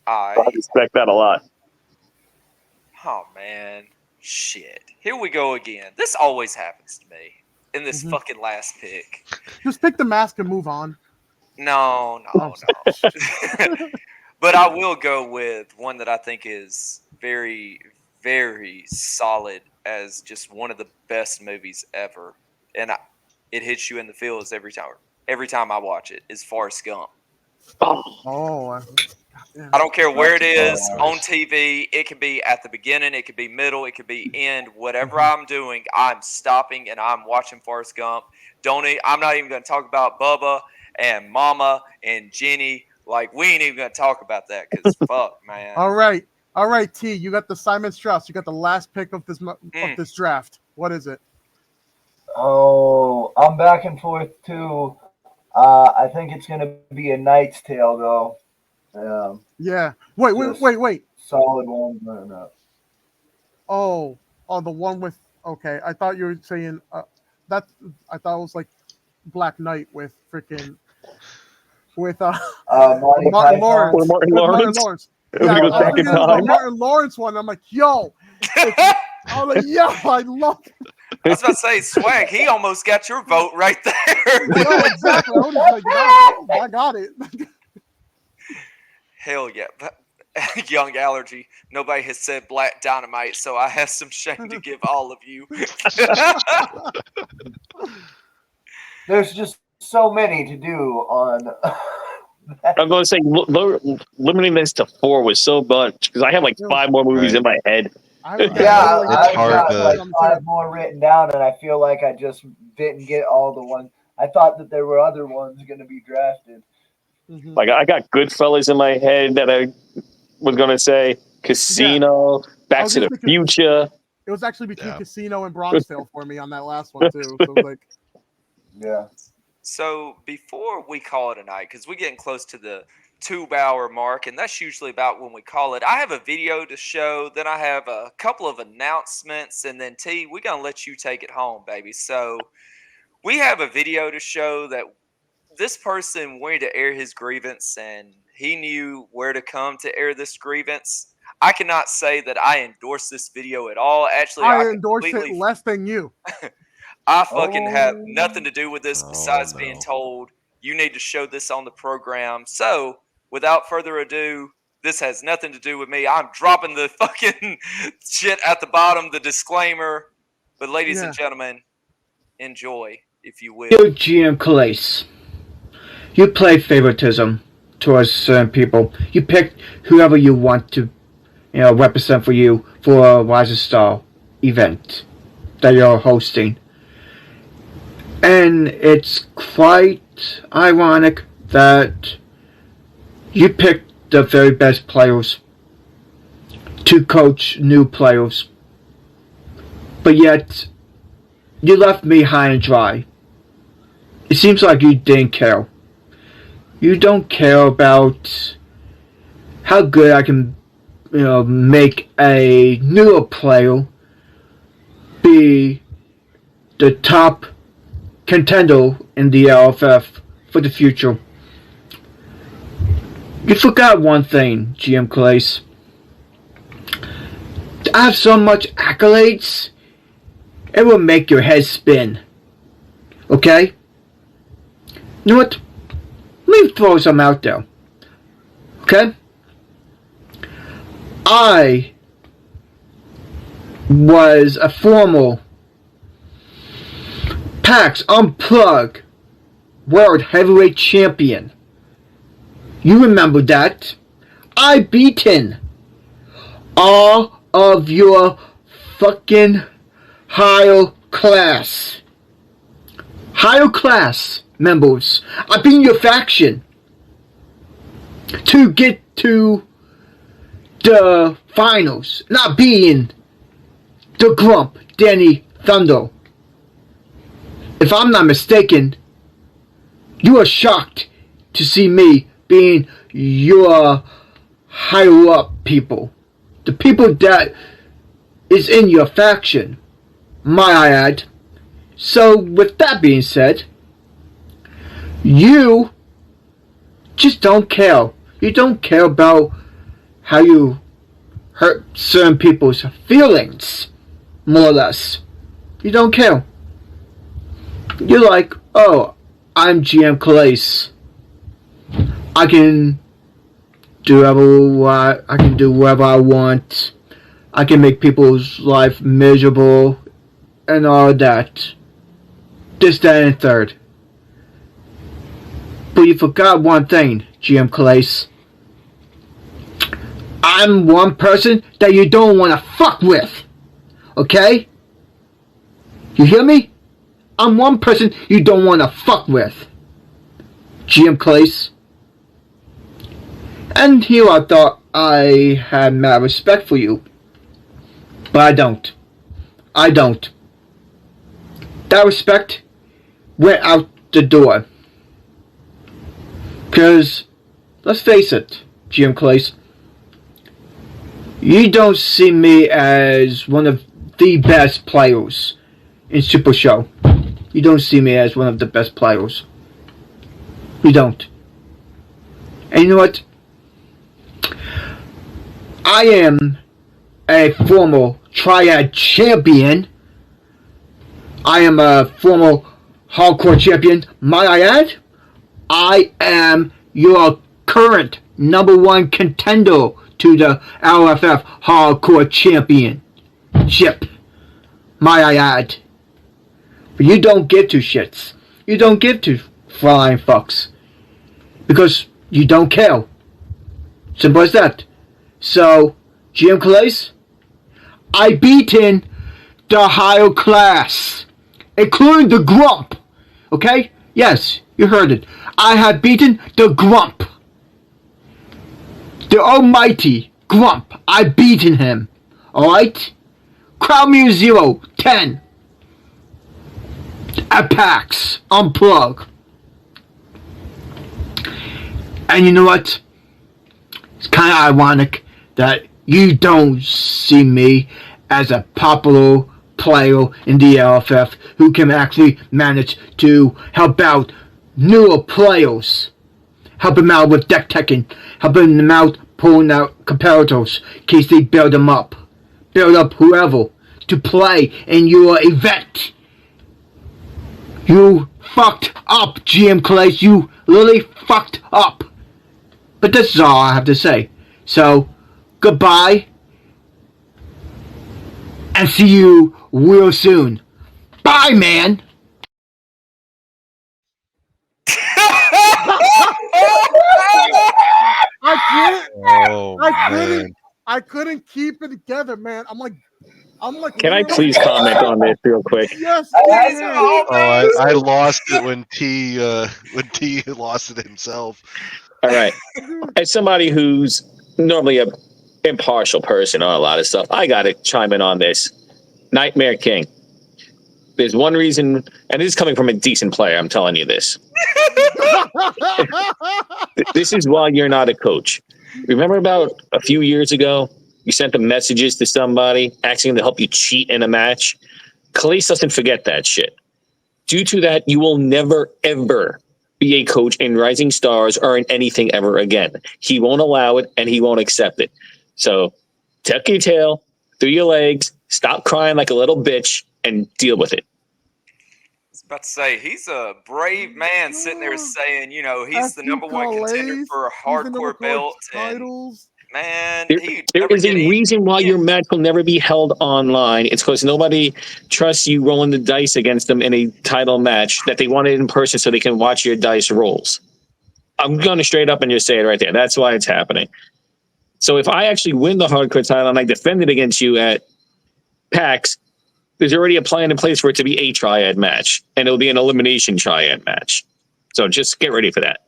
I respect that a lot. Oh man, shit. Here we go again. This always happens to me in this fucking last pick. Just pick the mask and move on. No. But I will go with one that I think is very, very solid as just one of the best movies ever, and it hits you in the feels every time. Every time I watch it, is Forrest Gump. Oh. I don't care where it is on TV. It can be at the beginning. It could be middle. It could be end. Whatever I'm doing, I'm stopping and I'm watching Forrest Gump. I'm not even going to talk about Bubba and Mama and Jenny. Like, we ain't even going to talk about that because fuck, man. All right, T. You got the Simon Strauss. You got the last pick of this draft. What is it? Oh, I'm back and forth too. I think it's gonna be A Knight's Tale though. Yeah. Wait. Solid one. No. Oh, the one with. Okay, I thought you were saying that. I thought it was like Black Knight with freaking Martin Lawrence. Martin Lawrence. Yeah, I was thinking the Martin Lawrence one. I'm like, yo. I was like, yo, I love it. I was about to say, Swag, he almost got your vote right there. No, exactly. I was like, no, I got it. Hell yeah. Young Allergy. Nobody has said Black Dynamite, so I have some shame to give all of you. There's just so many to do on. I'm going to say limiting this to 4 was so much because I have like 5 more movies in my head. I've got like 5 more written down, and I feel like I just didn't get all the ones. I thought that there were other ones going to be drafted. Like I got Goodfellas in my head that I was going to say Casino, Back to the Future. It was actually between Casino and Bronx Tale for me on that last one too. So it was like, yeah. So before we call it a night, because we're getting close to the 2-hour mark, and that's usually about when we call it. I have a video to show, then I have a couple of announcements, and then T, we're gonna let you take it home, baby. So we have a video to show that this person wanted to air his grievance, and he knew where to come to air this grievance. I cannot say that I endorse this video at all. Actually, I endorse it less than you. I fucking have nothing to do with this besides being told you need to show this on the program. So, without further ado, this has nothing to do with me. I'm dropping the fucking shit at the bottom, the disclaimer. But ladies and gentlemen, enjoy, if you will. You GM Calais, you play favoritism towards certain people. You pick whoever you want to, represent for you for a Rise of Star event that you're hosting. And it's quite ironic that you picked the very best players to coach new players, but yet you left me high and dry. It seems like you didn't care. You don't care about how good I can, make a newer player be the top contender in the LFF for the future. You forgot one thing, GM Calais. I have so much accolades, it will make your head spin. Okay? You know what? Let me throw some out there. Okay? I was a former PAX Unplug World Heavyweight Champion. You remember that? I beaten all of your fucking higher class members. I beat your faction to get to the finals, not being the Grump Danny Thunder. If I'm not mistaken, You are shocked to see me being your higher up people. The people that is in your faction, might I add. So, with that being said, you just don't care. You don't care about how you hurt certain people's feelings, more or less. You don't care. You're like, oh, I'm GM Calais. I can do whatever I want. I can make people's life miserable and all that. This, that, and third. But you forgot one thing, GM Calais. I'm one person that you don't want to fuck with. Okay? You hear me? I'm one person you don't want to fuck with. GM Calais. And here I thought I had mad respect for you. But I don't. I don't. That respect went out the door. Because, let's face it, GM Calais, you don't see me as one of the best players in Super Show. You don't see me as one of the best players. You don't. And you know what? I am a former Triad champion. I am a former hardcore champion. Might I add? I am your current #1 contender to the LFF Hardcore Championship. Might I add? But you don't give two shits. You don't give two flying fucks. Because you don't care. Simple as that. So, GM Calais, I beaten the higher class, including the Grump. Okay? Yes, you heard it. I have beaten the Grump. The almighty Grump. I've beaten him. Alright? Crowd me 0-10. At PAX. Unplug. And you know what? It's kind of ironic that you don't see me as a popular player in the LFF who can actually manage to help out newer players. Help them out with deck teching. Helping them out pulling out competitors in case they build them up. Build up whoever to play in your event. You fucked up, GM Calais. You literally fucked up. But this is all I have to say. So, goodbye. And see you real soon. Bye, man. I couldn't keep it together, man. I'm like. Can I please comment on this real quick? Yes, I lost it when T lost it himself. All right. As somebody who's normally a impartial person on a lot of stuff, I got to chime in on this. Nightmare King. There's one reason, and this is coming from a decent player, I'm telling you this. This is why you're not a coach. Remember about a few years ago, you sent the messages to somebody asking them to help you cheat in a match? Calais doesn't forget that shit. Due to that, you will never, ever be a coach in Rising Stars or in anything ever again. He won't allow it, and he won't accept it. So tuck your tail, through your legs, stop crying like a little bitch, and deal with it. I was about to say, he's a brave man sitting there saying, you know, he's the #1 contender for a hardcore belt. Titles. Man, there is a reason why your match will never be held online. It's because nobody trusts you rolling the dice against them in a title match, that they want it in person so they can watch your dice rolls. I'm going to straight up and just say it right there. That's why it's happening. So if I actually win the hardcore title and I defend it against you at PAX, there's already a plan in place for it to be a triad match, and it'll be an elimination triad match. So just get ready for that.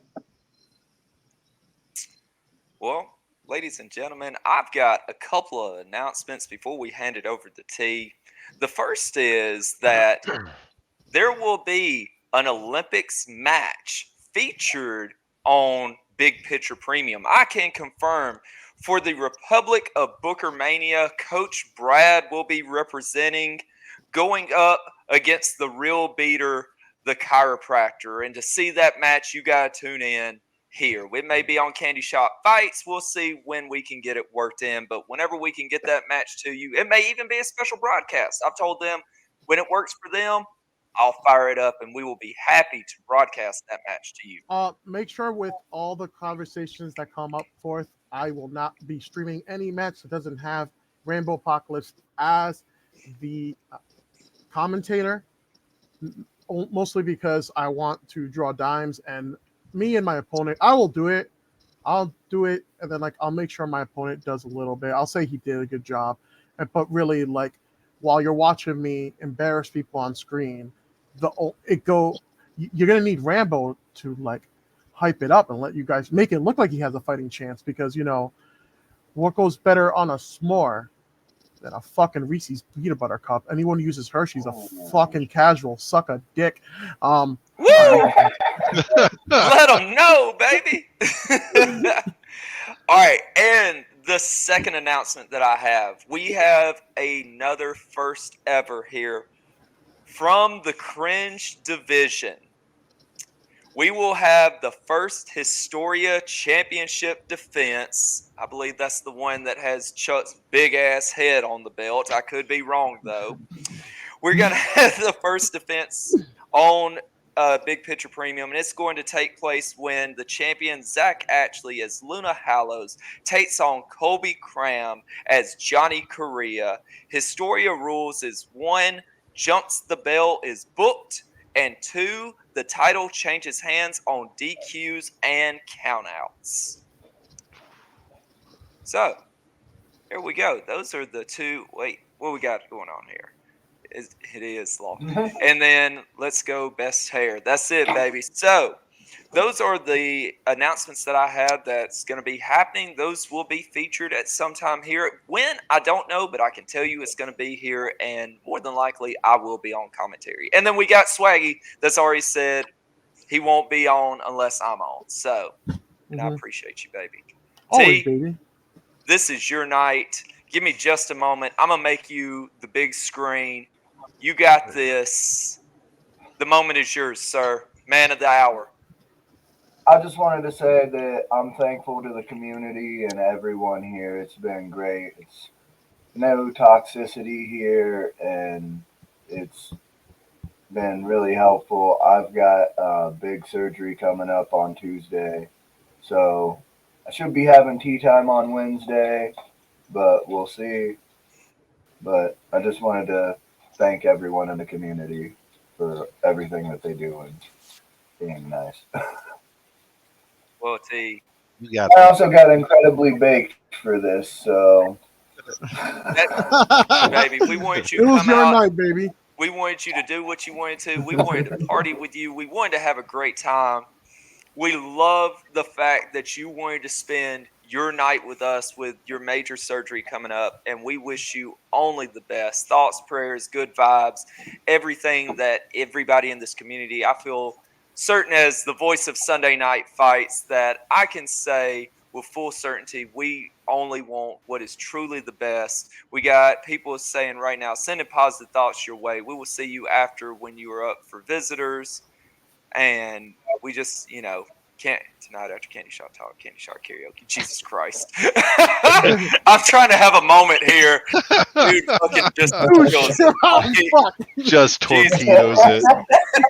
Well, ladies and gentlemen, I've got a couple of announcements before we hand it over to T. The first is that there will be an Olympics match featured on Big Picture Premium. I can confirm for the Republic of Booker Mania, Coach Brad will be representing, going up against the real beater, the chiropractor. And to see that match, you got to tune in here. It may be on Candy Shop Fights. We'll see when we can get it worked in. But whenever we can get that match to you, it may even be a special broadcast. I've told them when it works for them, I'll fire it up and we will be happy to broadcast that match to you. Make sure with all the conversations that come up forth, I will not be streaming any match that doesn't have Rainbow Apocalypse as the commentator, mostly because I want to draw dimes, and me and my opponent, I will do it. I'll do it, and then I'll make sure my opponent does a little bit. I'll say he did a good job, but really while you're watching me embarrass people on screen, you're gonna need Rambo to hype it up and let you guys make it look like he has a fighting chance, because what goes better on a s'more than a fucking Reese's peanut butter cup? Anyone who uses Hershey's a fucking casual, suck a dick. Woo! Let them know, baby. All right, and the second announcement that I have, we have another first ever here from the Cringe Division. We will have the first Historia Championship defense. I believe that's the one that has Chuck's big ass head on the belt. I could be wrong, though. We're going to have the first defense on Big Picture Premium, and it's going to take place when the champion Zach Ashley as Luna Hallows takes on Colby Cram as Johnny Correa. Historia rules is 1, jumps the bell is booked, and 2, the title changes hands on DQs and countouts. So, here we go. Those are the two. Wait, what we got going on here? It is long. And then let's go best hair. That's it, baby. So, those are the announcements that I have that's going to be happening. Those will be featured at some time here. When, I don't know, but I can tell you it's going to be here, and more than likely I will be on commentary. And then we got Swaggy that's already said he won't be on unless I'm on. So, and I appreciate you, baby. Always, baby. This is your night. Give me just a moment. I'm going to make you the big screen. You got this. The moment is yours, sir. Man of the hour. I just wanted to say that I'm thankful to the community and everyone here. It's been great. It's no toxicity here, and it's been really helpful. I've got big surgery coming up on Tuesday, so I should be having tea time on Wednesday, but we'll see. But I just wanted to thank everyone in the community for everything that they do and being nice. Well, T. I also got incredibly baked for this, so. Baby, we wanted you to come out. Night, baby. We wanted you to do what you wanted to. We wanted to party with you. We wanted to have a great time. We love the fact that you wanted to spend your night with us with your major surgery coming up, and we wish you only the best. Thoughts, prayers, good vibes, everything that everybody in this community, I feel certain as the voice of Sunday Night Fights that I can say with full certainty, we only want what is truly the best. We got people saying right now, sending positive thoughts your way. We will see you after when you are up for visitors. And we just, can't tonight after Candyshop Talk, Candyshop Karaoke. Jesus Christ. I'm trying to have a moment here. Dude, fucking just torpedoes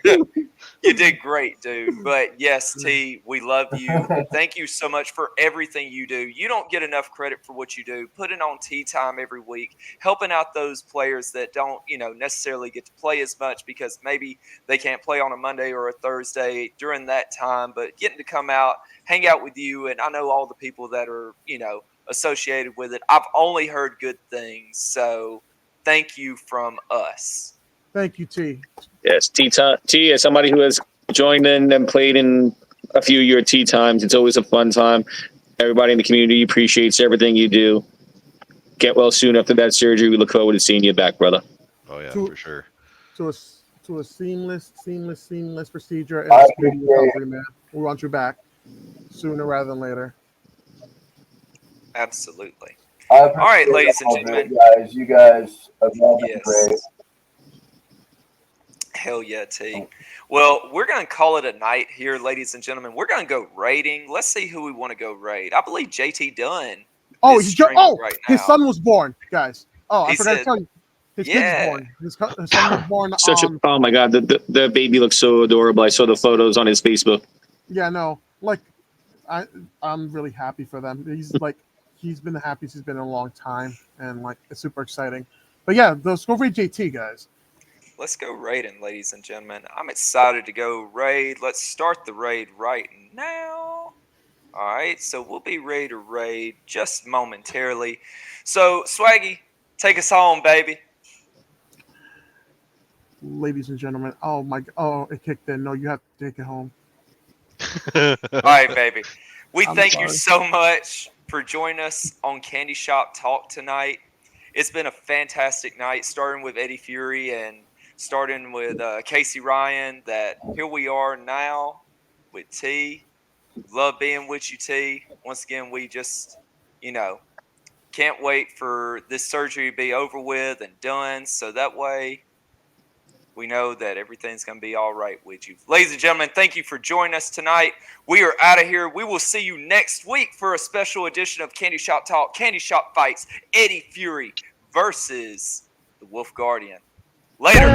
it. You did great, dude. But yes, T, we love you. Thank you so much for everything you do. You don't get enough credit for what you do. Putting on tea time every week, helping out those players that don't, necessarily get to play as much because maybe they can't play on a Monday or a Thursday during that time, but getting to come out, hang out with you. And I know all the people that are, associated with it. I've only heard good things. So thank you from us. Thank you, T. Yes, T, as somebody who has joined in and played in a few of your tea times, it's always a fun time. Everybody in the community appreciates everything you do. Get well soon after that surgery. We look forward to seeing you back, brother. Oh, yeah, for sure. To to a seamless procedure and I a speedy appreciate recovery, man. We want you back sooner rather than later. Absolutely. I All right, appreciate ladies and all of it, gentlemen. guys. You guys have all been great. Yes. Hell yeah, T. Well, we're going to call it a night here, ladies and gentlemen. We're going to go raiding. Let's see who we want to go raid. I believe JT Dunn Oh, is streaming right his now. son was born, guys. Oh, I He forgot to said, tell you. His kid is yeah. born. His son was born. Oh my god, the baby looks so adorable. I saw the photos on his Facebook. Yeah, no, like I'm really happy for them. He's been the happiest he's been in a long time, and like it's super exciting. But yeah, let's go raid JT, guys. Let's go raiding, ladies and gentlemen. I'm excited to go raid. Let's start the raid right now. All right, so we'll be ready to raid just momentarily. So, Swaggy, take us home, baby. Ladies and gentlemen, it kicked in. No, you have to take it home. All right, baby. We I'm thank you sorry. so much for joining us on Candyshop Talk tonight. It's been a fantastic night, starting with Eddie Fury and starting with Casey Ryan. That here we are now with T. Love being with you, T. Once again, we just, can't wait for this surgery to be over with and done. So that way we know that everything's going to be all right with you. Ladies and gentlemen, thank you for joining us tonight. We are out of here. We will see you next week for a special edition of Candy Shop Talk. Candy Shop Fights, Eddie Fury versus the Wolf Guardian. Later.